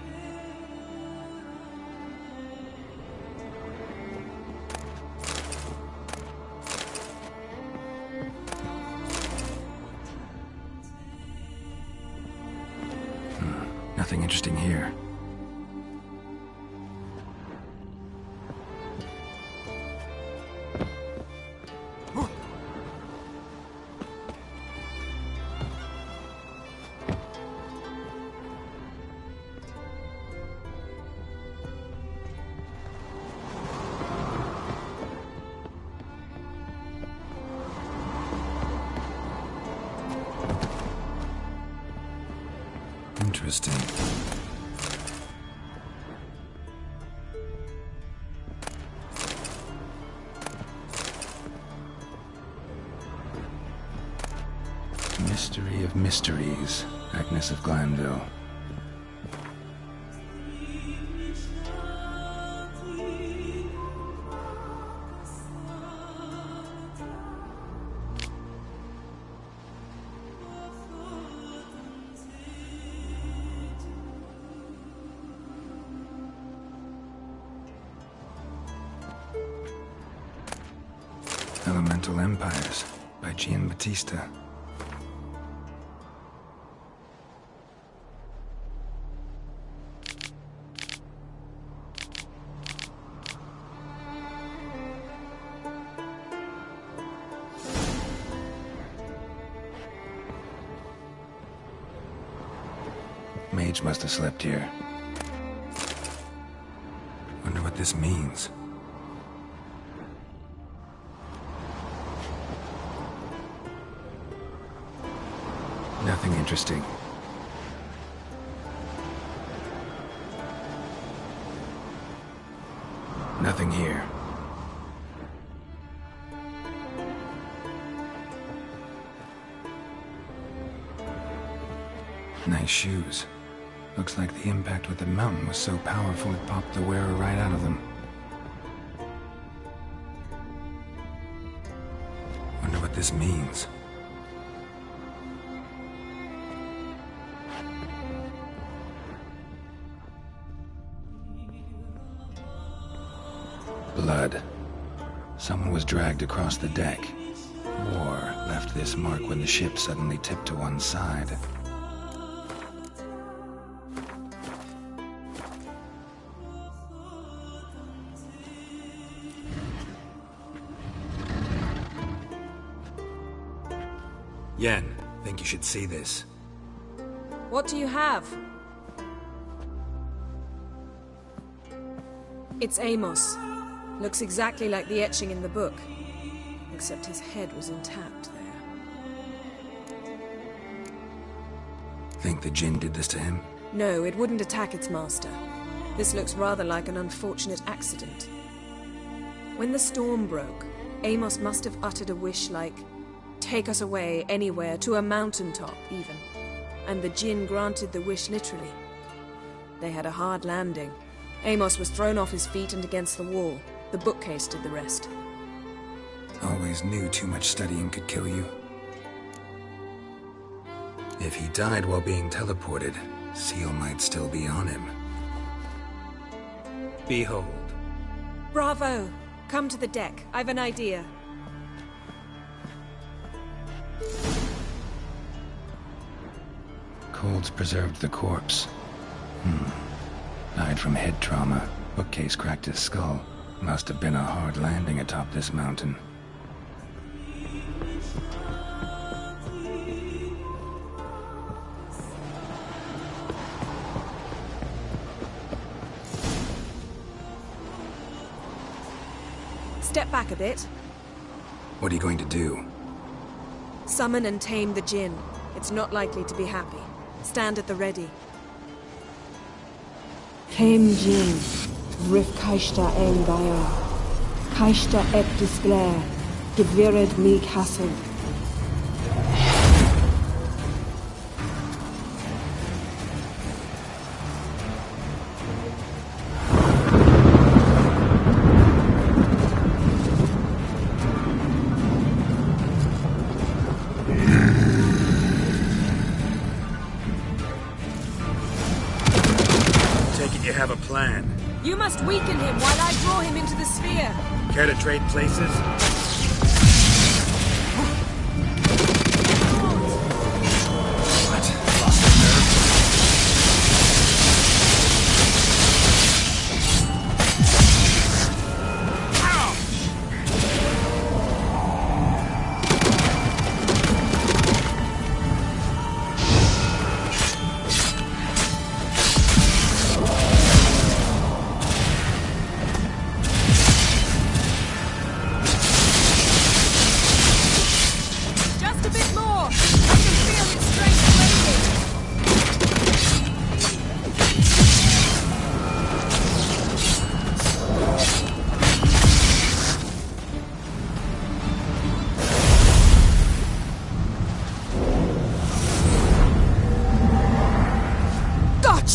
Nothing interesting here. Interesting. Mystery of mysteries, Agnes of Glanville. Elemental Empires by Giambattista. Mage must have slept here. Wonder what this means. Nothing interesting. Nothing here. Nice shoes. Looks like the impact with the mountain was so powerful it popped the wearer right out of them. Wonder what this means. Blood. Someone was dragged across the deck. War left this mark when the ship suddenly tipped to one side. Yen, think you should see this. What do you have? It's Amos. Looks exactly like the etching in the book. Except his head was intact there. Think the Jinn did this to him? No, it wouldn't attack its master. This looks rather like an unfortunate accident. When the storm broke, Amos must have uttered a wish like, "Take us away, anywhere, to a mountaintop, even." And the Jinn granted the wish literally. They had a hard landing. Amos was thrown off his feet and against the wall. The bookcase did the rest. Always knew too much studying could kill you. If he died while being teleported, Seal might still be on him. Behold. Bravo! Come to the deck. I've an idea. Cold's preserved the corpse. Died from head trauma. Bookcase cracked his skull. Must have been a hard landing atop this mountain. Step back a bit. What are you going to do? Summon and tame the Jinn. It's not likely to be happy. Stand at the ready. Came Jin, Rif Kaishta Engaya, Kaishta et Disglare, Gevired me Castle. You have a plan. You must weaken him while I draw him into the sphere. Care to trade places? What? Lost his nerve?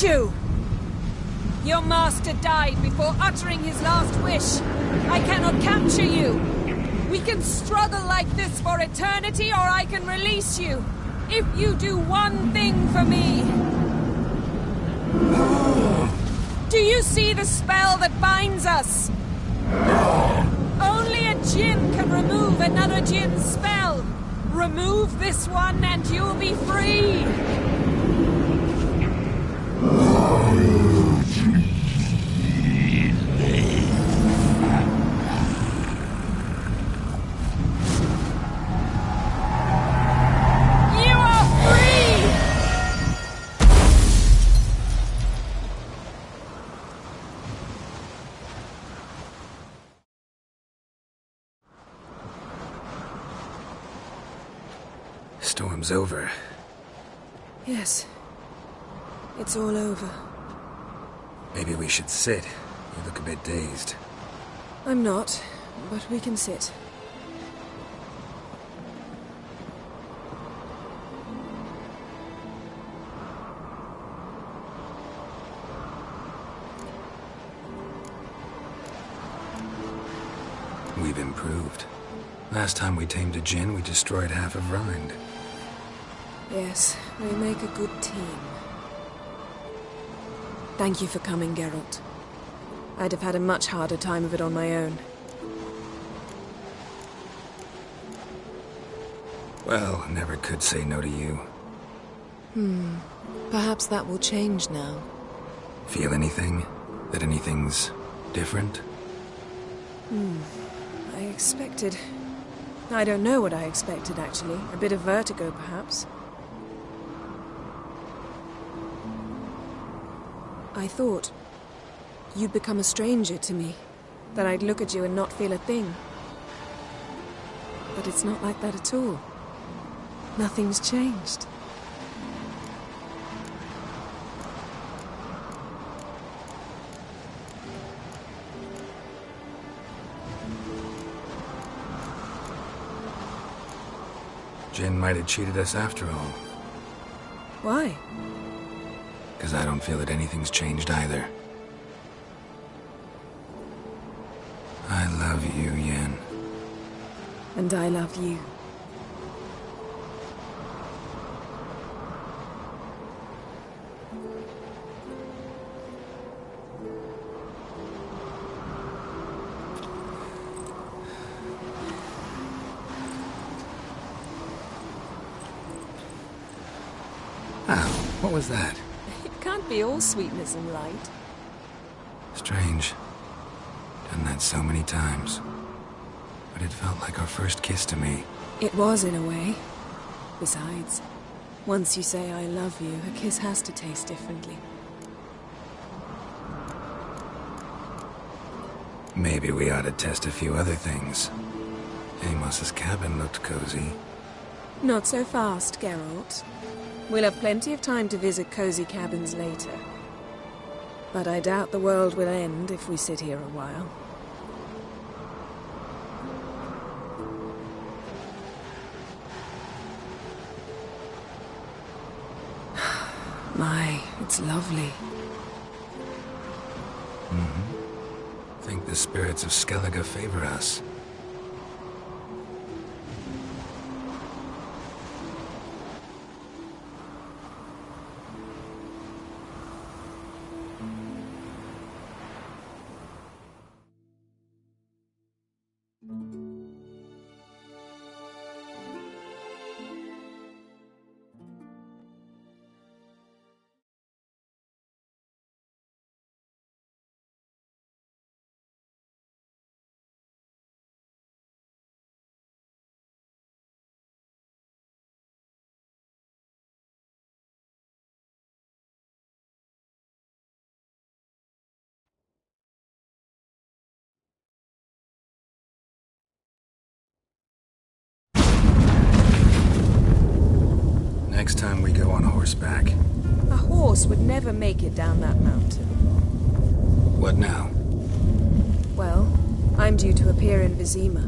You! Your master died before uttering his last wish. I cannot capture you. We can struggle like this for eternity, or I can release you. If you do one thing for me. Do you see the spell that binds us? Only a Jinn can remove another Jinn's spell. Remove this one and you'll be free. Storm's over. Yes. It's all over. Maybe we should sit. You look a bit dazed. I'm not, but we can sit. We've improved. Last time we tamed a djinn, we destroyed half of Rind. Yes, we make a good team. Thank you for coming, Geralt. I'd have had a much harder time of it on my own. Well, never could say no to you. Perhaps that will change now. Feel anything? That anything's different? I expected... I don't know what I expected, actually. A bit of vertigo, perhaps. I thought you'd become a stranger to me, that I'd look at you and not feel a thing. But it's not like that at all. Nothing's changed. Jinn might have cheated us after all. Why? Because I don't feel that anything's changed either. I love you, Yen. And I love you. What was that? It can't be all sweetness and light. Strange. Done that so many times. But it felt like our first kiss to me. It was, in a way. Besides, once you say I love you, a kiss has to taste differently. Maybe we ought to test a few other things. Amos's cabin looked cozy. Not so fast, Geralt. We'll have plenty of time to visit cozy cabins later. But I doubt the world will end if we sit here a while. My, it's lovely. Think the spirits of Skellige favor us. Next time we go on horseback. A horse would never make it down that mountain. What now? Well, I'm due to appear in Vizima.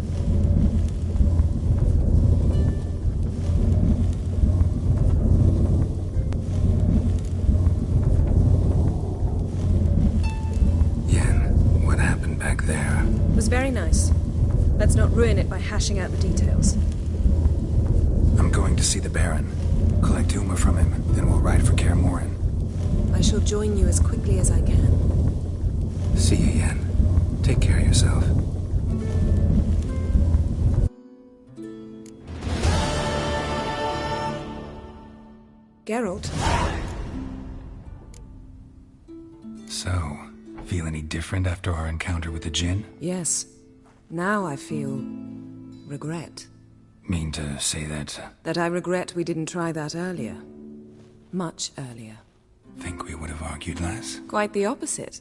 Yen, what happened back there? It was very nice. Let's not ruin it by hashing out the details. I'm going to see the Baron. Collect Uma from him, then we'll ride for Kaer Morhen. I shall join you as quickly as I can. See you, Yen. Take care of yourself. Geralt? So, feel any different after our encounter with the Djinn? Yes. Now I feel... regret. Mean to say that... That I regret we didn't try that earlier. Much earlier. Think we would have argued less? Quite the opposite.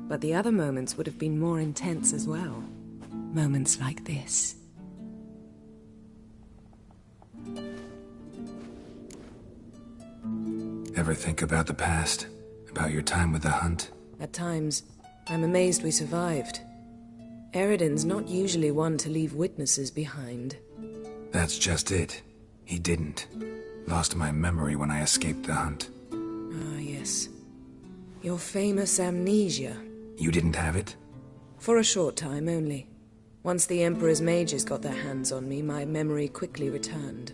But the other moments would have been more intense as well. Moments like this. Ever think about the past? About your time with the Hunt? At times, I'm amazed we survived. Eridan's not usually one to leave witnesses behind. That's just it. He didn't. Lost my memory when I escaped the Hunt. Ah, yes. Your famous amnesia. You didn't have it? For a short time only. Once the Emperor's mages got their hands on me, my memory quickly returned.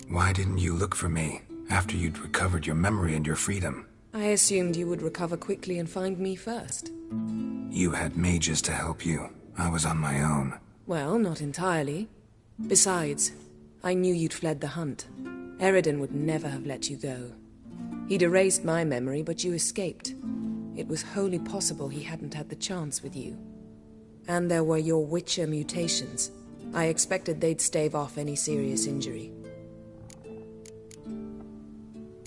Why didn't you look for me after you'd recovered your memory and your freedom? I assumed you would recover quickly and find me first. You had mages to help you. I was on my own. Well, not entirely. Besides, I knew you'd fled the Hunt. Eridan would never have let you go. He'd erased my memory, but you escaped. It was wholly possible he hadn't had the chance with you. And there were your Witcher mutations. I expected they'd stave off any serious injury.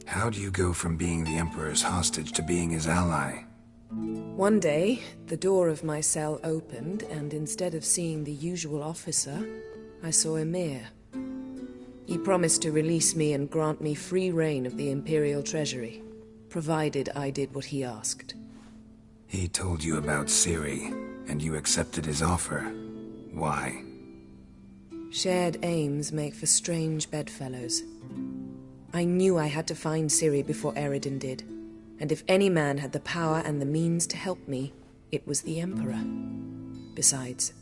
How do you go from being the Emperor's hostage to being his ally? One day, the door of my cell opened, and instead of seeing the usual officer, I saw Emir. He promised to release me and grant me free reign of the Imperial Treasury, provided I did what he asked. He told you about Ciri, and you accepted his offer. Why? Shared aims make for strange bedfellows. I knew I had to find Ciri before Eridan did, and if any man had the power and the means to help me, it was the Emperor. Besides,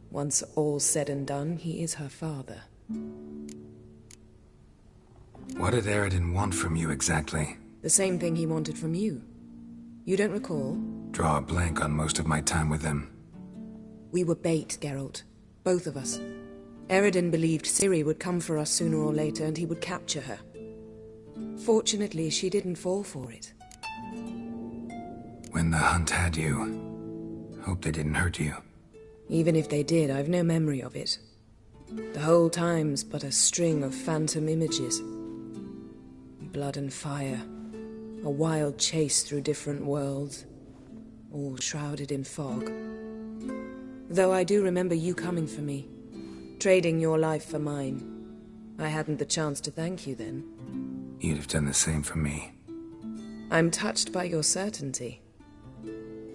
once all's said and done, he is her father. What did Eridan want from you exactly? The same thing he wanted from you. You don't recall? Draw a blank on most of my time with him. We were bait, Geralt. Both of us. Eridan believed Ciri would come for us sooner or later, and he would capture her. Fortunately, she didn't fall for it. When the Hunt had you, hope they didn't hurt you. Even if they did, I've no memory of it. The whole time's but a string of phantom images. Blood and fire. A wild chase through different worlds. All shrouded in fog. Though I do remember you coming for me. Trading your life for mine. I hadn't the chance to thank you then. You'd have done the same for me. I'm touched by your certainty.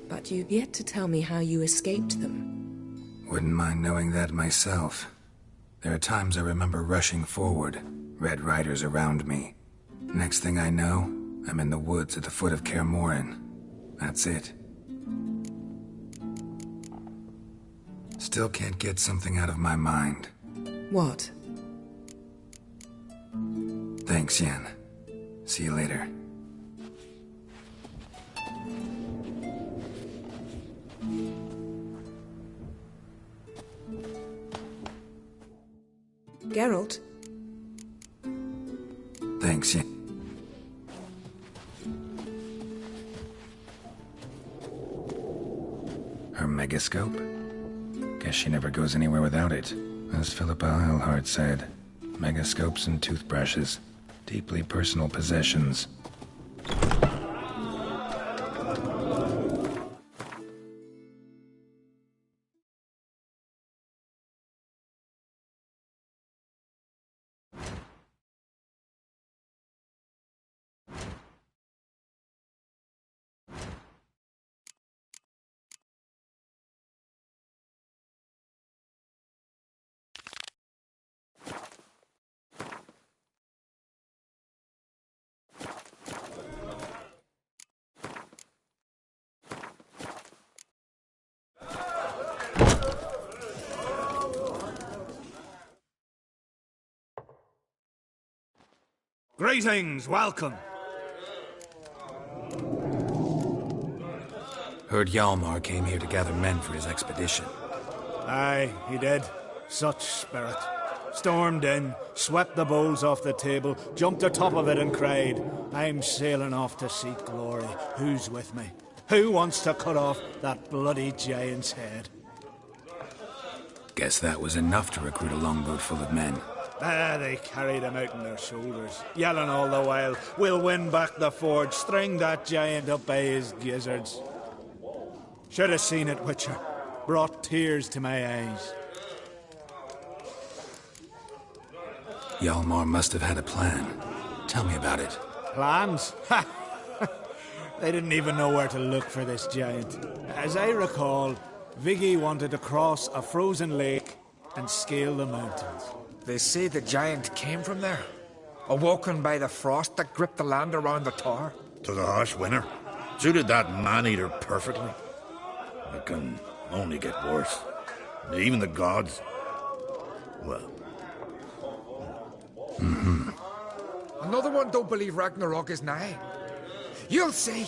But you've yet to tell me how you escaped them. Wouldn't mind knowing that myself. There are times I remember rushing forward, Red Riders around me. Next thing I know, I'm in the woods at the foot of Kaer Morhen. That's it. Still can't get something out of my mind. What? Thanks, Yen. See you later. Geralt? Thanks, Yen. Her megascope? Guess she never goes anywhere without it. As Philippa Eilhart said, megascopes and toothbrushes. Deeply personal possessions. Greetings, welcome. Heard Hjalmar came here to gather men for his expedition. Aye, he did. Such spirit. Stormed in, swept the bowls off the table, jumped atop of it and cried, "I'm sailing off to seek glory. Who's with me? Who wants to cut off that bloody giant's head?" Guess that was enough to recruit a longboat full of men. They carried him out on their shoulders, yelling all the while, "We'll win back the forge, string that giant up by his gizzards." Should have seen it, Witcher. Brought tears to my eyes. Hjalmar must have had a plan. Tell me about it. Plans? Ha! They didn't even know where to look for this giant. As I recall, Viggy wanted to cross a frozen lake and scale the mountains. They say the giant came from there. Awoken by the frost that gripped the land around the tower. To the harsh winter. Suited that man-eater perfectly. It can only get worse. Even the gods... well... Another one don't believe Ragnarok is nigh. You'll see.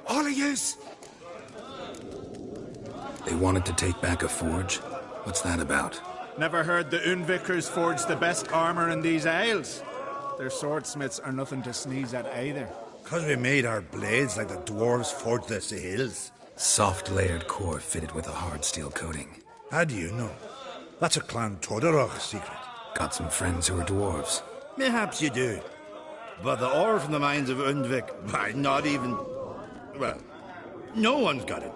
All of yous. They wanted to take back a forge? What's that about? Never heard the Undvikers forged the best armor in these isles. Their swordsmiths are nothing to sneeze at either. 'Cause we made our blades like the dwarves forged their sails. Soft layered core fitted with a hard steel coating. How do you know? That's a Clan Todorach secret. Got some friends who are dwarves. Mayhaps you do. But the ore from the mines of Undvik, why, not even... well, no one's got it.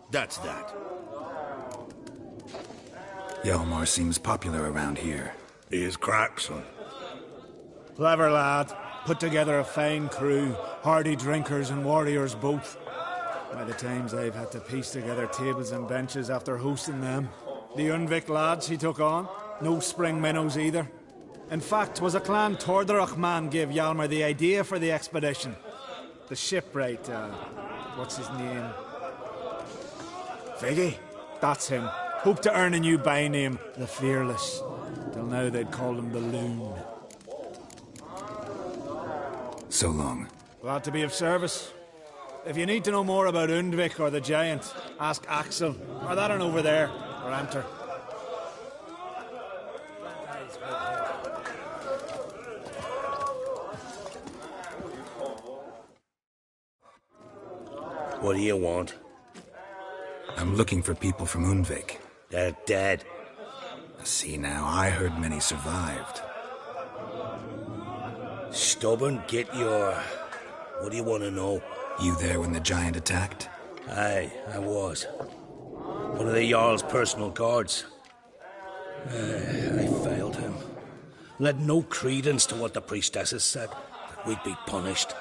That's that. Hjalmar seems popular around here. He is crack, son. Clever lad. Put together a fine crew. Hardy drinkers and warriors both. By the times they've had to piece together tables and benches after hosting them. The Undvik lads he took on. No spring minnows either. In fact, was a Clan Tordorach man gave Hjalmar the idea for the expedition. The shipwright, what's his name? Viggy? That's him. Hoped to earn a new byname, the Fearless. Till now they'd called him the Loon. So long. Glad to be of service. If you need to know more about Undvik or the Giant, ask Axel, or that one over there, or Anter. What do you want? I'm looking for people from Undvik. They're dead. See now, I heard many survived. Stubborn, get your... What do you want to know? You there when the giant attacked? Aye, I was. One of the Jarl's personal guards. I failed him. Led no credence to what the priestesses said. That we'd be punished.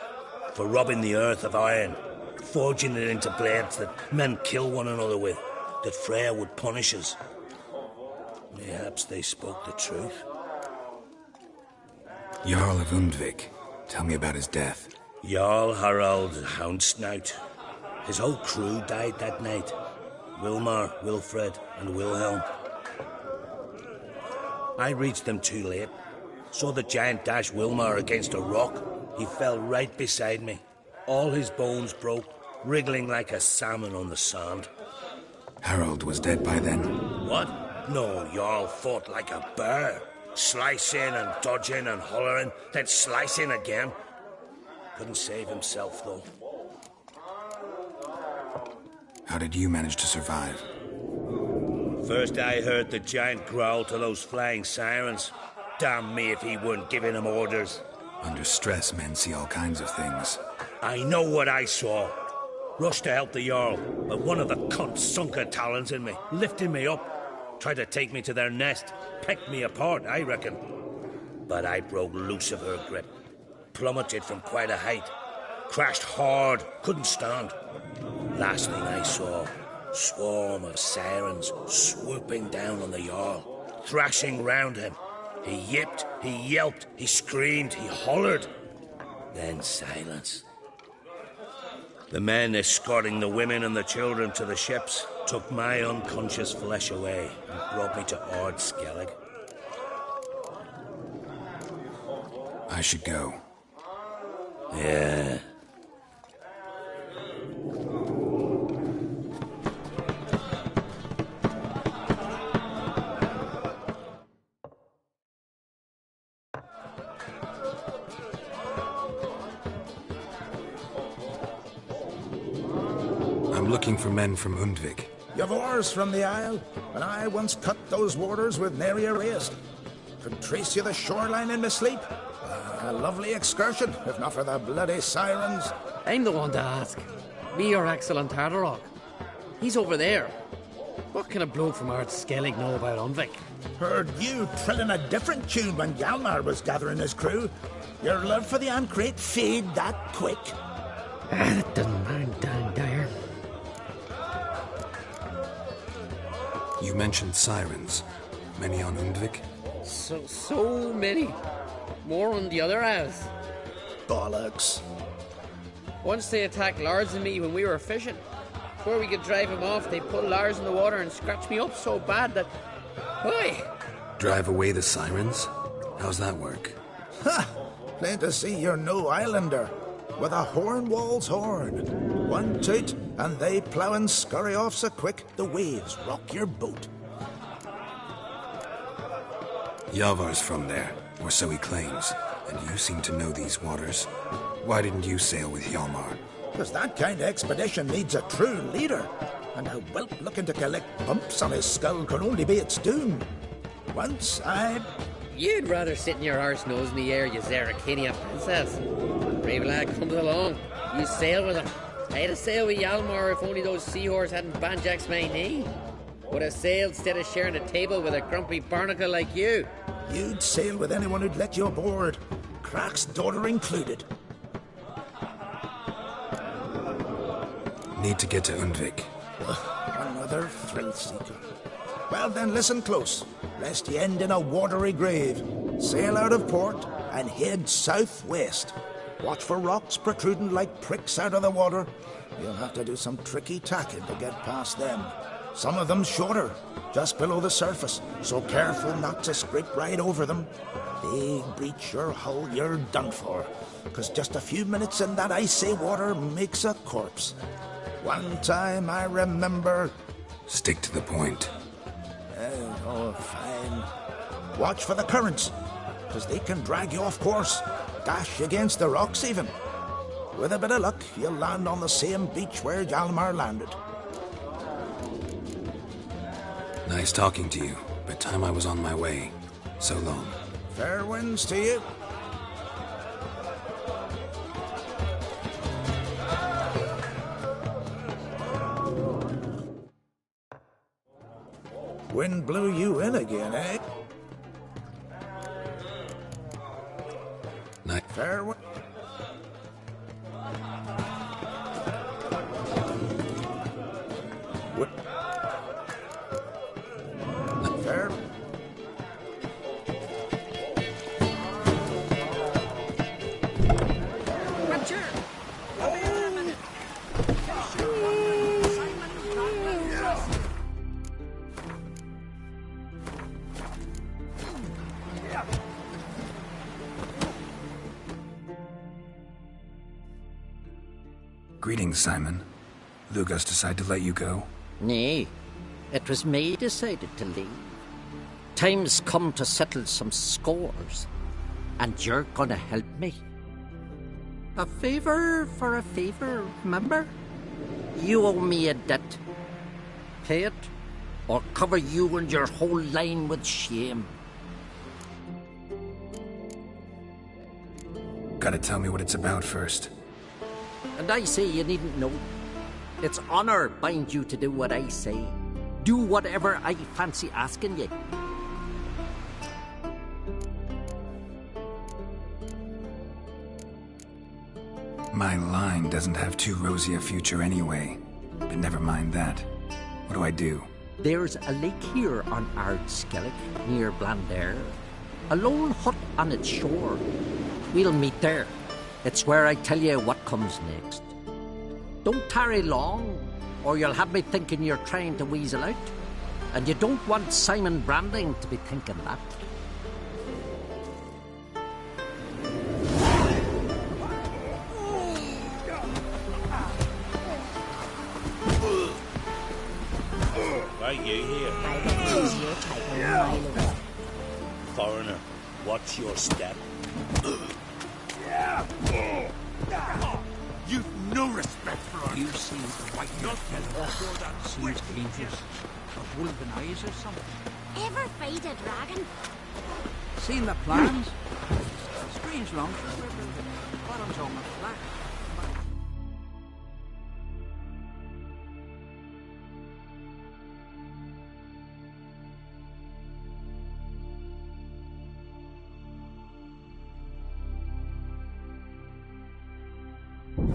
For robbing the earth of iron. Forging it into blades that men kill one another with. That Freya would punish us. Mayhaps they spoke the truth. Jarl of Undvik. Tell me about his death. Jarl Harald Houndsnout. His whole crew died that night. Wilmar, Wilfred, and Wilhelm. I reached them too late. Saw the giant dash Wilmar against a rock. He fell right beside me. All his bones broke, wriggling like a salmon on the sand. Harold was dead by then? What? No, Jarl fought like a bear. Slicing and dodging and hollering, then slicing again. Couldn't save himself, though. How did you manage to survive? First I heard the giant growl to those flying sirens. Damn me if he weren't giving them orders. Under stress, men see all kinds of things. I know what I saw. Rushed to help the Jarl, but one of the cunts sunk her talons in me, lifting me up. Tried to take me to their nest, pecked me apart, I reckon. But I broke loose of her grip. Plummeted from quite a height. Crashed hard, couldn't stand. Last thing I saw, swarm of sirens swooping down on the Jarl, thrashing round him. He yipped, he yelped, he screamed, he hollered. Then silence. The men escorting the women and the children to the ships took my unconscious flesh away and brought me to Ard Skellig. I should go. Yeah. I'm looking for men from Undvik. You've oars from the Isle, and I once cut those waters with nary a waste. Could trace you the shoreline in my sleep. A lovely excursion, if not for the bloody sirens. I'm the one to ask. Me or Axel and Tardarok? He's over there. What can a bloke from Ard Skellig know about Undvik? Heard you trilling a different tune when Hjalmar was gathering his crew. Your love for the Ancrate fade that quick. That doesn't mind down there. You mentioned sirens. Many on Undvik? So many. More on the other isles. Bollocks. Once they attacked Lars and me when we were fishing. Before we could drive him off, they put Lars in the water and scratched me up so bad that... Oi! Drive away the sirens? How's that work? Ha! Plain to see you're no islander. With a horn wall's horn. One toot, and they plough and scurry off so quick the waves rock your boat. Yavar's from there, or so he claims, and you seem to know these waters. Why didn't you sail with Hjalmar? Because that kind of expedition needs a true leader, and a whelp looking to collect bumps on his skull could only be its doom. Once You'd rather sit in your arse nose in the air, you Zeracania princess. Brave lad comes along. You sail with him. I'd have sailed with Hjalmar if only those seahorse hadn't banjaxed my knee. Would have sailed instead of sharing a table with a grumpy barnacle like you. You'd sail with anyone who'd let you aboard. Crack's daughter included. Need to get to Undvik. Another thrill seeker. Well then, listen close, lest ye end in a watery grave. Sail out of port and head southwest. Watch for rocks protruding like pricks out of the water. You'll have to do some tricky tacking to get past them. Some of them shorter, just below the surface, so careful not to scrape right over them. Big breach your hull, you're done for. 'Cause just a few minutes in that icy water makes a corpse. One time I remember... Stick to the point. Oh, fine. Watch for the currents, 'cause they can drag you off course. Dash against the rocks even. With a bit of luck, you'll land on the same beach where Hjalmar landed. Nice talking to you, but time I was on my way. So long. Fair winds to you. Wind blew you in again, eh? Night. Fair wind. Fair. Greetings, Simon. Lugas decided to let you go? Nay, it was me decided to leave. Time's come to settle some scores, and you're gonna help me. A favor for a favor, remember? You owe me a debt. Pay it, or cover you and your whole line with shame. Gotta tell me what it's about first. And I say you needn't know. It's honor binds you to do what I say. Do whatever I fancy asking you. My line doesn't have too rosy a future anyway. But never mind that. What do I do? There's a lake here on Ardskellig, near Blandair. A lone hut on its shore. We'll meet there. It's where I tell you what comes next. Don't tarry long, or you'll have me thinking you're trying to weasel out. And you don't want Simon Branding to be thinking that. Right, you here. Foreigner, watch your step. You've no respect for our... You seem quite not seems dangerous. A wolven eyes or something. Ever fight a dragon? Seen the plans? Strange long. Bottom's almost flat.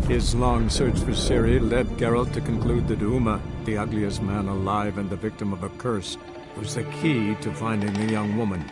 His long search for Ciri led Geralt to conclude that Uma, the ugliest man alive and the victim of a curse, was the key to finding the young woman.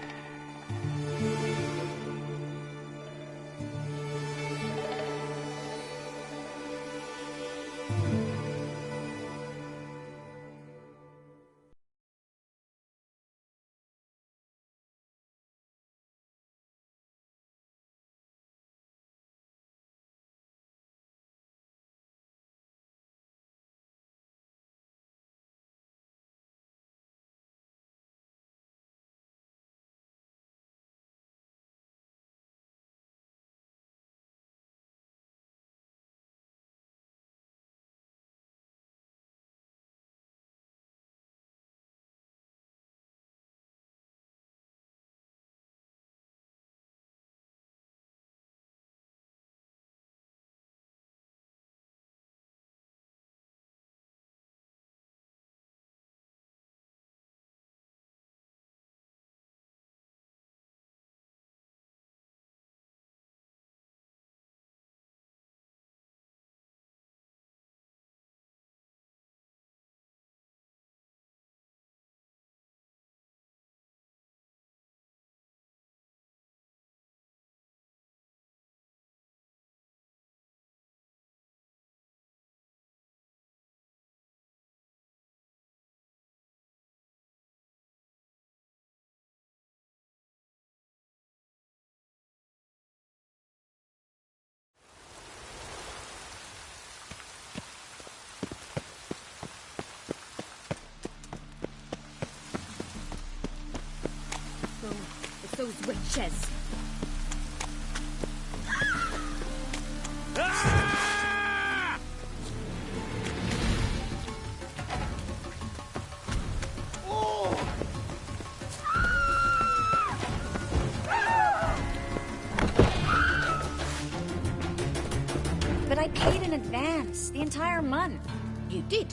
Those witches. But I paid in advance, the entire month. You did,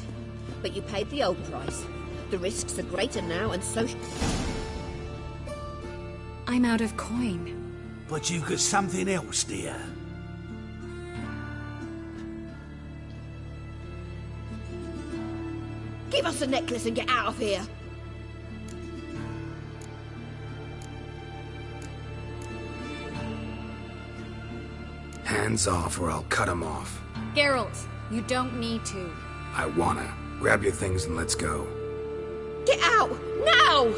but you paid the old price. The risks are greater now, and so... I'm out of coin. But you got something else, dear. Give us the necklace and get out of here. Hands off or I'll cut him off. Geralt, you don't need to. I wanna. Grab your things and let's go. Get out! Now!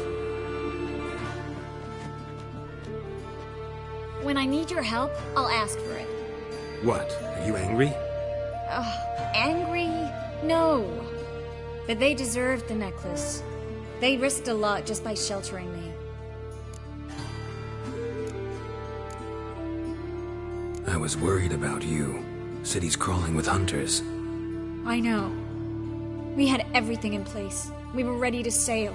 When I need your help, I'll ask for it. What? Are you angry? Angry? No. But they deserved the necklace. They risked a lot just by sheltering me. I was worried about you. City's crawling with hunters. I know. We had everything in place. We were ready to sail.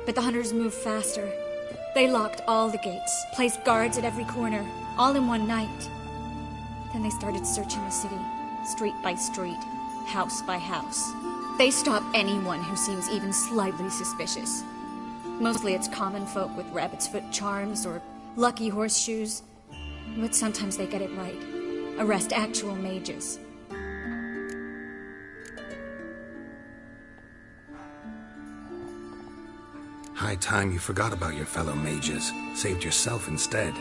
But the hunters moved faster. They locked all the gates, placed guards at every corner, all in one night. Then they started searching the city, street by street, house by house. They stop anyone who seems even slightly suspicious. Mostly it's common folk with rabbit's foot charms or lucky horseshoes. But sometimes they get it right. Arrest actual mages. High time you forgot about your fellow mages. Saved yourself instead.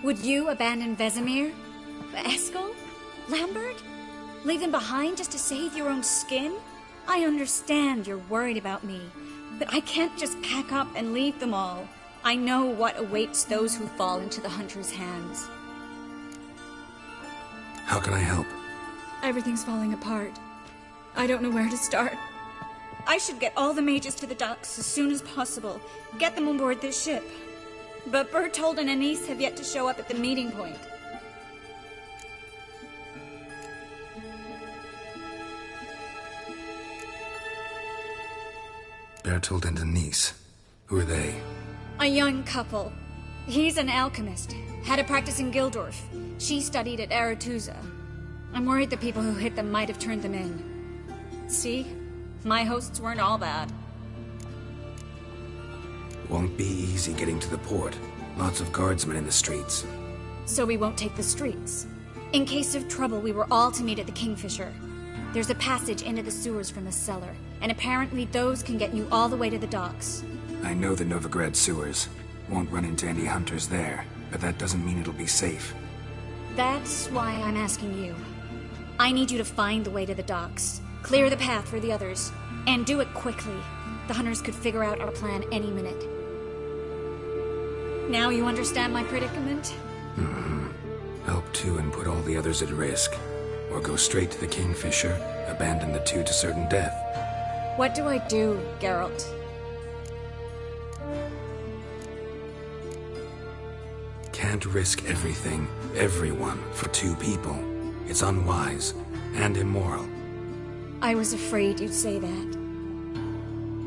Would you abandon Vesemir? Eskel? Lambert? Leave them behind just to save your own skin? I understand you're worried about me, but I can't just pack up and leave them all. I know what awaits those who fall into the hunter's hands. How can I help? Everything's falling apart. I don't know where to start. I should get all the mages to the docks as soon as possible. Get them on board this ship. But Bertold and Anise have yet to show up at the meeting point. Bertold and Anise. Who are they? A young couple. He's an alchemist. Had a practice in Gildorf. She studied at Aretuza. I'm worried the people who hit them might have turned them in. See? My hosts weren't all bad. Won't be easy getting to the port. Lots of guardsmen in the streets. So we won't take the streets. In case of trouble, we were all to meet at the Kingfisher. There's a passage into the sewers from the cellar, and apparently those can get you all the way to the docks. I know the Novigrad sewers. Won't run into any hunters there, but that doesn't mean it'll be safe. That's why I'm asking you. I need you to find the way to the docks, clear the path for the others, and do it quickly. The hunters could figure out our plan any minute. Now you understand my predicament? Mm-hmm. Help two and put all the others at risk. Or go straight to the Kingfisher, abandon the two to certain death. What do I do, Geralt? Can't risk everything, everyone, for two people. It's unwise and immoral. I was afraid you'd say that.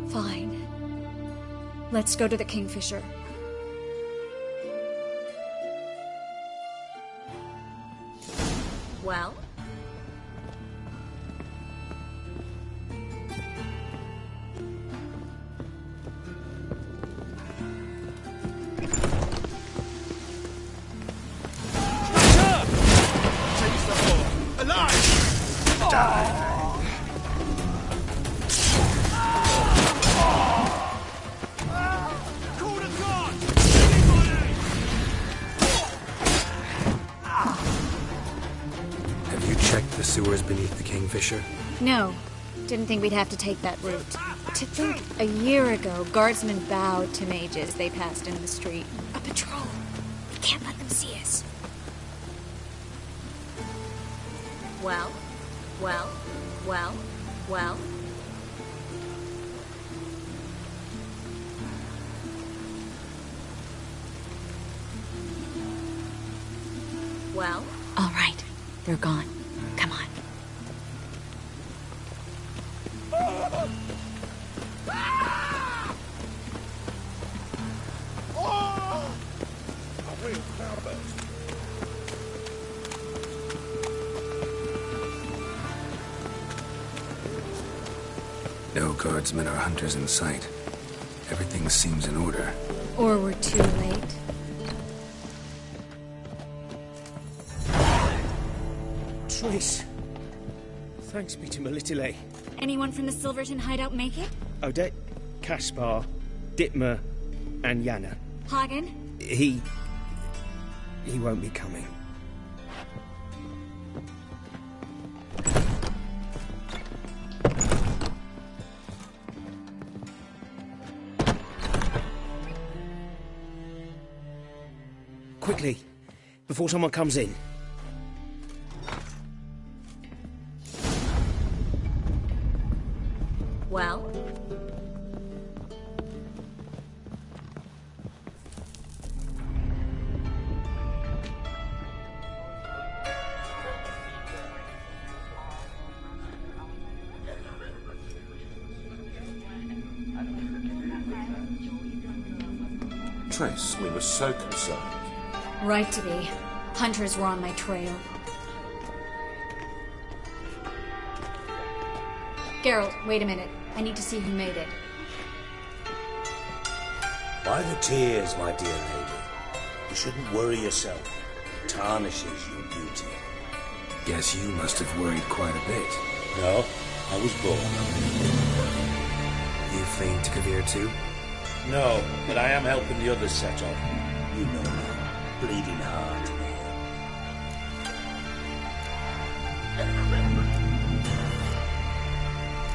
Fine. Let's go to the Kingfisher. Well? Sewers beneath the Kingfisher? No. Didn't think we'd have to take that route. To think, a year ago, guardsmen bowed to mages they passed in the street. A patrol. We can't let them see us. Well? Well? Well? Well? Well? All right. They're gone. Come on. No guardsmen or hunters in sight. Everything seems in order. Or we're too late. Trace. Thanks be to Melitele. Anyone from the Silverton hideout make it? Odette, Caspar, Dittmer, and Yana. Hagen? He won't be coming. Quickly, before someone comes in. Well? Triss, we were so concerned. Right to be. Hunters were on my trail. Geralt, wait a minute. I need to see who made it. By the tears, my dear lady. You shouldn't worry yourself. It tarnishes your beauty. Guess you must have worried quite a bit. No, I was born. You feigned Kavir too? No, but I am helping the others set off. You know me. Bleeding heart.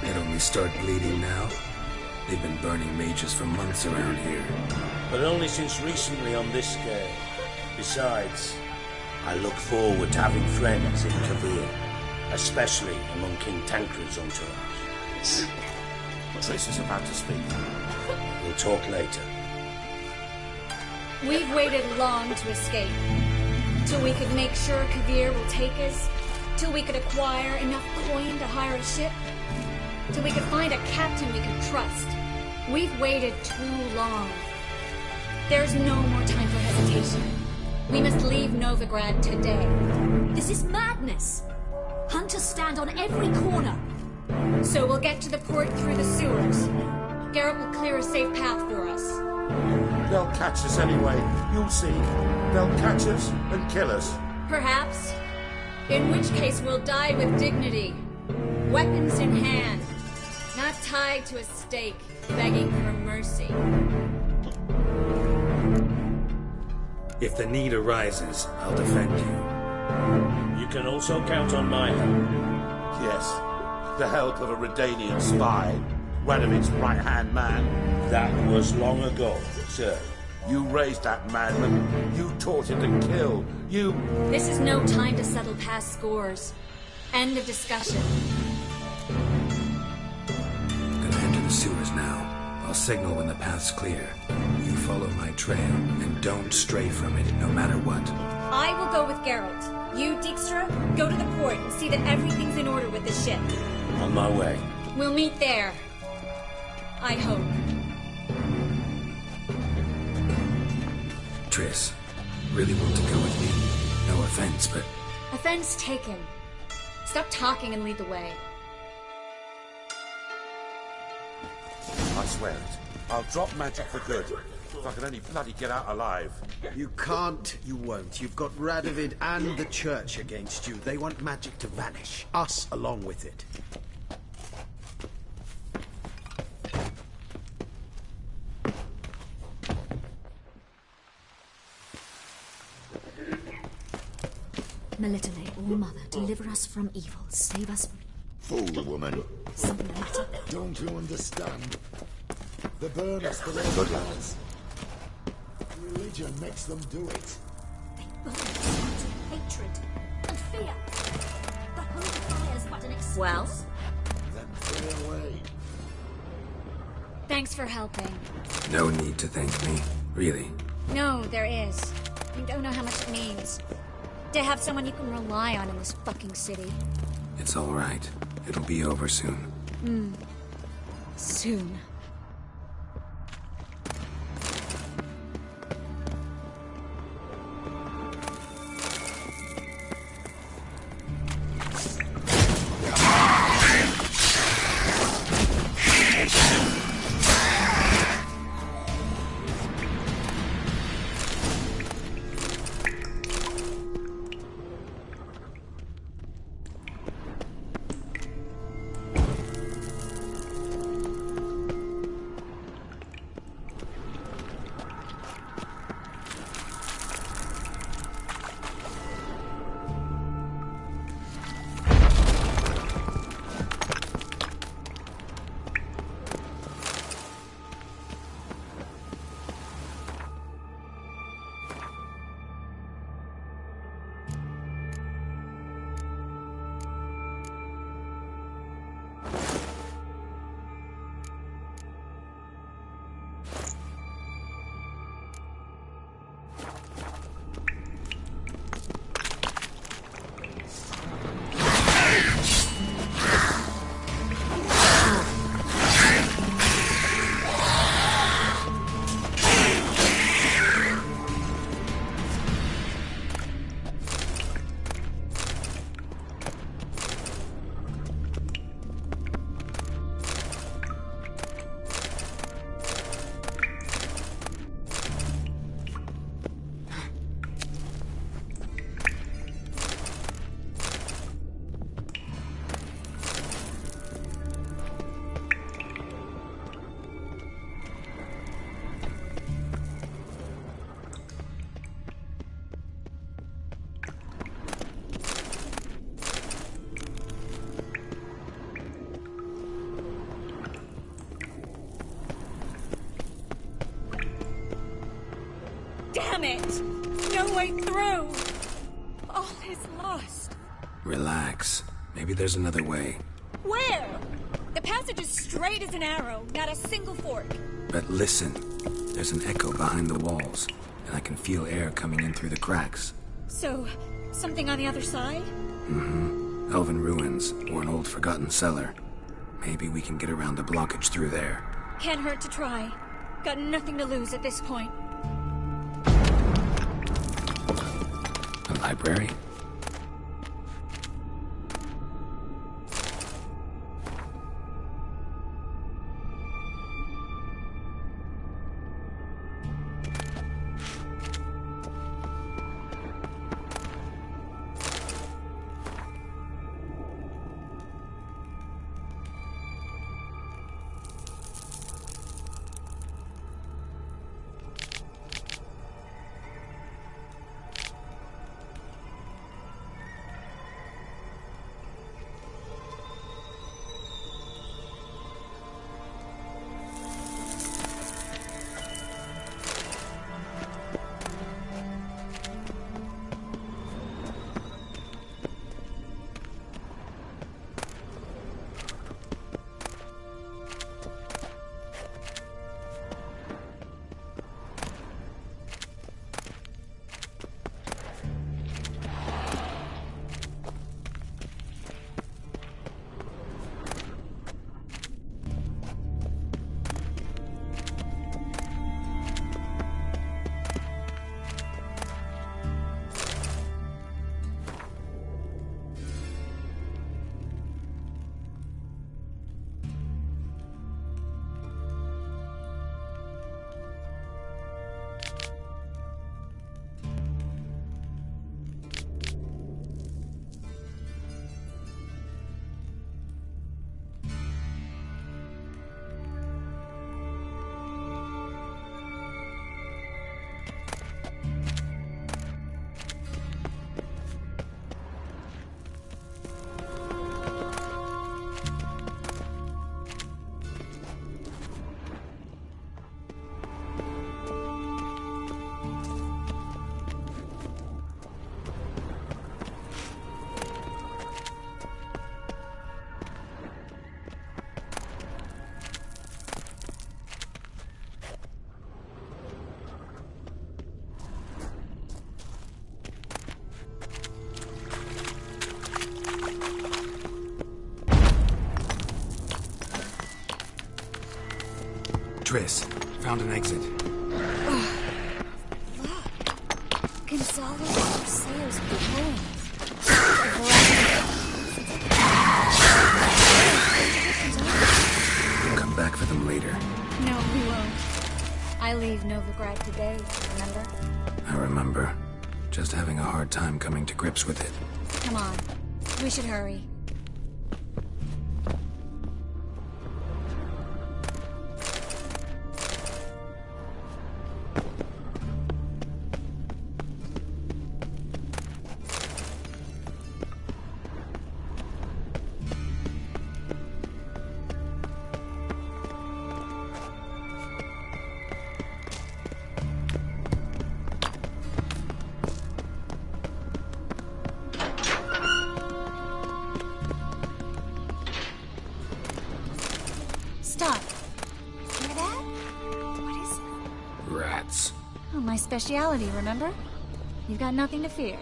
They'd only start bleeding now. They've been burning mages for months around here. But only since recently on this scale. Besides, I look forward to having friends in Kavir, especially among King Tancred's entourage. Triss is about to speak. We'll talk later. We've waited long to escape. Till we could make sure Kavir will take us. Till we could acquire enough coin to hire a ship. Till we could find a captain we could trust. We've waited too long. There's no more time for hesitation. We must leave Novigrad today. This is madness. Hunters stand on every corner. So we'll get to the port through the sewers. Geralt will clear a safe path for us. They'll catch us anyway. You'll see. They'll catch us and kill us. Perhaps. In which case we'll die with dignity. Weapons in hand. Not tied to a stake, begging for mercy. If the need arises, I'll defend you. You can also count on my help. Yes, the help of a Redanian spy, Radovid's right-hand man. That was long ago, sir. You raised that madman. You taught him to kill. You... This is no time to settle past scores. End of discussion. Gonna enter the sewers now. I'll signal when the path's clear. You follow my trail, and don't stray from it, no matter what. I will go with Geralt. You, Dijkstra, go to the port and see that everything's in order with the ship. On my way. We'll meet there. I hope. Triss, really want to go with me? No offense, but... Offense taken. Stop talking and lead the way. I swear it. I'll drop magic for good. If I can only bloody get out alive. You can't, you won't. You've got Radovid and the Church against you. They want magic to vanish. Us along with it. Melitele, All Mother, deliver us from evil. Save us from... Fool woman. Something the matter? Don't you understand? They burn us for their Good luck. gods. Religion makes them do it. They burn us with hatred and fear. The holy fire is but an excuse. Well? Then fly away. Thanks for helping. No need to thank me, really. No, there is. You don't know how much it means. To have someone you can rely on in this fucking city. It's all right. It'll be over soon. Soon. Damn it! No way through! All is lost. Relax. Maybe there's another way. Where? The passage is straight as an arrow, not a single fork. But listen. There's an echo behind the walls, and I can feel air coming in through the cracks. So, something on the other side? Mm-hmm. Elven ruins, or an old forgotten cellar. Maybe we can get around the blockage through there. Can't hurt to try. Got nothing to lose at this point. A library? Triss, found an exit. Gonzalez for sales poems. We'll come back for them later. No, we won't. I leave Novigrad today, remember? I remember. Just having a hard time coming to grips with it. Come on. We should hurry. Stop. Hear that? What is it? Rats. Oh, my speciality, remember? You've got nothing to fear.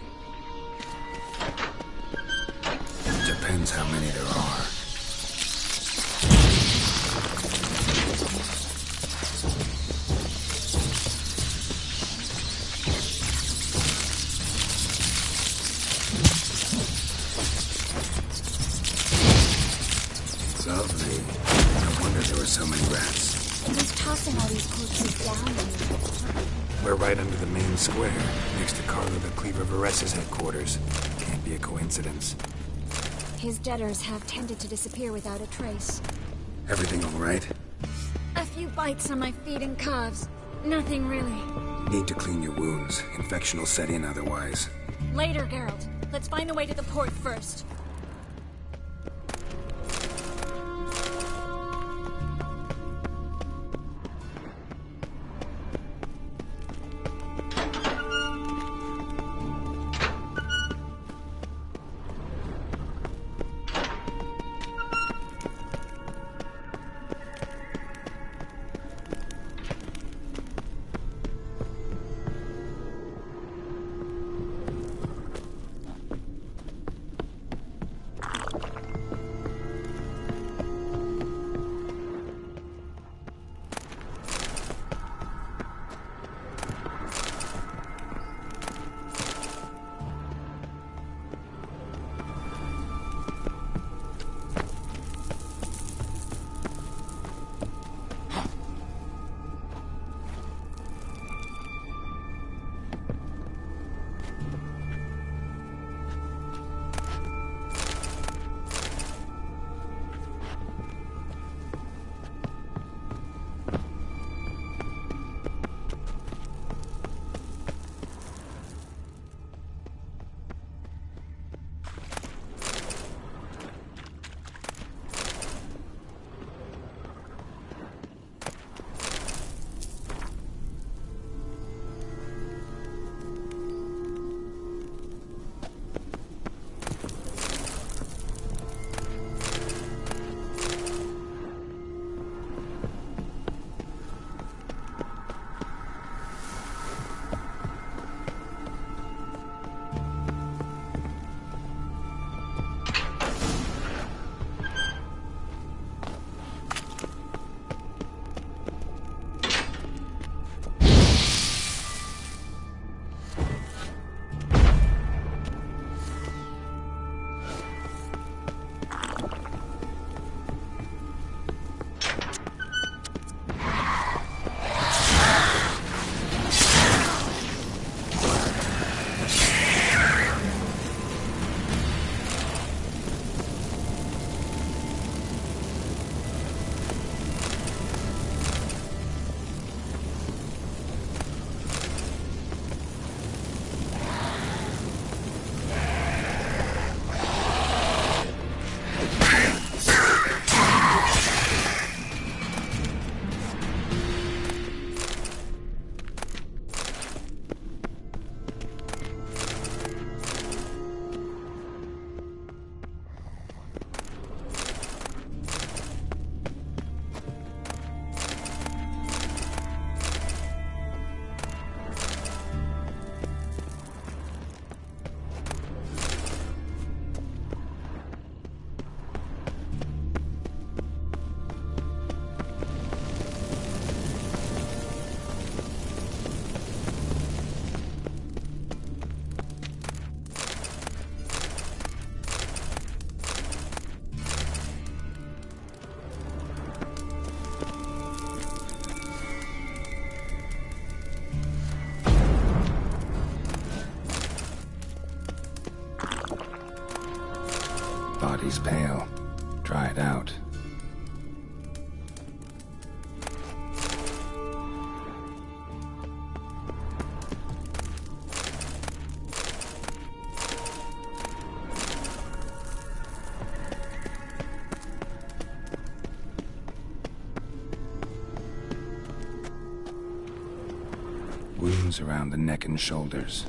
Depends how many there are. Lovely. No wonder there were so many rats. Who's tossing all these corpses down here? We're right under the main square, next to Carlo the Cleaver Varessa's headquarters. Can't be a coincidence. His debtors have tended to disappear without a trace. Everything all right? A few bites on my feet and calves. Nothing really. Need to clean your wounds. Infection will set in otherwise. Later, Geralt. Let's find the way to the port first. Body's pale. Dried out. Wounds around the neck and shoulders.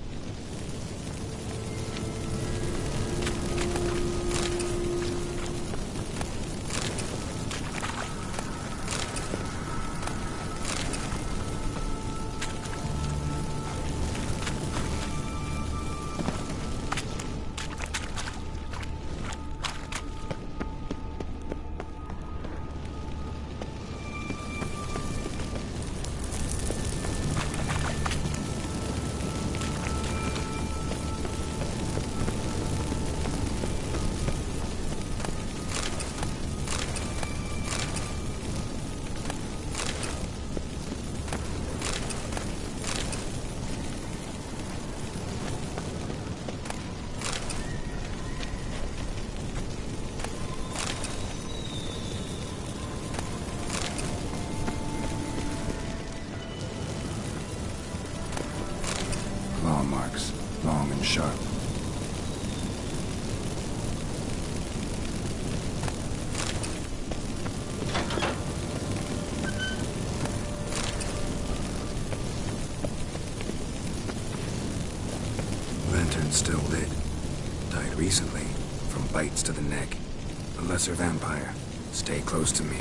Claw marks, long and sharp. Lantern still lit. Died recently, from bites to the neck. A lesser vampire. Stay close to me.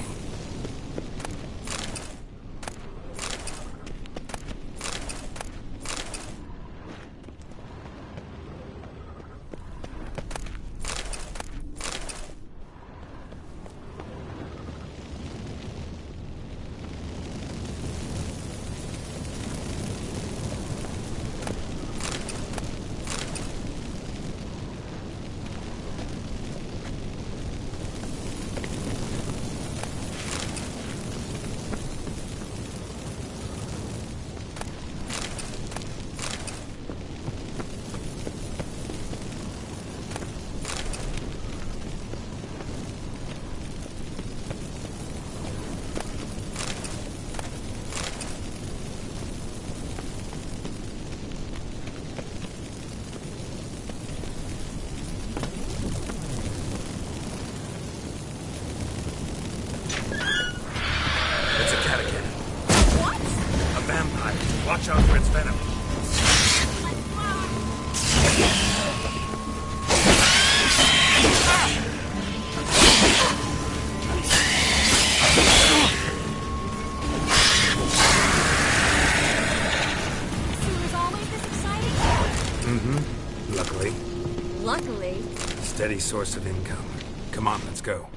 Watch out for its venom. Seems always this exciting? Mm-hmm. Luckily. Luckily. Steady source of income. Come on, let's go.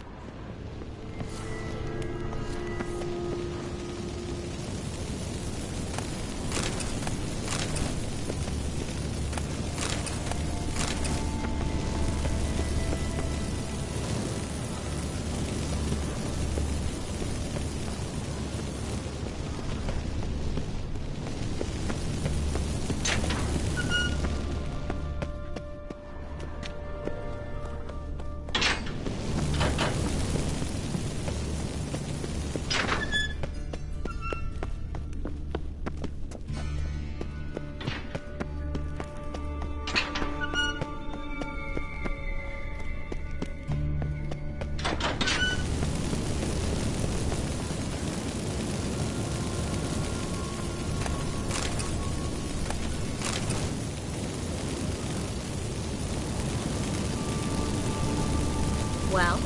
Well?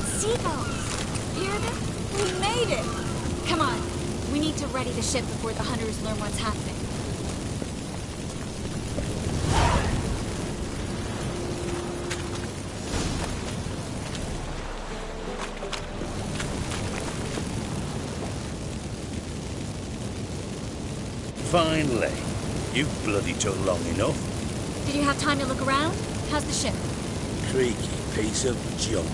Seagulls! Hear them? We made it! Come on. We need to ready the ship before the hunters learn what's happening. Finally. You bloody took long enough. Did you have time to look around? How's the ship? Creaky piece of junk.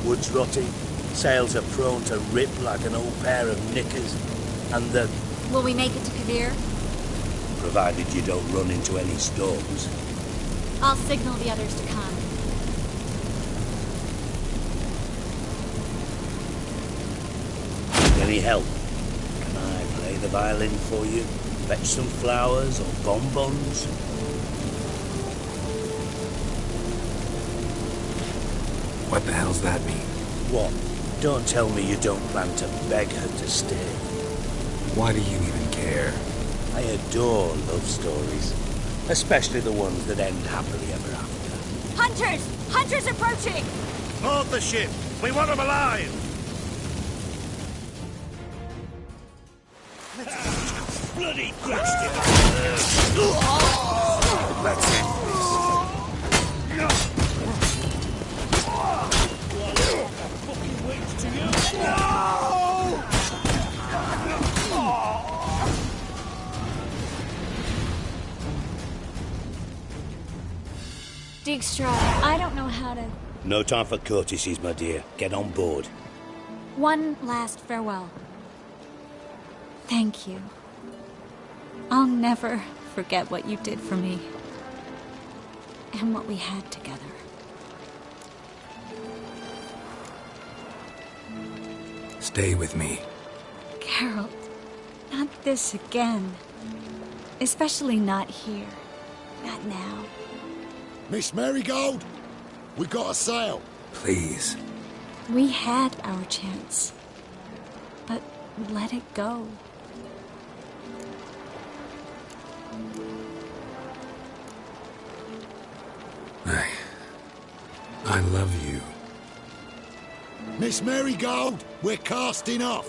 Wood's rotting, sails are prone to rip like an old pair of knickers, and the Will we make it to Kavir? Provided you don't run into any storms. I'll signal the others to come. Need any help? Can I play the violin for you? Fetch some flowers or bonbons? What the hell's that mean? What? Don't tell me you don't plan to beg her to stay. Why do you even care? I adore love stories. Especially the ones that end happily ever after. Hunters! Hunters approaching! Board the ship! We want them alive! Bloody bastard! Let's end this. Fucking wait to you! Dijkstra, I don't know how to... No time for courtesies, my dear. Get on board. One last farewell. Thank you. I'll never forget what you did for me. And what we had together. Stay with me. Geralt, not this again. Especially not here. Not now. Miss Marigold, we got a sail. Please. We had our chance. But let it go. I love you. Miss Marigold, we're casting off.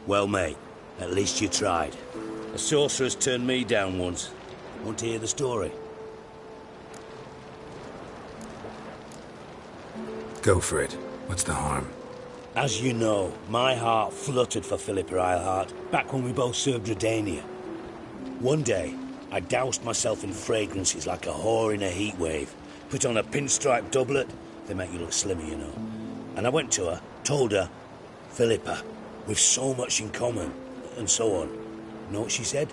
Well, mate, at least you tried. A sorceress turned me down once. Want to hear the story? Go for it. What's the harm? As you know, my heart fluttered for Philippa Eilhart back when we both served Redania. One day, I doused myself in fragrances like a whore in a heat wave. Put on a pinstripe doublet. They make you look slimmer, you know. And I went to her, told her, Philippa, we've so much in common, and so on. Know what she said?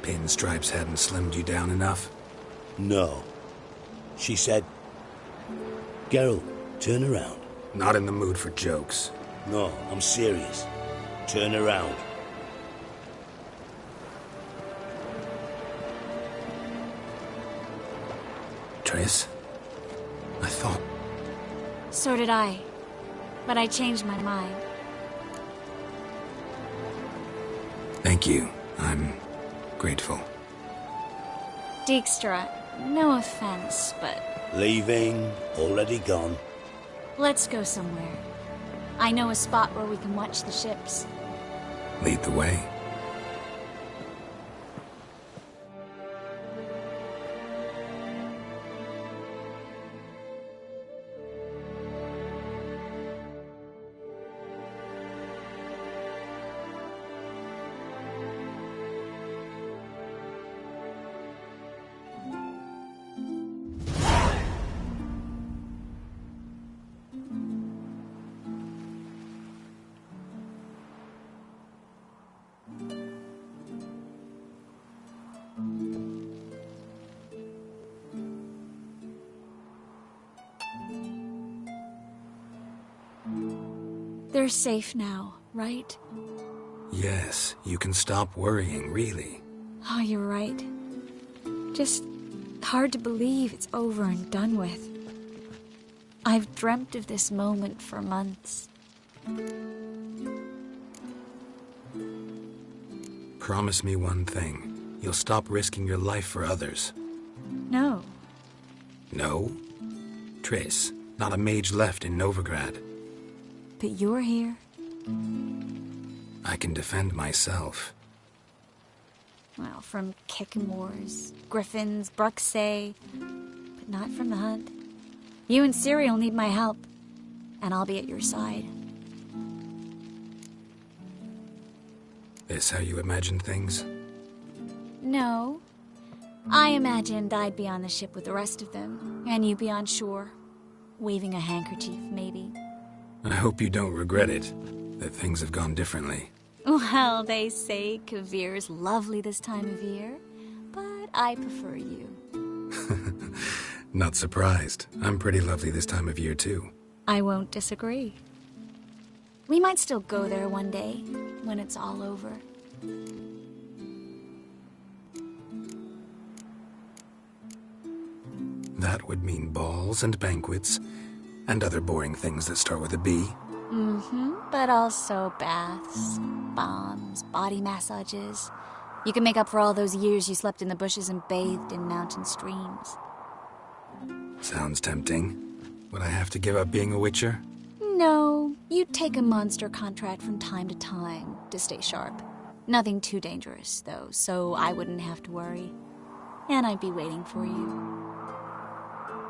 Pinstripes hadn't slimmed you down enough? No. She said, Geralt, turn around. Not in the mood for jokes. No, I'm serious. Turn around. Triss? I thought... So did I. But I changed my mind. Thank you. I'm grateful. Dijkstra, no offense, but... Leaving, already gone. Let's go somewhere. I know a spot where we can watch the ships. Lead the way. They're safe now, right? Yes, you can stop worrying, really. Oh, you're right. Just hard to believe it's over and done with. I've dreamt of this moment for months. Promise me one thing. You'll stop risking your life for others. No. No? Triss, not a mage left in Novigrad. But you're here. I can defend myself. Well, from Kickmores, Griffins, Bruxay, but not from the hunt. You and Ciri will need my help, and I'll be at your side. Is how you imagine things? No. I imagined I'd be on the ship with the rest of them, and you'd be on shore, waving a handkerchief, maybe. I hope you don't regret it, that things have gone differently. Well, they say Kavir's lovely this time of year, but I prefer you. Not surprised. I'm pretty lovely this time of year, too. I won't disagree. We might still go there one day, when it's all over. That would mean balls and banquets, and other boring things that start with a B. But also baths, bombs, body massages. You can make up for all those years you slept in the bushes and bathed in mountain streams. Sounds tempting. Would I have to give up being a witcher? No, you'd take a monster contract from time to time to stay sharp. Nothing too dangerous, though, so I wouldn't have to worry. And I'd be waiting for you.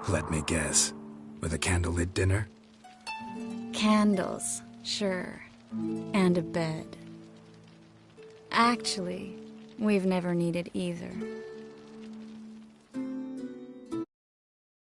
Let me guess. With a candlelit dinner? Candles, sure. And a bed. Actually, we've never needed either.